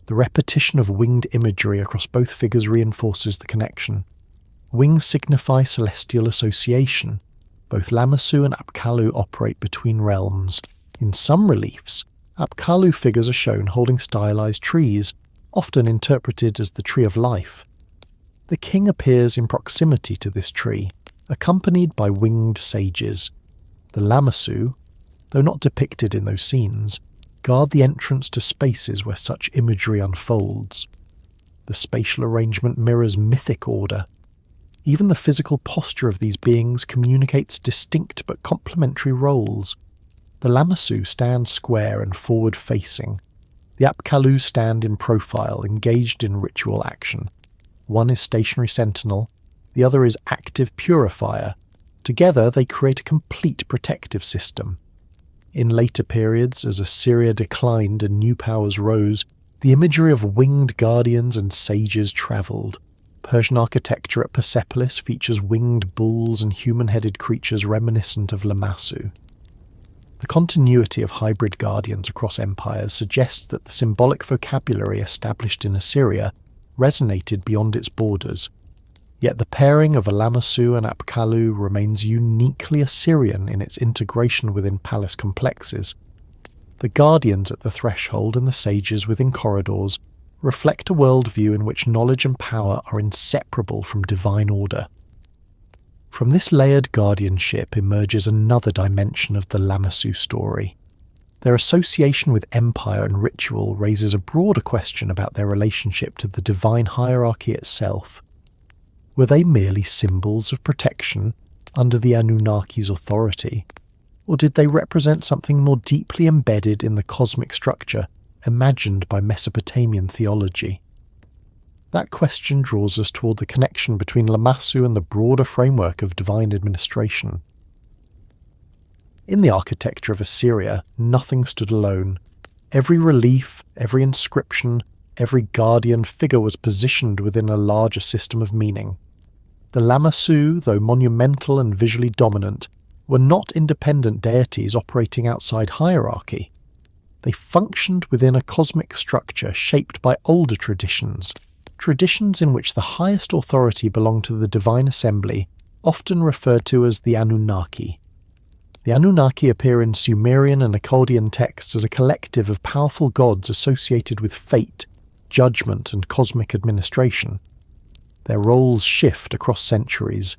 The repetition of winged imagery across both figures reinforces the connection. Wings signify celestial association. Both Lamassu and Apkallu operate between realms. In some reliefs, Apkallu figures are shown holding stylized trees, often interpreted as the tree of life. The king appears in proximity to this tree, accompanied by winged sages. The Lamassu, though not depicted in those scenes, guard the entrance to spaces where such imagery unfolds. The spatial arrangement mirrors mythic order. Even the physical posture of these beings communicates distinct but complementary roles. The Lamassu stand square and forward-facing. The Apkallu stand in profile, engaged in ritual action. One is stationary sentinel, the other is active purifier. Together they create a complete protective system. In later periods, as Assyria declined and new powers rose, the imagery of winged guardians and sages travelled. Persian architecture at Persepolis features winged bulls and human-headed creatures reminiscent of Lamassu. The continuity of hybrid guardians across empires suggests that the symbolic vocabulary established in Assyria resonated beyond its borders. Yet the pairing of a Lamassu and Apkallu remains uniquely Assyrian in its integration within palace complexes. The guardians at the threshold and the sages within corridors reflect a worldview in which knowledge and power are inseparable from divine order. From this layered guardianship emerges another dimension of the Lamassu story. Their association with empire and ritual raises a broader question about their relationship to the divine hierarchy itself. Were they merely symbols of protection under the Anunnaki's authority, or did they represent something more deeply embedded in the cosmic structure imagined by Mesopotamian theology? That question draws us toward the connection between Lamassu and the broader framework of divine administration. In the architecture of Assyria, nothing stood alone. Every relief, every inscription, every guardian figure was positioned within a larger system of meaning. The Lamassu, though monumental and visually dominant, were not independent deities operating outside hierarchy. They functioned within a cosmic structure shaped by older traditions in which the highest authority belonged to the divine assembly, often referred to as the Anunnaki. The Anunnaki appear in Sumerian and Akkadian texts as a collective of powerful gods associated with fate, judgment, and cosmic administration. Their roles shift across centuries.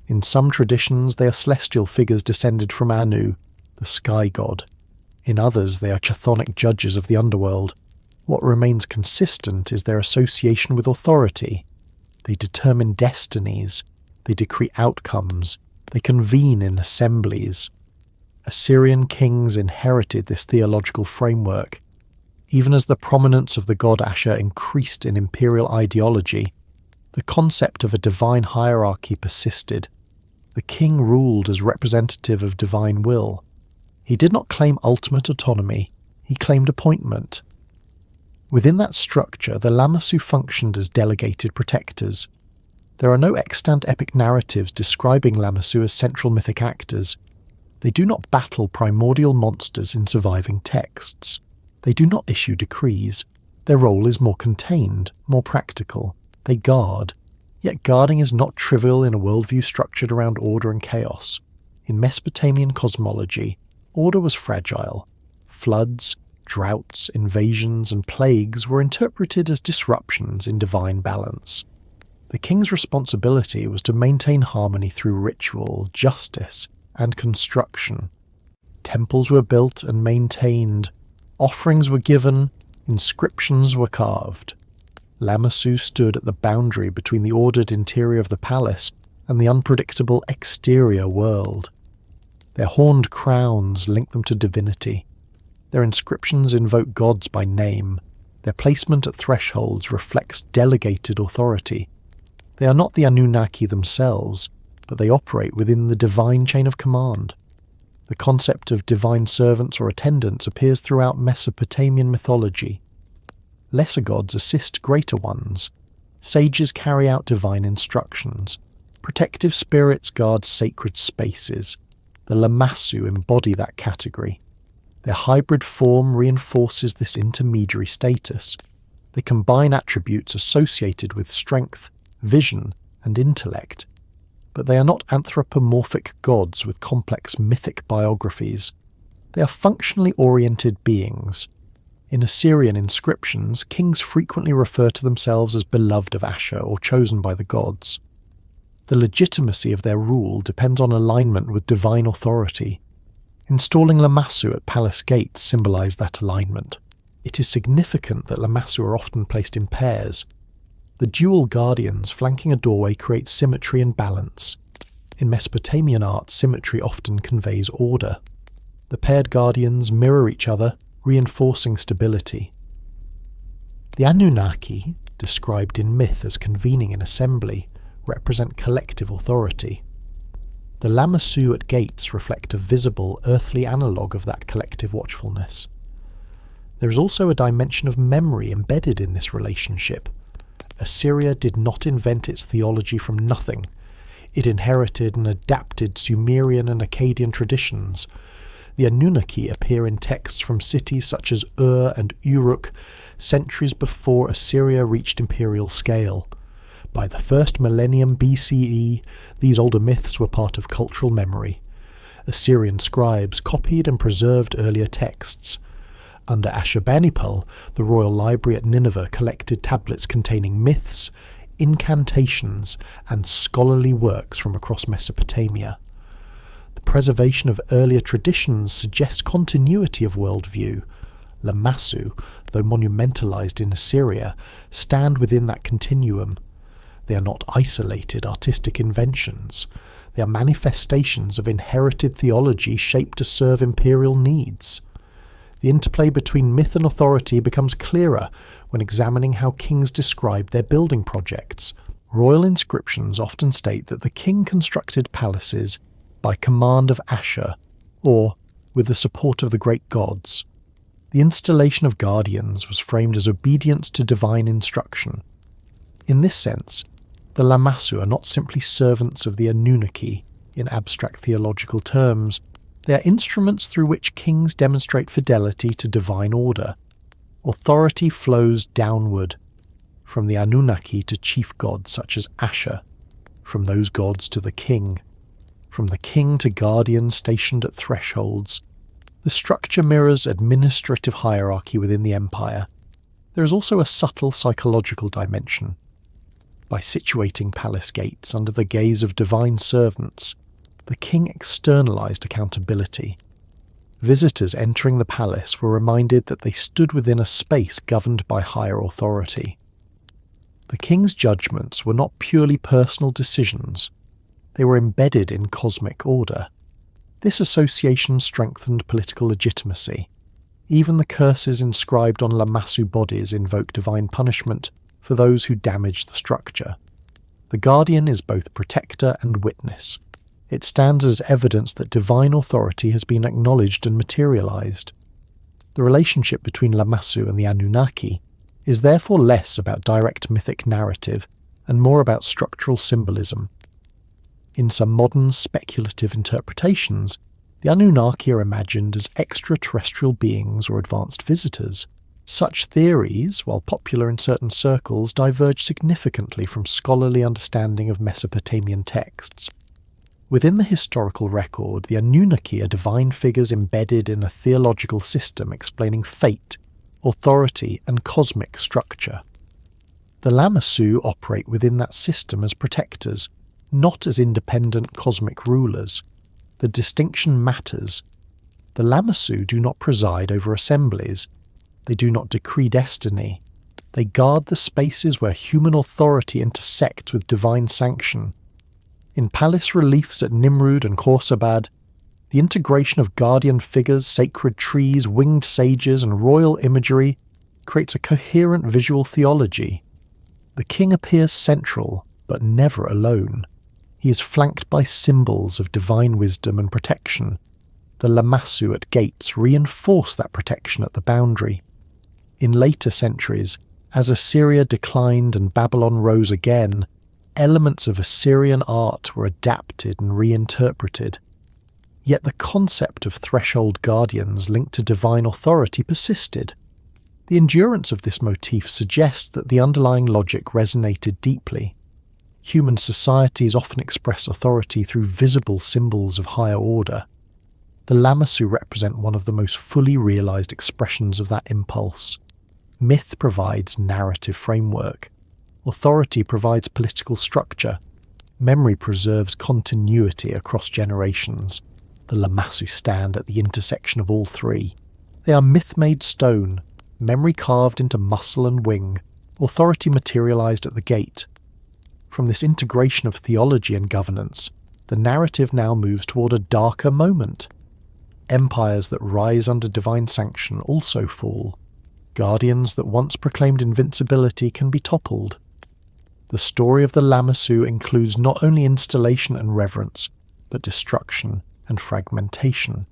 In some traditions, they are celestial figures descended from Anu, the sky god. In others, they are chthonic judges of the underworld. What remains consistent is their association with authority. They determine destinies. They decree outcomes. They convene in assemblies. Assyrian kings inherited this theological framework. Even as the prominence of the god Ashur increased in imperial ideology, the concept of a divine hierarchy persisted. The king ruled as representative of divine will. He did not claim ultimate autonomy, he claimed appointment. Within that structure, the Lamassu functioned as delegated protectors. There are no extant epic narratives describing Lamassu as central mythic actors. They do not battle primordial monsters in surviving texts. They do not issue decrees. Their role is more contained, more practical. They guard. Yet guarding is not trivial in a worldview structured around order and chaos. In Mesopotamian cosmology, order was fragile. Floods, droughts, invasions, and plagues were interpreted as disruptions in divine balance. The king's responsibility was to maintain harmony through ritual, justice, and construction. Temples were built and maintained, offerings were given, inscriptions were carved. Lamassu stood at the boundary between the ordered interior of the palace and the unpredictable exterior world. Their horned crowns link them to divinity. Their inscriptions invoke gods by name. Their placement at thresholds reflects delegated authority. They are not the Anunnaki themselves, but they operate within the divine chain of command. The concept of divine servants or attendants appears throughout Mesopotamian mythology. Lesser gods assist greater ones. Sages carry out divine instructions. Protective spirits guard sacred spaces. The Lamassu embody that category. Their hybrid form reinforces this intermediary status. They combine attributes associated with strength, vision, and intellect. But they are not anthropomorphic gods with complex mythic biographies. They are functionally oriented beings. In Assyrian inscriptions, kings frequently refer to themselves as beloved of Ashur or chosen by the gods. The legitimacy of their rule depends on alignment with divine authority. Installing Lamassu at palace gates symbolise that alignment. It is significant that Lamassu are often placed in pairs. The dual guardians flanking a doorway create symmetry and balance. In Mesopotamian art, symmetry often conveys order. The paired guardians mirror each other, reinforcing stability. The Anunnaki, described in myth as convening an assembly, represent collective authority. The Lamassu at gates reflect a visible, earthly analogue of that collective watchfulness. There is also a dimension of memory embedded in this relationship. Assyria did not invent its theology from nothing. It inherited and adapted Sumerian and Akkadian traditions. The Anunnaki appear in texts from cities such as Ur and Uruk, centuries before Assyria reached imperial scale. By the first millennium BCE, these older myths were part of cultural memory. Assyrian scribes copied and preserved earlier texts. Under Ashurbanipal, the royal library at Nineveh collected tablets containing myths, incantations, and scholarly works from across Mesopotamia. The preservation of earlier traditions suggests continuity of worldview. Lamassu, though monumentalized in Assyria, stand within that continuum. They are not isolated artistic inventions. They are manifestations of inherited theology shaped to serve imperial needs. The interplay between myth and authority becomes clearer when examining how kings describe their building projects. Royal inscriptions often state that the king constructed palaces by command of Ashur, or with the support of the great gods. The installation of guardians was framed as obedience to divine instruction. In this sense, the Lamassu are not simply servants of the Anunnaki in abstract theological terms. They are instruments through which kings demonstrate fidelity to divine order. Authority flows downward, from the Anunnaki to chief gods such as Ashur, from those gods to the king, from the king to guardians stationed at thresholds. The structure mirrors administrative hierarchy within the empire. There is also a subtle psychological dimension. By situating palace gates under the gaze of divine servants, the king externalized accountability. Visitors entering the palace were reminded that they stood within a space governed by higher authority. The king's judgments were not purely personal decisions. They were embedded in cosmic order. This association strengthened political legitimacy. Even the curses inscribed on Lamassu bodies invoke divine punishment for those who damage the structure. The guardian is both protector and witness. It stands as evidence that divine authority has been acknowledged and materialized. The relationship between Lamassu and the Anunnaki is therefore less about direct mythic narrative and more about structural symbolism. In some modern speculative interpretations, the Anunnaki are imagined as extraterrestrial beings or advanced visitors. Such theories, while popular in certain circles, diverge significantly from scholarly understanding of Mesopotamian texts. Within the historical record, the Anunnaki are divine figures embedded in a theological system explaining fate, authority, and cosmic structure. The Lamassu operate within that system as protectors, not as independent cosmic rulers. The distinction matters. The Lamassu do not preside over assemblies. They do not decree destiny. They guard the spaces where human authority intersects with divine sanction. In palace reliefs at Nimrud and Khorsabad, the integration of guardian figures, sacred trees, winged sages, and royal imagery creates a coherent visual theology. The king appears central, but never alone. He is flanked by symbols of divine wisdom and protection. The Lamassu at gates reinforce that protection at the boundary. In later centuries, as Assyria declined and Babylon rose again, elements of Assyrian art were adapted and reinterpreted. Yet the concept of threshold guardians linked to divine authority persisted. The endurance of this motif suggests that the underlying logic resonated deeply. Human societies often express authority through visible symbols of higher order. The Lamassu represent one of the most fully realized expressions of that impulse. Myth provides narrative framework. Authority provides political structure. Memory preserves continuity across generations. The Lamassu stand at the intersection of all three. They are myth-made stone, memory carved into muscle and wing, authority materialized at the gate. From this integration of theology and governance, the narrative now moves toward a darker moment. Empires that rise under divine sanction also fall. Guardians that once proclaimed invincibility can be toppled. The story of the Lamassu includes not only installation and reverence, but destruction and fragmentation.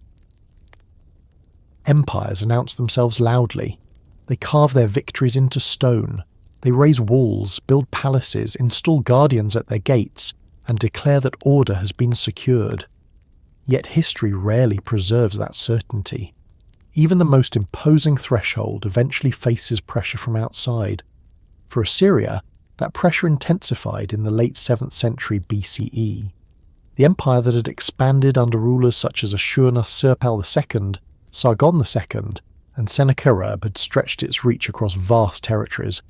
Empires announce themselves loudly. They carve their victories into stone. They raise walls, build palaces, install guardians at their gates, and declare that order has been secured. Yet history rarely preserves that certainty. Even the most imposing threshold eventually faces pressure from outside. For Assyria, that pressure intensified in the late 7th century BCE. The empire that had expanded under rulers such as Ashur-Nasirpal II, Sargon II, and Sennacherib had stretched its reach across vast territories.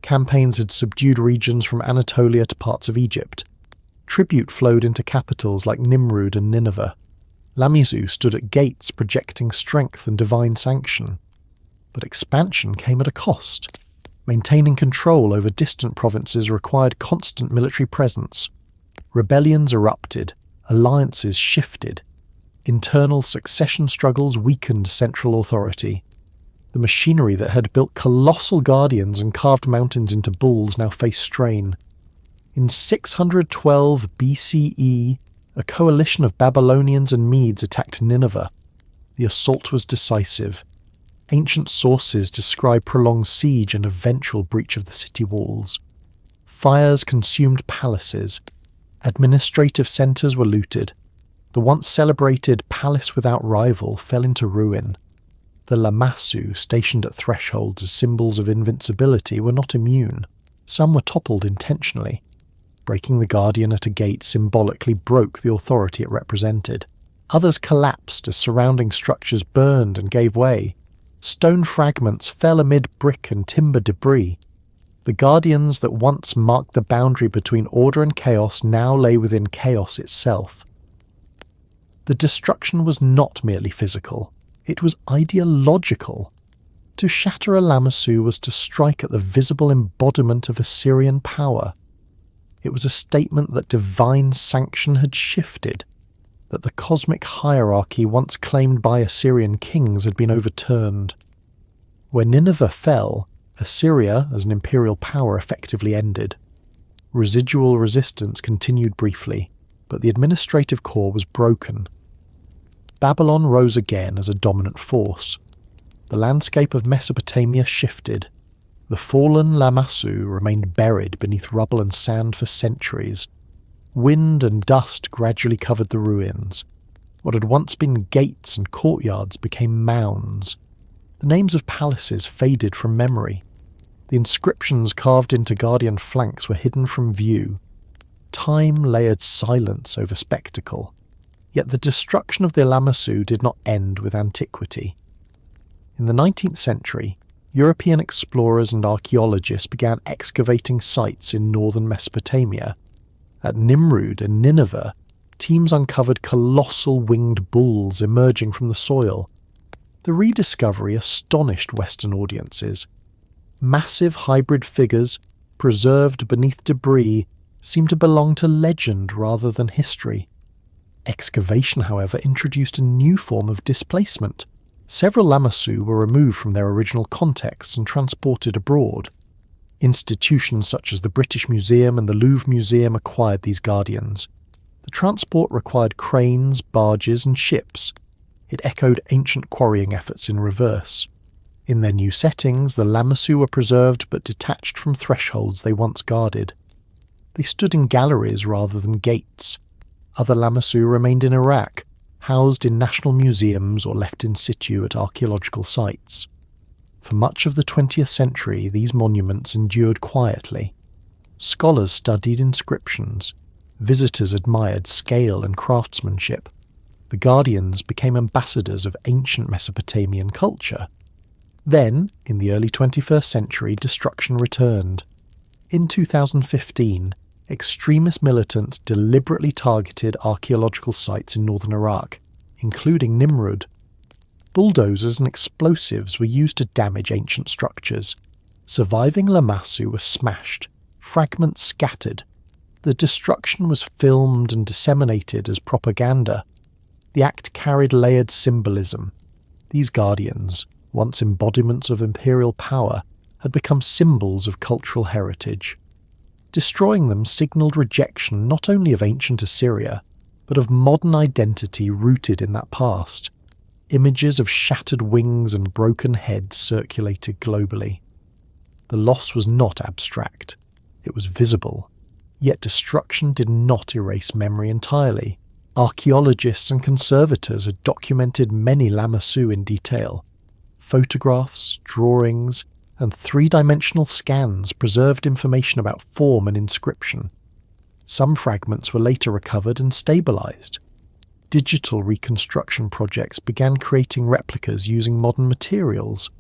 Campaigns had subdued regions from Anatolia to parts of Egypt. Tribute flowed into capitals like Nimrud and Nineveh. Lamassu stood at gates projecting strength and divine sanction. But expansion came at a cost. Maintaining control over distant provinces required constant military presence. Rebellions erupted, alliances shifted. Internal succession struggles weakened central authority. The machinery that had built colossal guardians and carved mountains into bulls now faced strain. In 612 BCE, a coalition of Babylonians and Medes attacked Nineveh. The assault was decisive. Ancient sources describe prolonged siege and eventual breach of the city walls. Fires consumed palaces. Administrative centres were looted. The once celebrated palace without rival fell into ruin. The Lamassu, stationed at thresholds as symbols of invincibility, were not immune. Some were toppled intentionally. Breaking the guardian at a gate symbolically broke the authority it represented. Others collapsed as surrounding structures burned and gave way. Stone fragments fell amid brick and timber debris. The guardians that once marked the boundary between order and chaos now lay within chaos itself. The destruction was not merely physical, it was ideological. To shatter a Lamassu was to strike at the visible embodiment of Assyrian power. It was a statement that divine sanction had shifted, that the cosmic hierarchy once claimed by Assyrian kings had been overturned. When Nineveh fell, Assyria as an imperial power effectively ended. Residual resistance continued briefly, but the administrative core was broken. Babylon rose again as a dominant force. The landscape of Mesopotamia shifted. The fallen Lamassu remained buried beneath rubble and sand for centuries. Wind and dust gradually covered the ruins. What had once been gates and courtyards became mounds. The names of palaces faded from memory. The inscriptions carved into guardian flanks were hidden from view. Time layered silence over spectacle. Yet the destruction of the Lamassu did not end with antiquity. In the 19th century, European explorers and archaeologists began excavating sites in northern Mesopotamia. At Nimrud and Nineveh, teams uncovered colossal winged bulls emerging from the soil. The rediscovery astonished Western audiences. Massive hybrid figures, preserved beneath debris, seemed to belong to legend rather than history. Excavation, however, introduced a new form of displacement. Several Lamassu were removed from their original contexts and transported abroad. Institutions such as the British Museum and the Louvre Museum acquired these guardians. The transport required cranes, barges, and ships. It echoed ancient quarrying efforts in reverse. In their new settings, the Lamassu were preserved but detached from thresholds they once guarded. They stood in galleries rather than gates. Other Lamassu remained in Iraq, housed in national museums or left in situ at archaeological sites. For much of the 20th century, these monuments endured quietly. Scholars studied inscriptions. Visitors admired scale and craftsmanship. The guardians became ambassadors of ancient Mesopotamian culture. Then, in the early 21st century, destruction returned. In 2015, extremist militants deliberately targeted archaeological sites in northern Iraq, including Nimrud. Bulldozers and explosives were used to damage ancient structures. Surviving Lamassu were smashed, fragments scattered. The destruction was filmed and disseminated as propaganda. The act carried layered symbolism. These guardians, once embodiments of imperial power, had become symbols of cultural heritage. Destroying them signalled rejection not only of ancient Assyria, but of modern identity rooted in that past. Images of shattered wings and broken heads circulated globally. The loss was not abstract, it was visible. Yet destruction did not erase memory entirely. Archaeologists and conservators had documented many Lamassu in detail. Photographs, drawings, and three-dimensional scans preserved information about form and inscription. Some fragments were later recovered and stabilized. Digital reconstruction projects began creating replicas using modern materials.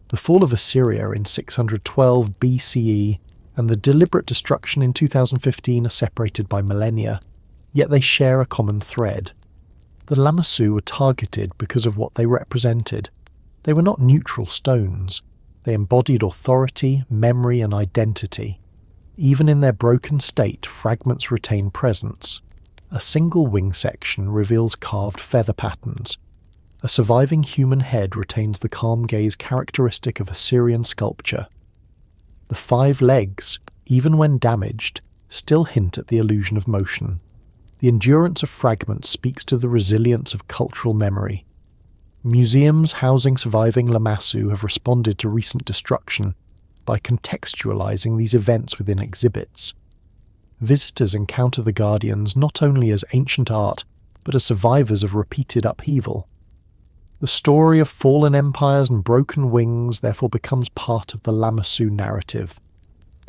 The fall of Assyria in 612 BCE and the deliberate destruction in 2015 are separated by millennia, yet they share a common thread. The Lamassu were targeted because of what they represented. They were not neutral stones. They embodied authority, memory, and identity. Even in their broken state, fragments retain presence. A single wing section reveals carved feather patterns. A surviving human head retains the calm gaze characteristic of Assyrian sculpture. The 5 legs, even when damaged, still hint at the illusion of motion. The endurance of fragments speaks to the resilience of cultural memory. Museums housing surviving Lamassu have responded to recent destruction by contextualizing these events within exhibits. Visitors encounter the guardians not only as ancient art, but as survivors of repeated upheaval. The story of fallen empires and broken wings therefore becomes part of the Lamassu narrative.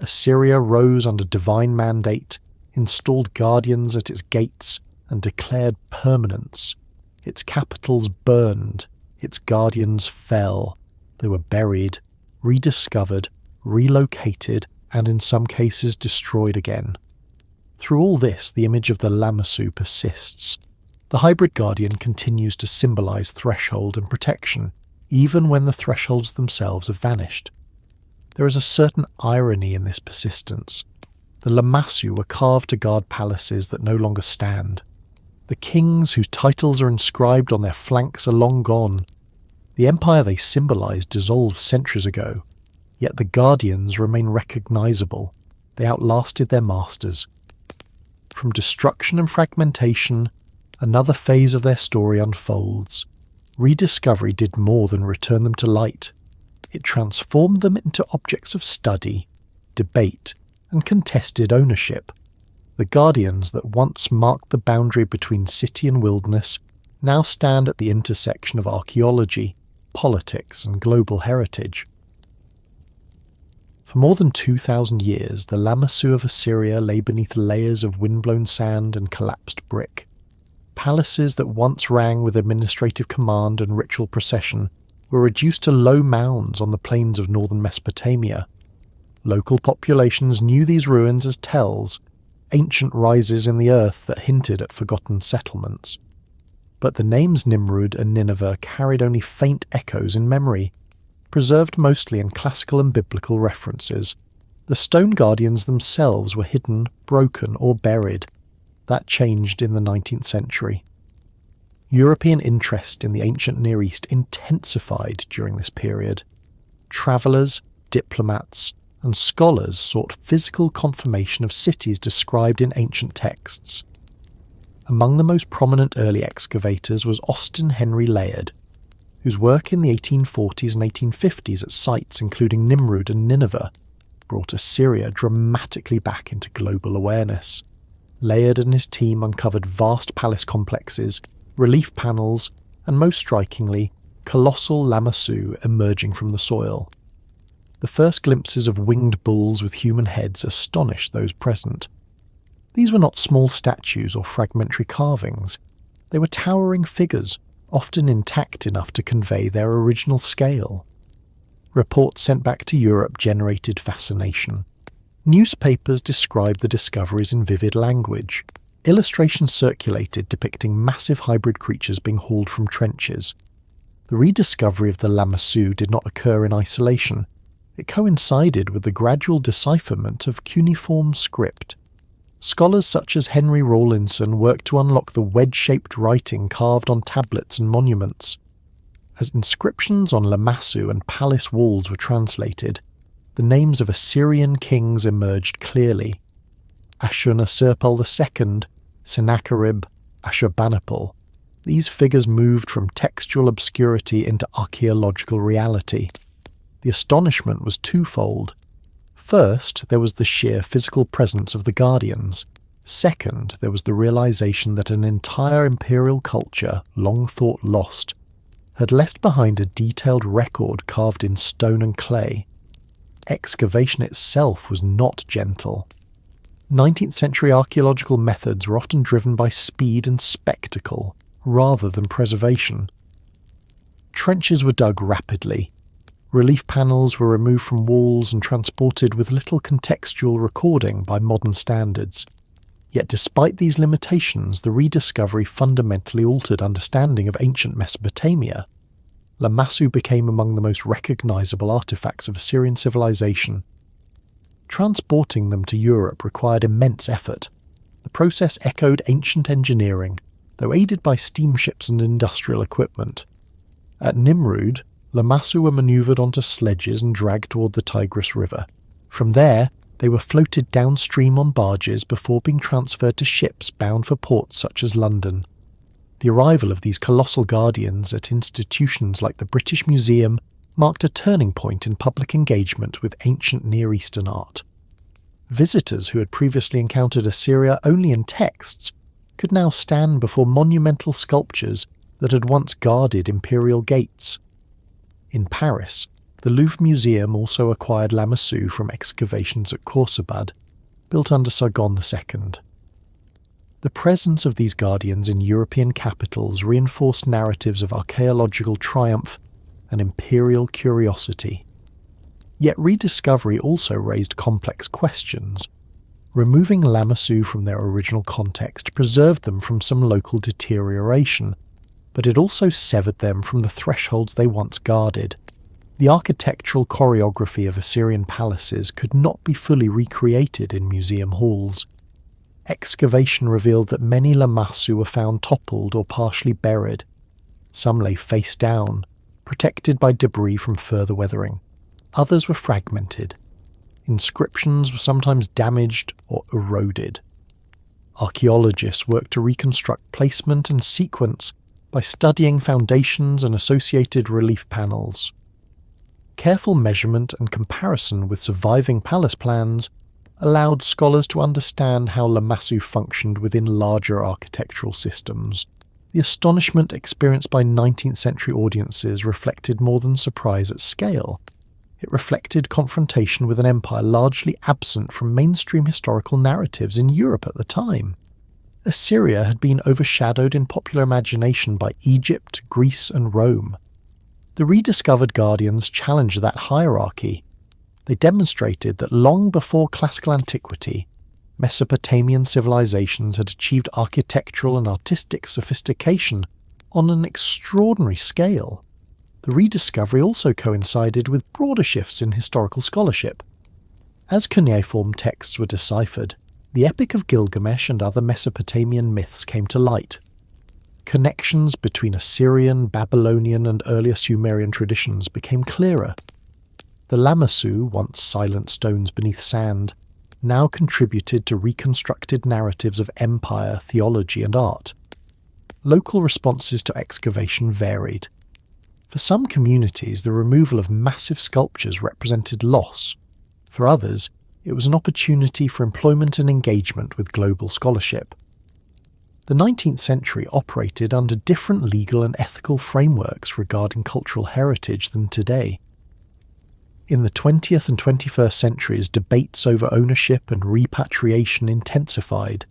Assyria rose under divine mandate, installed guardians at its gates, and declared permanence. Its capitals burned, its guardians fell. They were buried, rediscovered, relocated, and in some cases destroyed again. Through all this, the image of the Lamassu persists. The hybrid guardian continues to symbolize threshold and protection, even when the thresholds themselves have vanished. There is a certain irony in this persistence. The Lamassu were carved to guard palaces that no longer stand. The kings whose titles are inscribed on their flanks are long gone. The empire they symbolized dissolved centuries ago, yet the guardians remain recognizable. They outlasted their masters. From destruction and fragmentation, another phase of their story unfolds. Rediscovery did more than return them to light. It transformed them into objects of study, debate, and contested ownership. The guardians that once marked the boundary between city and wilderness now stand at the intersection of archaeology, politics, and global heritage. For more than 2,000 years, the Lamassu of Assyria lay beneath layers of windblown sand and collapsed brick. Palaces that once rang with administrative command and ritual procession were reduced to low mounds on the plains of northern Mesopotamia. Local populations knew these ruins as tells, ancient rises in the earth that hinted at forgotten settlements. But the names Nimrud and Nineveh carried only faint echoes in memory, preserved mostly in classical and biblical references. The stone guardians themselves were hidden, broken, or buried. That changed in the 19th century. European interest in the ancient Near East intensified during this period. Travellers, diplomats, and scholars sought physical confirmation of cities described in ancient texts. Among the most prominent early excavators was Austin Henry Layard, whose work in the 1840s and 1850s at sites including Nimrud and Nineveh brought Assyria dramatically back into global awareness. Layard and his team uncovered vast palace complexes, relief panels, and most strikingly, colossal Lamassu emerging from the soil. The first glimpses of winged bulls with human heads astonished those present. These were not small statues or fragmentary carvings. They were towering figures, often intact enough to convey their original scale. Reports sent back to Europe generated fascination. Newspapers described the discoveries in vivid language. Illustrations circulated depicting massive hybrid creatures being hauled from trenches. The rediscovery of the Lamassu did not occur in isolation. It coincided with the gradual decipherment of cuneiform script. Scholars such as Henry Rawlinson worked to unlock the wedge-shaped writing carved on tablets and monuments. As inscriptions on Lamassu and palace walls were translated, the names of Assyrian kings emerged clearly. Ashurnasirpal II, Sennacherib, Ashurbanipal. These figures moved from textual obscurity into archaeological reality. The astonishment was twofold. First, there was the sheer physical presence of the guardians. Second, there was the realization that an entire imperial culture, long thought lost, had left behind a detailed record carved in stone and clay. Excavation itself was not gentle. 19th century archaeological methods were often driven by speed and spectacle, rather than preservation. Trenches were dug rapidly. Relief panels were removed from walls and transported with little contextual recording by modern standards. Yet despite these limitations, the rediscovery fundamentally altered understanding of ancient Mesopotamia. Lamassu became among the most recognizable artifacts of Assyrian civilization. Transporting them to Europe required immense effort. The process echoed ancient engineering, though aided by steamships and industrial equipment. At Nimrud, Lamassu were manoeuvred onto sledges and dragged toward the Tigris River. From there, they were floated downstream on barges before being transferred to ships bound for ports such as London. The arrival of these colossal guardians at institutions like the British Museum marked a turning point in public engagement with ancient Near Eastern art. Visitors who had previously encountered Assyria only in texts could now stand before monumental sculptures that had once guarded imperial gates. In Paris, the Louvre Museum also acquired Lamassu from excavations at Khorsabad, built under Sargon II. The presence of these guardians in European capitals reinforced narratives of archaeological triumph and imperial curiosity. Yet rediscovery also raised complex questions. Removing Lamassu from their original context preserved them from some local deterioration, but it also severed them from the thresholds they once guarded. The architectural choreography of Assyrian palaces could not be fully recreated in museum halls. Excavation revealed that many Lamassu were found toppled or partially buried. Some lay face down, protected by debris from further weathering. Others were fragmented. Inscriptions were sometimes damaged or eroded. Archaeologists worked to reconstruct placement and sequence by studying foundations and associated relief panels. Careful measurement and comparison with surviving palace plans allowed scholars to understand how Lamassu functioned within larger architectural systems. The astonishment experienced by 19th century audiences reflected more than surprise at scale. It reflected confrontation with an empire largely absent from mainstream historical narratives in Europe at the time. Assyria had been overshadowed in popular imagination by Egypt, Greece, and Rome. The rediscovered guardians challenged that hierarchy. They demonstrated that long before classical antiquity, Mesopotamian civilizations had achieved architectural and artistic sophistication on an extraordinary scale. The rediscovery also coincided with broader shifts in historical scholarship. As cuneiform texts were deciphered, the Epic of Gilgamesh and other Mesopotamian myths came to light. Connections between Assyrian, Babylonian, and earlier Sumerian traditions became clearer. The Lamassu, once silent stones beneath sand, now contributed to reconstructed narratives of empire, theology, and art. Local responses to excavation varied. For some communities, the removal of massive sculptures represented loss. For others, it was an opportunity for employment and engagement with global scholarship. The 19th century operated under different legal and ethical frameworks regarding cultural heritage than today. In the 20th and 21st centuries, debates over ownership and repatriation intensified.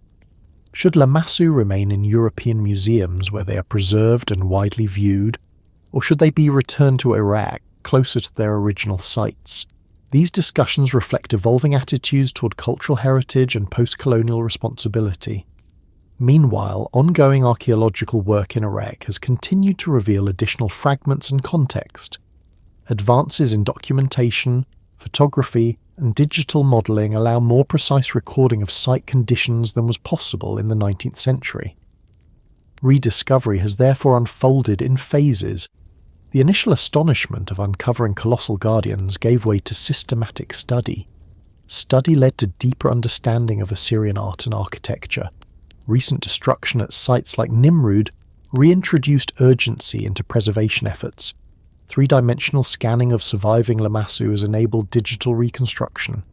Should Lamassu remain in European museums where they are preserved and widely viewed, or should they be returned to Iraq, closer to their original sites? These discussions reflect evolving attitudes toward cultural heritage and post-colonial responsibility. Meanwhile, ongoing archaeological work in Iraq has continued to reveal additional fragments and context. Advances in documentation, photography, and digital modelling allow more precise recording of site conditions than was possible in the 19th century. Rediscovery has therefore unfolded in phases. The initial astonishment of uncovering colossal guardians gave way to systematic study. Study led to deeper understanding of Assyrian art and architecture. Recent destruction at sites like Nimrud reintroduced urgency into preservation efforts. Three-dimensional scanning of surviving Lamassu has enabled digital reconstruction.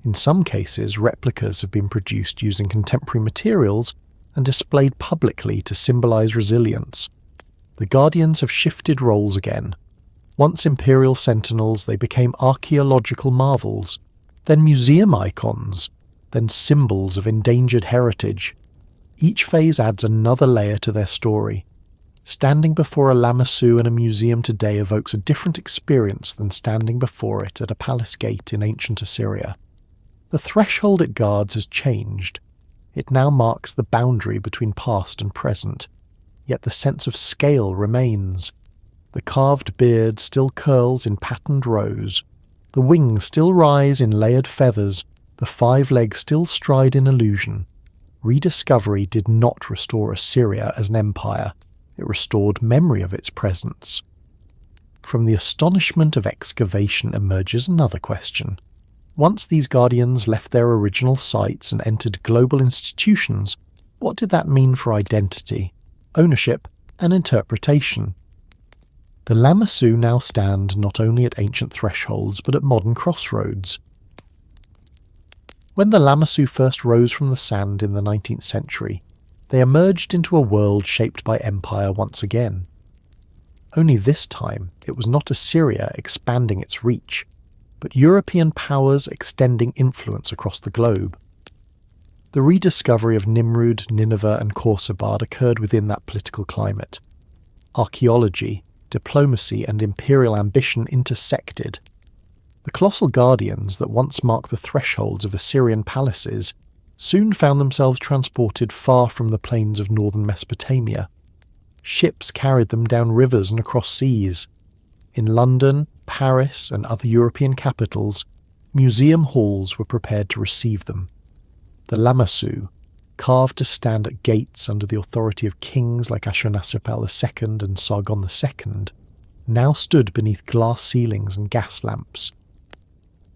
In some cases, replicas have been produced using contemporary materials and displayed publicly to symbolize resilience. The Guardians have shifted roles again. Once imperial sentinels, they became archaeological marvels, then museum icons, then symbols of endangered heritage. Each phase adds another layer to their story. Standing before a Lamassu in a museum today evokes a different experience than standing before it at a palace gate in ancient Assyria. The threshold it guards has changed. It now marks the boundary between past and present, yet the sense of scale remains. The carved beard still curls in patterned rows. The wings still rise in layered feathers. The 5 legs still stride in illusion. Rediscovery did not restore Assyria as an empire. It restored memory of its presence. From the astonishment of excavation emerges another question. Once these guardians left their original sites and entered global institutions, what did that mean for identity, ownership, and interpretation? The Lamassu now stand not only at ancient thresholds but at modern crossroads. When the Lamassu first rose from the sand in the 19th century, they emerged into a world shaped by empire once again. Only this time it was not Assyria expanding its reach, but European powers extending influence across the globe. The rediscovery of Nimrud, Nineveh and Khorsabad occurred within that political climate. Archaeology, diplomacy and imperial ambition intersected. The colossal guardians that once marked the thresholds of Assyrian palaces soon found themselves transported far from the plains of northern Mesopotamia. Ships carried them down rivers and across seas. In London, Paris, and other European capitals, museum halls were prepared to receive them. The Lamassu, carved to stand at gates under the authority of kings like Ashurnasirpal II and Sargon II, now stood beneath glass ceilings and gas lamps.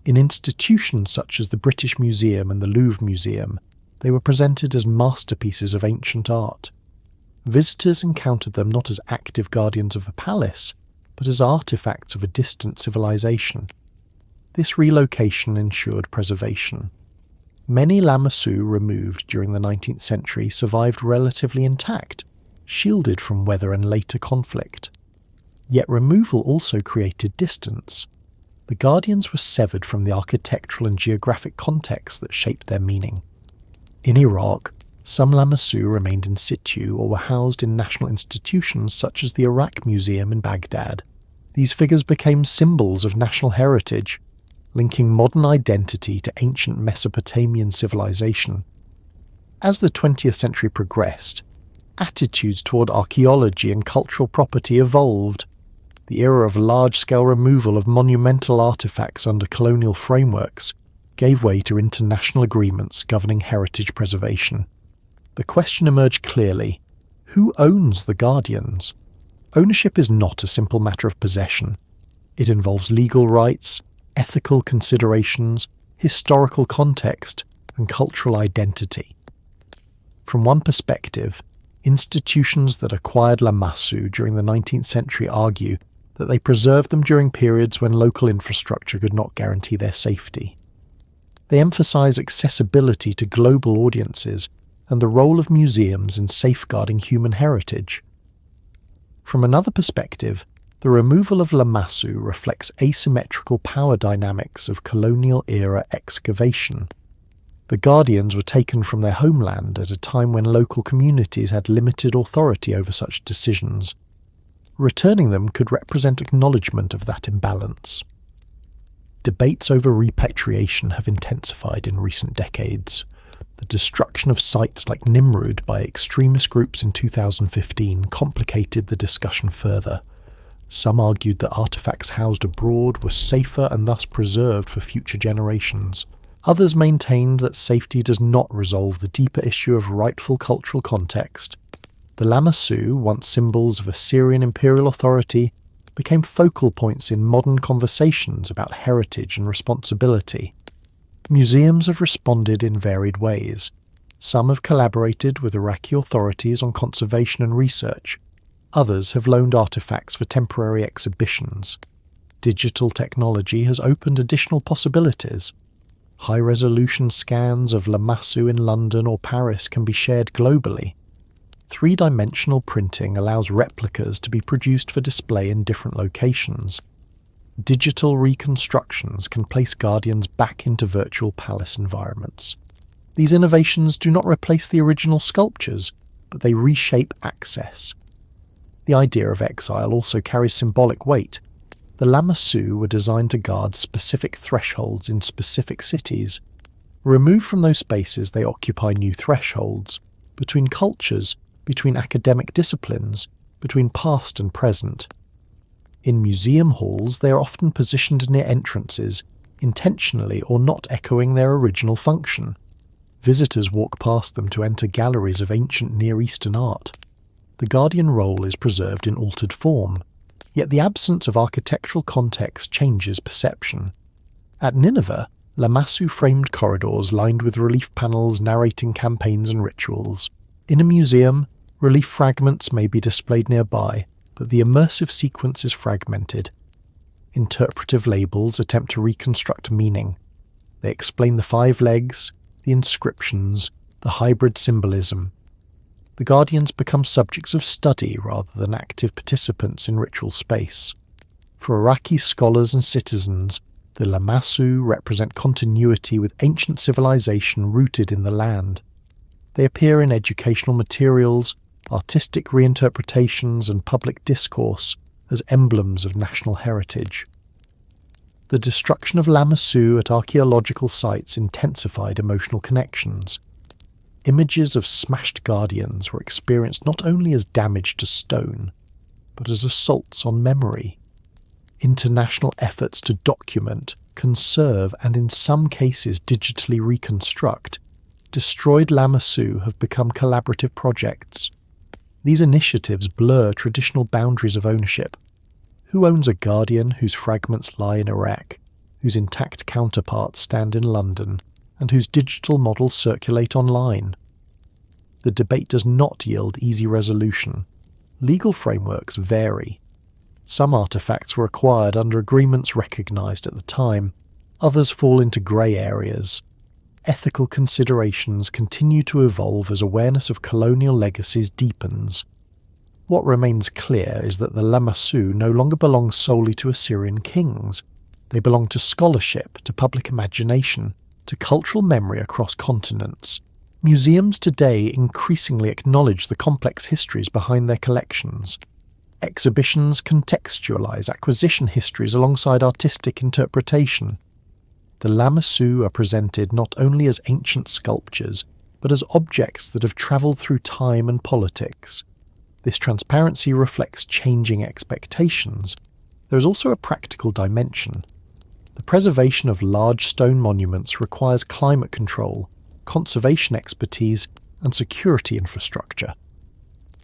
In institutions such as the British Museum and the Louvre Museum, they were presented as masterpieces of ancient art. Visitors encountered them not as active guardians of a palace, but as artifacts of a distant civilization. This relocation ensured preservation. Many Lamassu removed during the 19th century survived relatively intact, shielded from weather and later conflict. Yet removal also created distance. The guardians were severed from the architectural and geographic context that shaped their meaning. In Iraq, some Lamassu remained in situ or were housed in national institutions such as the Iraq Museum in Baghdad. These figures became symbols of national heritage, linking modern identity to ancient Mesopotamian civilization. As the 20th century progressed, attitudes toward archaeology and cultural property evolved. The era of large-scale removal of monumental artifacts under colonial frameworks gave way to international agreements governing heritage preservation. The question emerged clearly: who owns the guardians? Ownership is not a simple matter of possession. It involves legal rights, ethical considerations, historical context, and cultural identity. From one perspective, institutions that acquired Lamassu during the 19th century argue that they preserved them during periods when local infrastructure could not guarantee their safety. They emphasize accessibility to global audiences and the role of museums in safeguarding human heritage. From another perspective, the removal of Lamassu reflects asymmetrical power dynamics of colonial-era excavation. The guardians were taken from their homeland at a time when local communities had limited authority over such decisions. Returning them could represent acknowledgement of that imbalance. Debates over repatriation have intensified in recent decades. The destruction of sites like Nimrud by extremist groups in 2015 complicated the discussion further. Some argued that artifacts housed abroad were safer and thus preserved for future generations. Others maintained that safety does not resolve the deeper issue of rightful cultural context. The Lamassu, once symbols of Assyrian imperial authority, became focal points in modern conversations about heritage and responsibility. Museums have responded in varied ways. Some have collaborated with Iraqi authorities on conservation and research. Others have loaned artifacts for temporary exhibitions. Digital technology has opened additional possibilities. High-resolution scans of Lamassu in London or Paris can be shared globally. Three-dimensional printing allows replicas to be produced for display in different locations. Digital reconstructions can place guardians back into virtual palace environments. These innovations do not replace the original sculptures, but they reshape access. The idea of exile also carries symbolic weight. The Lamassu were designed to guard specific thresholds in specific cities. Removed from those spaces, they occupy new thresholds, between cultures, between academic disciplines, between past and present. In museum halls, they are often positioned near entrances, intentionally or not echoing their original function. Visitors walk past them to enter galleries of ancient Near Eastern art. The guardian role is preserved in altered form, yet the absence of architectural context changes perception. At Nineveh, Lamassu framed corridors lined with relief panels narrating campaigns and rituals. In a museum, relief fragments may be displayed nearby, but the immersive sequence is fragmented. Interpretive labels attempt to reconstruct meaning. They explain the 5 legs, the inscriptions, the hybrid symbolism. The guardians become subjects of study rather than active participants in ritual space. For Iraqi scholars and citizens, the Lamassu represent continuity with ancient civilization rooted in the land. They appear in educational materials, artistic reinterpretations, and public discourse as emblems of national heritage. The destruction of Lamassu at archaeological sites intensified emotional connections. Images of smashed guardians were experienced not only as damage to stone, but as assaults on memory. International efforts to document, conserve, and in some cases digitally reconstruct destroyed Lamassu have become collaborative projects. These initiatives blur traditional boundaries of ownership. Who owns a guardian whose fragments lie in Iraq, whose intact counterparts stand in London, and whose digital models circulate online? The debate does not yield easy resolution. Legal frameworks vary. Some artifacts were acquired under agreements recognized at the time. Others fall into grey areas. Ethical considerations continue to evolve as awareness of colonial legacies deepens. What remains clear is that the Lamassu no longer belong solely to Assyrian kings. They belong to scholarship, to public imagination, to cultural memory across continents. Museums today increasingly acknowledge the complex histories behind their collections. Exhibitions contextualize acquisition histories alongside artistic interpretation. The Lamassu are presented not only as ancient sculptures, but as objects that have travelled through time and politics. This transparency reflects changing expectations. There is also a practical dimension. The preservation of large stone monuments requires climate control, conservation expertise, and security infrastructure.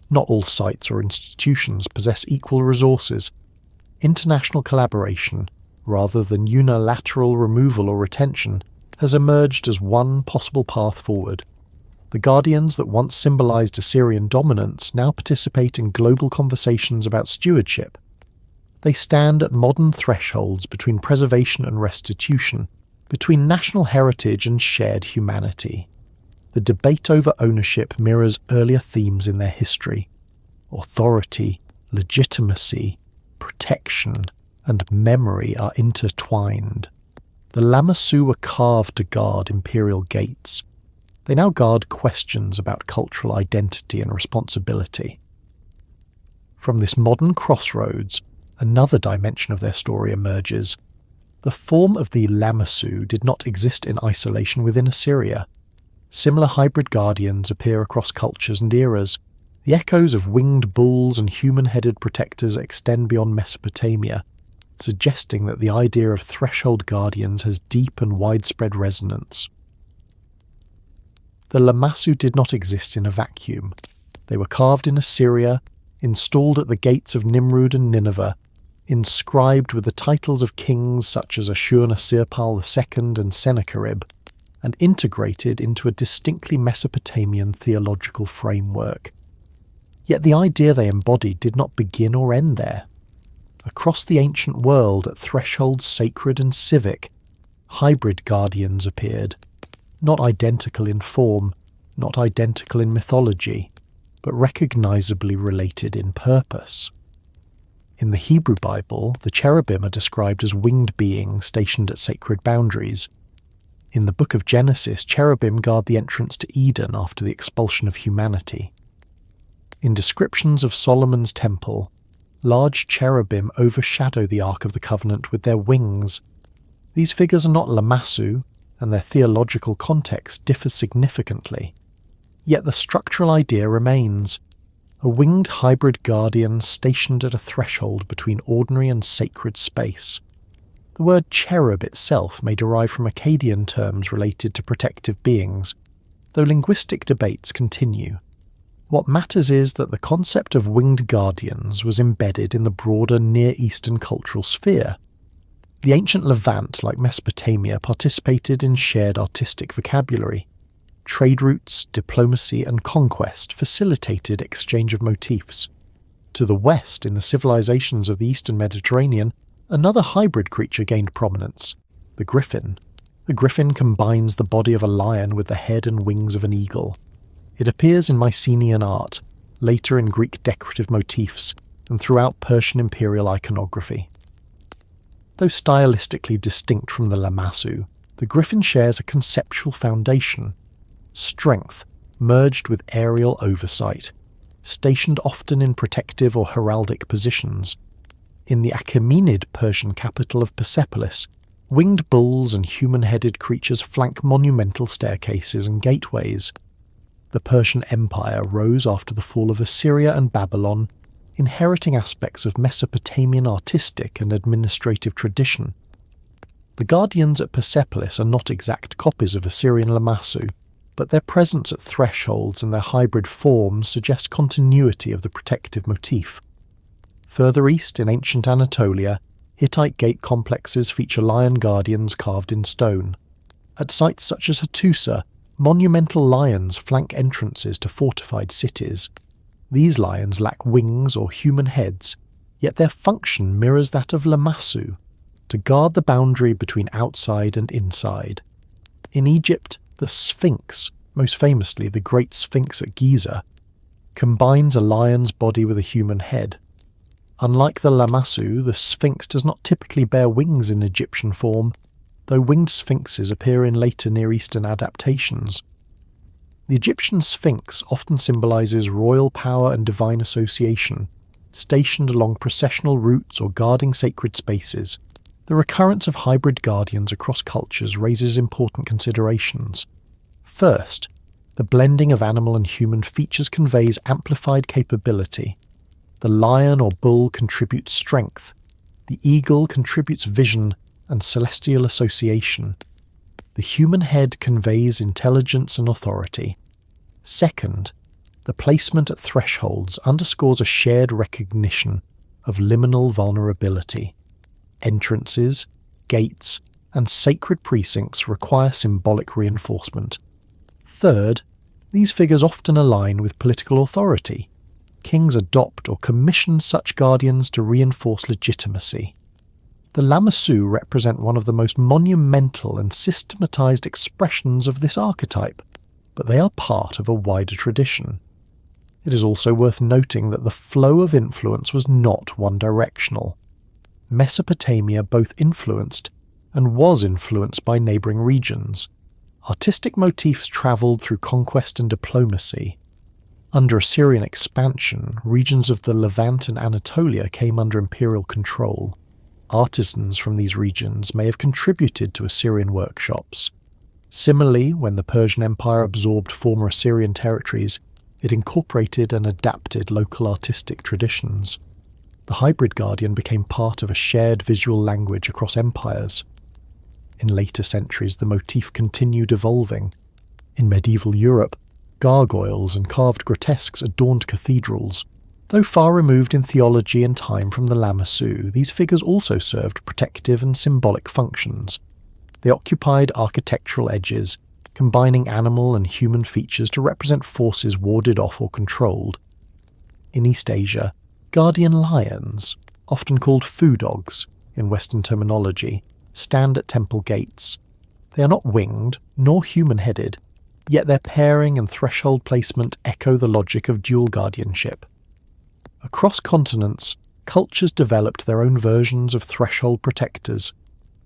Not all sites or institutions possess equal resources. International collaboration, rather than unilateral removal or retention, has emerged as one possible path forward. The guardians that once symbolized Assyrian dominance now participate in global conversations about stewardship. They stand at modern thresholds between preservation and restitution, between national heritage and shared humanity. The debate over ownership mirrors earlier themes in their history. Authority, legitimacy, protection, and memory are intertwined. The Lamassu were carved to guard imperial gates. They now guard questions about cultural identity and responsibility. From this modern crossroads, another dimension of their story emerges. The form of the Lamassu did not exist in isolation within Assyria. Similar hybrid guardians appear across cultures and eras. The echoes of winged bulls and human-headed protectors extend beyond Mesopotamia, suggesting that the idea of threshold guardians has deep and widespread resonance. The Lamassu did not exist in a vacuum. They were carved in Assyria, installed at the gates of Nimrud and Nineveh, inscribed with the titles of kings such as Ashur-nasirpal II and Sennacherib, and integrated into a distinctly Mesopotamian theological framework. Yet the idea they embodied did not begin or end there. Across the ancient world, at thresholds sacred and civic, hybrid guardians appeared, not identical in form, not identical in mythology, but recognizably related in purpose. In the Hebrew Bible, the cherubim are described as winged beings stationed at sacred boundaries. In the book of Genesis, cherubim guard the entrance to Eden after the expulsion of humanity. In descriptions of Solomon's temple, large cherubim overshadow the Ark of the Covenant with their wings. These figures are not Lamassu, and their theological context differs significantly. Yet the structural idea remains: a winged hybrid guardian stationed at a threshold between ordinary and sacred space. The word cherub itself may derive from Akkadian terms related to protective beings, though linguistic debates continue. What matters is that the concept of winged guardians was embedded in the broader Near Eastern cultural sphere. The ancient Levant, like Mesopotamia, participated in shared artistic vocabulary. Trade routes, diplomacy, and conquest facilitated exchange of motifs. To the west, in the civilizations of the Eastern Mediterranean, another hybrid creature gained prominence: the griffin. The griffin combines the body of a lion with the head and wings of an eagle. It appears in Mycenaean art, later in Greek decorative motifs, and throughout Persian imperial iconography. Though stylistically distinct from the Lamassu, the griffin shares a conceptual foundation: strength merged with aerial oversight, stationed often in protective or heraldic positions. In the Achaemenid Persian capital of Persepolis, winged bulls and human-headed creatures flank monumental staircases and gateways. The Persian Empire rose after the fall of Assyria and Babylon, inheriting aspects of Mesopotamian artistic and administrative tradition. The guardians at Persepolis are not exact copies of Assyrian Lamassu, but their presence at thresholds and their hybrid forms suggest continuity of the protective motif. Further east, in ancient Anatolia, Hittite gate complexes feature lion guardians carved in stone. At sites such as Hattusa, monumental lions flank entrances to fortified cities. These lions lack wings or human heads, yet their function mirrors that of Lamassu, to guard the boundary between outside and inside. In Egypt, the Sphinx, most famously the Great Sphinx at Giza, combines a lion's body with a human head. Unlike the Lamassu, the Sphinx does not typically bear wings in Egyptian form, though winged sphinxes appear in later Near Eastern adaptations. The Egyptian Sphinx often symbolises royal power and divine association, stationed along processional routes or guarding sacred spaces. The recurrence of hybrid guardians across cultures raises important considerations. First, the blending of animal and human features conveys amplified capability. The lion or bull contributes strength, the eagle contributes vision and celestial association. The human head conveys intelligence and authority. Second, the placement at thresholds underscores a shared recognition of liminal vulnerability. Entrances, gates, and sacred precincts require symbolic reinforcement. Third, these figures often align with political authority. Kings adopt or commission such guardians to reinforce legitimacy. The Lamassu represent one of the most monumental and systematized expressions of this archetype, but they are part of a wider tradition. It is also worth noting that the flow of influence was not one-directional. Mesopotamia both influenced and was influenced by neighbouring regions. Artistic motifs travelled through conquest and diplomacy. Under Assyrian expansion, regions of the Levant and Anatolia came under imperial control. Artisans from these regions may have contributed to Assyrian workshops. Similarly, when the Persian Empire absorbed former Assyrian territories, It incorporated and adapted local artistic traditions. The hybrid guardian became part of a shared visual language across empires. In later centuries, the motif continued evolving. In medieval Europe, gargoyles and carved grotesques adorned cathedrals. Though far removed in theology and time from the Lamassu, these figures also served protective and symbolic functions. They occupied architectural edges, combining animal and human features to represent forces warded off or controlled. In East Asia, guardian lions, often called foo dogs in Western terminology, stand at temple gates. They are not winged nor human-headed, yet their pairing and threshold placement echo the logic of dual guardianship. Across continents, cultures developed their own versions of threshold protectors.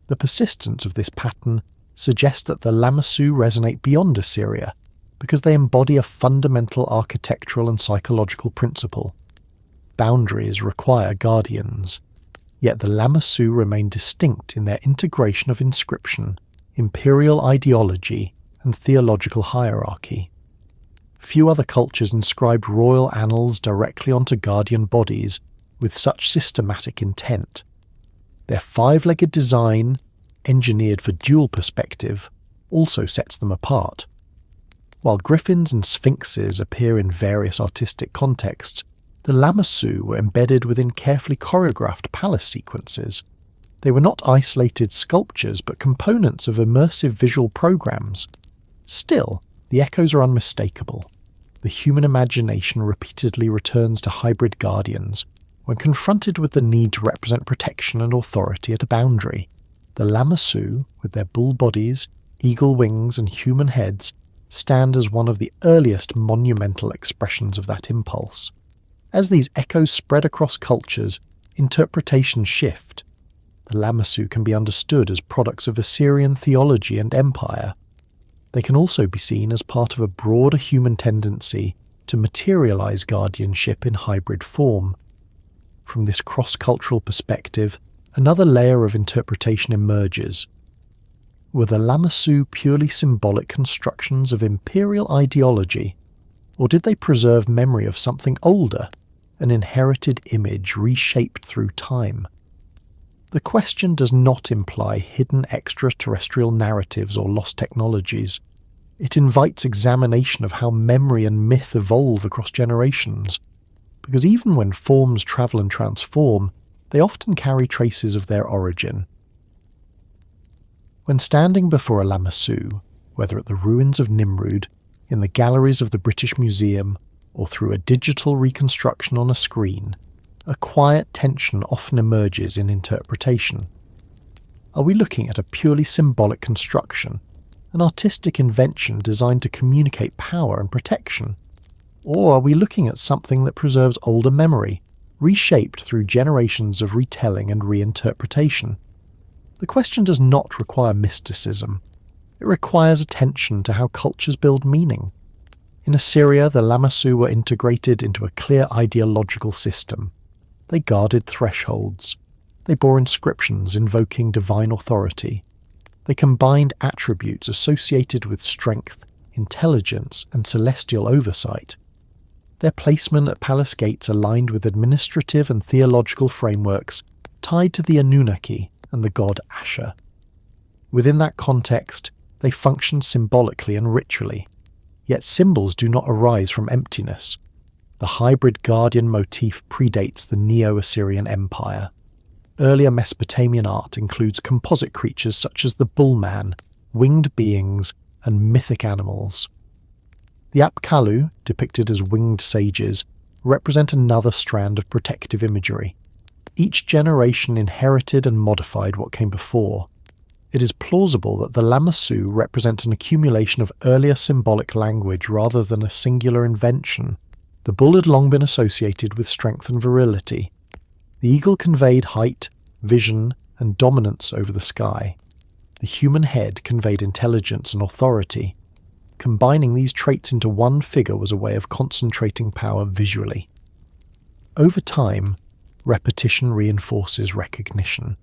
The persistence of this pattern suggests that the Lamassu resonate beyond Assyria, because they embody a fundamental architectural and psychological principle. Boundaries require guardians, yet the Lamassu remain distinct in their integration of inscription, imperial ideology, and theological hierarchy. Few other cultures inscribed royal annals directly onto guardian bodies with such systematic intent. Their five-legged design, engineered for dual perspective, also sets them apart. While griffins and sphinxes appear in various artistic contexts, the Lamassu were embedded within carefully choreographed palace sequences. They were not isolated sculptures but components of immersive visual programs. Still, the echoes are unmistakable. The human imagination repeatedly returns to hybrid guardians when confronted with the need to represent protection and authority at a boundary. The Lamassu, with their bull bodies, eagle wings and human heads, stand as one of the earliest monumental expressions of that impulse. As these echoes spread across cultures, interpretations shift. The Lamassu can be understood as products of Assyrian theology and empire. They can also be seen as part of a broader human tendency to materialize guardianship in hybrid form. From this cross-cultural perspective, another layer of interpretation emerges. Were the Lamassu purely symbolic constructions of imperial ideology, or did they preserve memory of something older, an inherited image reshaped through time? The question does not imply hidden extraterrestrial narratives or lost technologies. It invites examination of how memory and myth evolve across generations, because even when forms travel and transform, they often carry traces of their origin. When standing before a Lamassu, whether at the ruins of Nimrud, in the galleries of the British Museum, or through a digital reconstruction on a screen, a quiet tension often emerges in interpretation. Are we looking at a purely symbolic construction, an artistic invention designed to communicate power and protection? Or are we looking at something that preserves older memory, reshaped through generations of retelling and reinterpretation? The question does not require mysticism. It requires attention to how cultures build meaning. In Assyria, the Lamassu were integrated into a clear ideological system. They guarded thresholds. They bore inscriptions invoking divine authority. They combined attributes associated with strength, intelligence, and celestial oversight. Their placement at palace gates aligned with administrative and theological frameworks tied to the Anunnaki and the god Asher. Within that context, they functioned symbolically and ritually. Yet symbols do not arise from emptiness. The hybrid guardian motif predates the Neo-Assyrian Empire. Earlier Mesopotamian art includes composite creatures such as the bullman, winged beings, and mythic animals. The Apkallu, depicted as winged sages, represent another strand of protective imagery. Each generation inherited and modified what came before. It is plausible that the Lamassu represent an accumulation of earlier symbolic language rather than a singular invention. The bull had long been associated with strength and virility. The eagle conveyed height, vision, and dominance over the sky. The human head conveyed intelligence and authority. Combining these traits into one figure was a way of concentrating power visually. Over time, repetition reinforces recognition.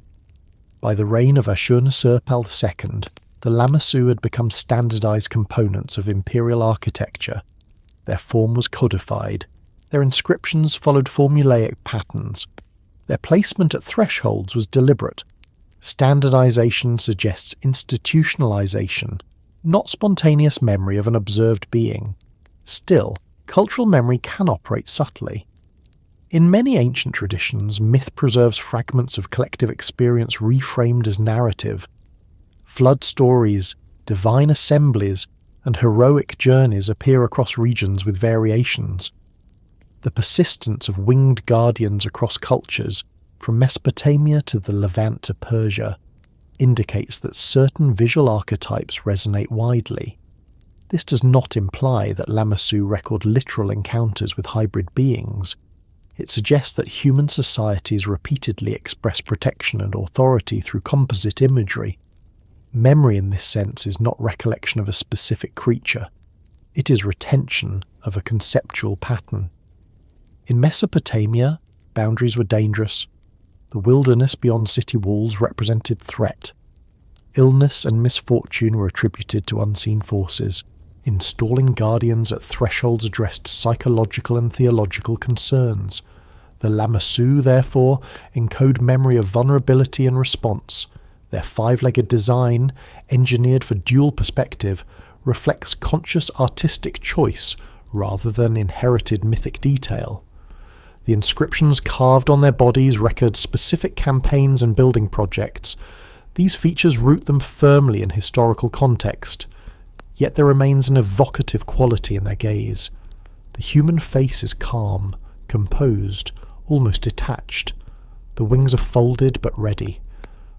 By the reign of Ashurnasirpal II, the Lamassu had become standardized components of imperial architecture. Their form was codified. Their inscriptions followed formulaic patterns. Their placement at thresholds was deliberate. Standardization suggests institutionalization, not spontaneous memory of an observed being. Still, cultural memory can operate subtly. In many ancient traditions, myth preserves fragments of collective experience reframed as narrative. Flood stories, divine assemblies, and heroic journeys appear across regions with variations. The persistence of winged guardians across cultures, from Mesopotamia to the Levant to Persia, indicates that certain visual archetypes resonate widely. This does not imply that Lamassu record literal encounters with hybrid beings. It suggests that human societies repeatedly express protection and authority through composite imagery. Memory in this sense is not recollection of a specific creature. It is retention of a conceptual pattern. In Mesopotamia, boundaries were dangerous. The wilderness beyond city walls represented threat. Illness and misfortune were attributed to unseen forces. Installing guardians at thresholds addressed psychological and theological concerns. The Lamassu, therefore, encode memory of vulnerability and response. Their five-legged design, engineered for dual perspective, reflects conscious artistic choice rather than inherited mythic detail. The inscriptions carved on their bodies record specific campaigns and building projects. These features root them firmly in historical context. Yet there remains an evocative quality in their gaze. The human face is calm, composed, almost detached. The wings are folded but ready.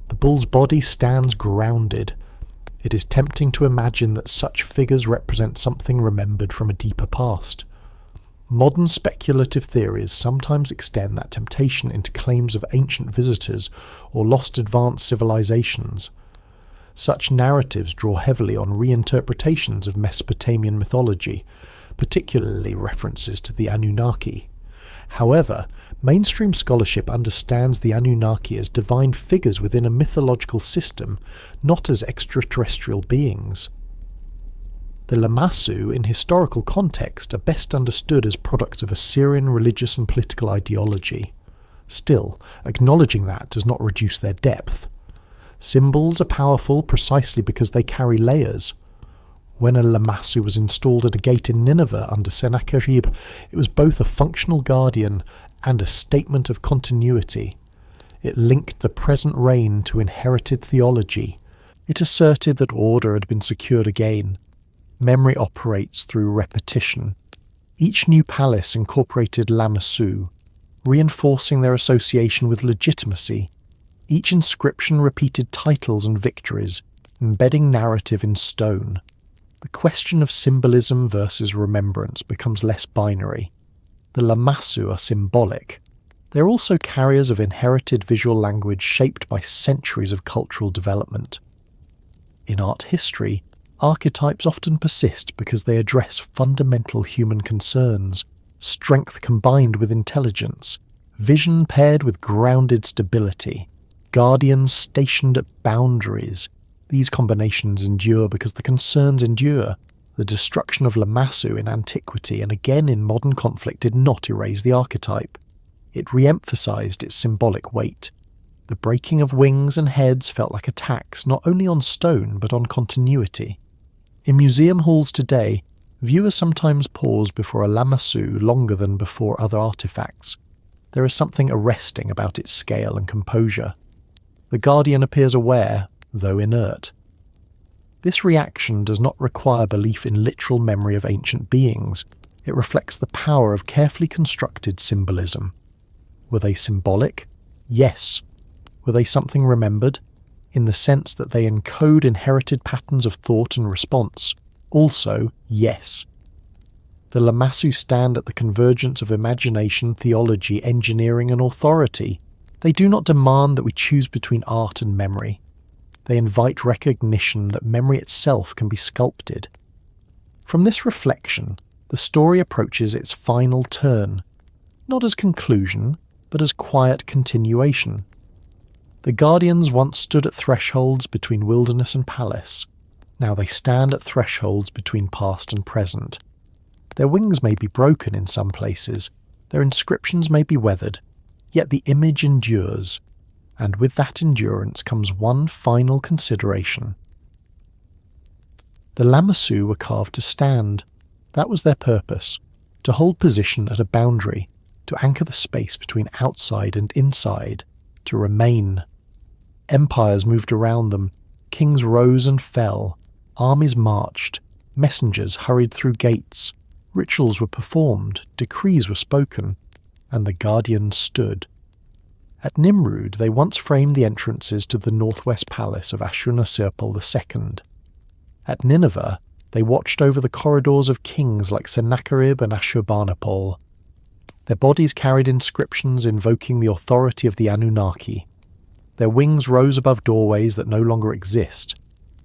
The bull's body stands grounded. It is tempting to imagine that such figures represent something remembered from a deeper past. Modern speculative theories sometimes extend that temptation into claims of ancient visitors or lost advanced civilizations. Such narratives draw heavily on reinterpretations of Mesopotamian mythology, particularly references to the Anunnaki. However, mainstream scholarship understands the Anunnaki as divine figures within a mythological system, not as extraterrestrial beings. The Lamassu, in historical context, are best understood as products of Assyrian religious and political ideology. Still, acknowledging that does not reduce their depth. Symbols are powerful precisely because they carry layers. When a Lamassu was installed at a gate in Nineveh under Sennacherib, it was both a functional guardian and a statement of continuity. It linked the present reign to inherited theology. It asserted that order had been secured again. Memory operates through repetition. Each new palace incorporated Lamassu, reinforcing their association with legitimacy. Each inscription repeated titles and victories, embedding narrative in stone. The question of symbolism versus remembrance becomes less binary. The Lamassu are symbolic. They're also carriers of inherited visual language shaped by centuries of cultural development. In art history, archetypes often persist because they address fundamental human concerns, strength combined with intelligence, vision paired with grounded stability, guardians stationed at boundaries. These combinations endure because the concerns endure. The destruction of Lamassu in antiquity and again in modern conflict did not erase the archetype. It re-emphasized its symbolic weight. The breaking of wings and heads felt like a tax not only on stone but on continuity. In museum halls today, viewers sometimes pause before a Lamassu longer than before other artifacts. There is something arresting about its scale and composure. The guardian appears aware, though inert. This reaction does not require belief in literal memory of ancient beings. It reflects the power of carefully constructed symbolism. Were they symbolic? Yes. Were they something remembered? In the sense that they encode inherited patterns of thought and response? Also, yes. The Lamassu stand at the convergence of imagination, theology, engineering, and authority. They do not demand that we choose between art and memory. They invite recognition that memory itself can be sculpted. From this reflection, the story approaches its final turn, not as conclusion, but as quiet continuation. The guardians once stood at thresholds between wilderness and palace. Now they stand at thresholds between past and present. Their wings may be broken in some places, their inscriptions may be weathered, yet the image endures, and with that endurance comes one final consideration. The Lamassu were carved to stand. That was their purpose, to hold position at a boundary, to anchor the space between outside and inside, to remain. Empires moved around them, kings rose and fell, armies marched, messengers hurried through gates, rituals were performed, decrees were spoken, and the guardians stood. At Nimrud they once framed the entrances to the northwest palace of Ashurnasirpal II. At Nineveh they watched over the corridors of kings like Sennacherib and Ashurbanipal. Their bodies carried inscriptions invoking the authority of the Anunnaki. Their wings rose above doorways that no longer exist.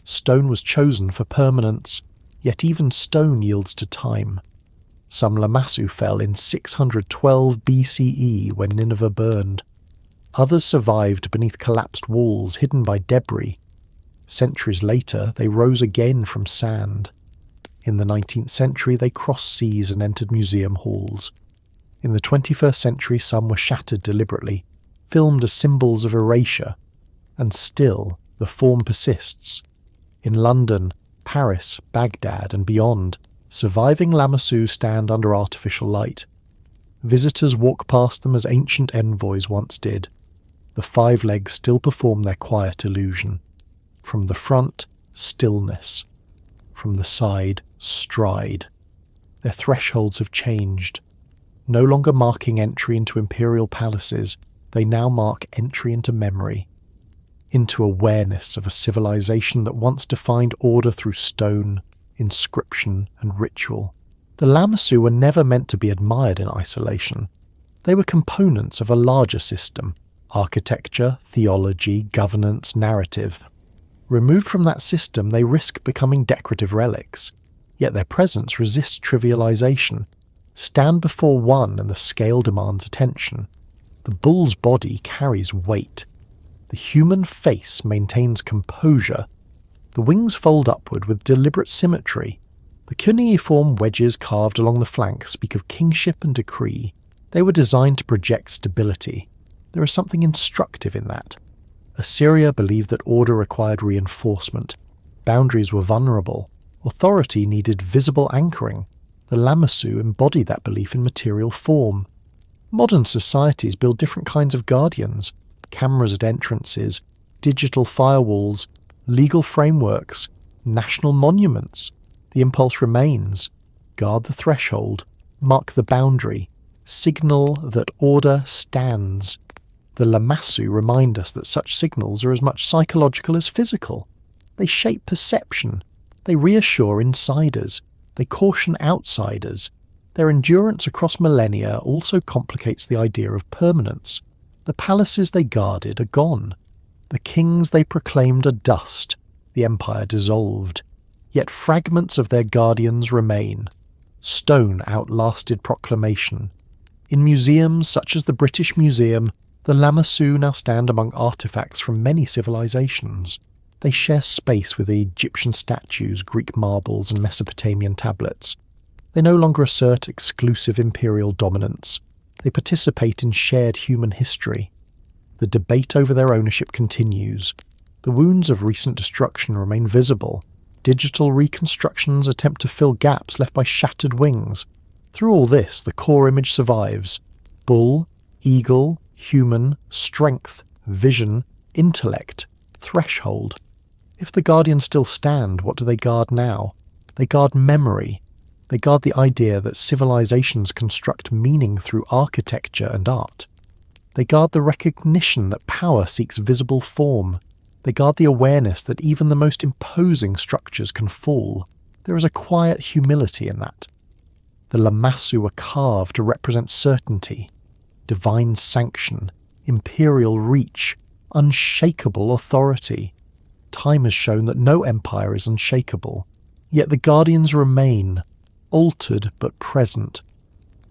Stone was chosen for permanence, yet even stone yields to time. Some Lamassu fell in 612 BCE when Nineveh burned. Others survived beneath collapsed walls hidden by debris. Centuries later, they rose again from sand. In the 19th century, they crossed seas and entered museum halls. In the 21st century, some were shattered deliberately, filmed as symbols of erasure, and still the form persists. In London, Paris, Baghdad, and beyond, surviving Lamassu stand under artificial light. Visitors walk past them as ancient envoys once did. The five legs still perform their quiet illusion. From the front, stillness. From the side, stride. Their thresholds have changed. No longer marking entry into imperial palaces, they now mark entry into memory, into awareness of a civilization that once defined order through stone, inscription, and ritual. The Lamassu were never meant to be admired in isolation. They were components of a larger system: architecture, theology, governance, narrative. Removed from that system, they risk becoming decorative relics, yet their presence resists trivialization. Stand before one and the scale demands attention. The bull's body carries weight. The human face maintains composure. The wings fold upward with deliberate symmetry. The cuneiform wedges carved along the flank speak of kingship and decree. They were designed to project stability. There is something instructive in that. Assyria believed that order required reinforcement. Boundaries were vulnerable. Authority needed visible anchoring. The Lamassu embodied that belief in material form. Modern societies build different kinds of guardians: cameras at entrances, digital firewalls, legal frameworks, national monuments. The impulse remains: guard the threshold, mark the boundary, signal that order stands. The Lamassu remind us that such signals are as much psychological as physical. They shape perception. They reassure insiders. They caution outsiders. Their endurance across millennia also complicates the idea of permanence. The palaces they guarded are gone. The kings they proclaimed are dust. The empire dissolved. Yet fragments of their guardians remain. Stone outlasted proclamation. In museums such as the British Museum, the Lamassu now stand among artifacts from many civilizations. They share space with the Egyptian statues, Greek marbles, and Mesopotamian tablets. They no longer assert exclusive imperial dominance. They participate in shared human history. The debate over their ownership continues. The wounds of recent destruction remain visible. Digital reconstructions attempt to fill gaps left by shattered wings. Through all this, the core image survives. Bull, eagle, human, strength, vision, intellect, threshold. If the guardians still stand, what do they guard now? They guard memory. They guard the idea that civilizations construct meaning through architecture and art. They guard the recognition that power seeks visible form. They guard the awareness that even the most imposing structures can fall. There is a quiet humility in that. The Lamassu are carved to represent certainty, divine sanction, imperial reach, unshakable authority. Time has shown that no empire is unshakable, yet the guardians remain, altered but present.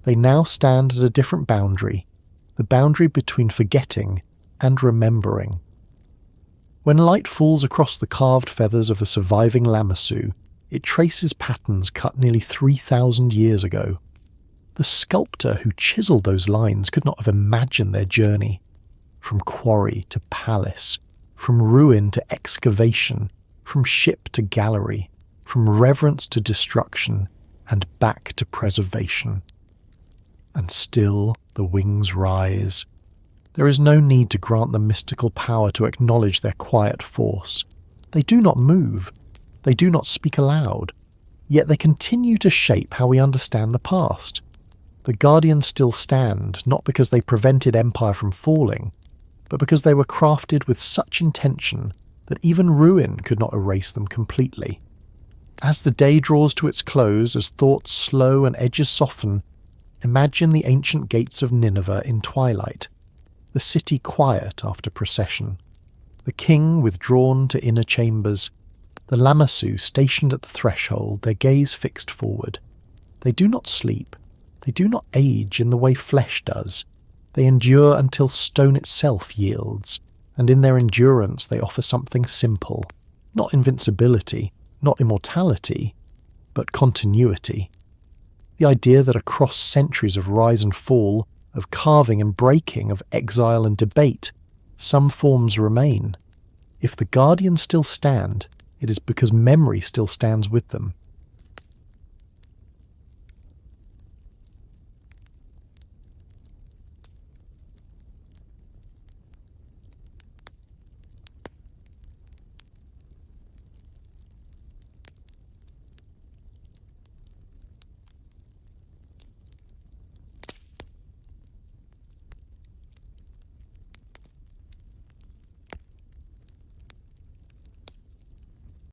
They now stand at a different boundary, the boundary between forgetting and remembering. When light falls across the carved feathers of a surviving Lamassu, It traces patterns cut nearly 3,000 years ago. The sculptor who chiselled those lines could not have imagined their journey. From quarry to palace, from ruin to excavation, from ship to gallery, from reverence to destruction, and back to preservation. And still the wings rise. There is no need to grant them mystical power to acknowledge their quiet force. They do not move. They do not speak aloud. Yet they continue to shape how we understand the past. The guardians still stand, not because they prevented empire from falling, but because they were crafted with such intention that even ruin could not erase them completely. As the day draws to its close, as thoughts slow and edges soften, imagine the ancient gates of Nineveh in twilight, the city quiet after procession, the king withdrawn to inner chambers, the Lamassu stationed at the threshold, their gaze fixed forward. They do not sleep, they do not age in the way flesh does. They endure until stone itself yields, and in their endurance they offer something simple, not invincibility, not immortality, but continuity. The idea that across centuries of rise and fall, of carving and breaking, of exile and debate, some forms remain. If the guardians still stand, it is because memory still stands with them.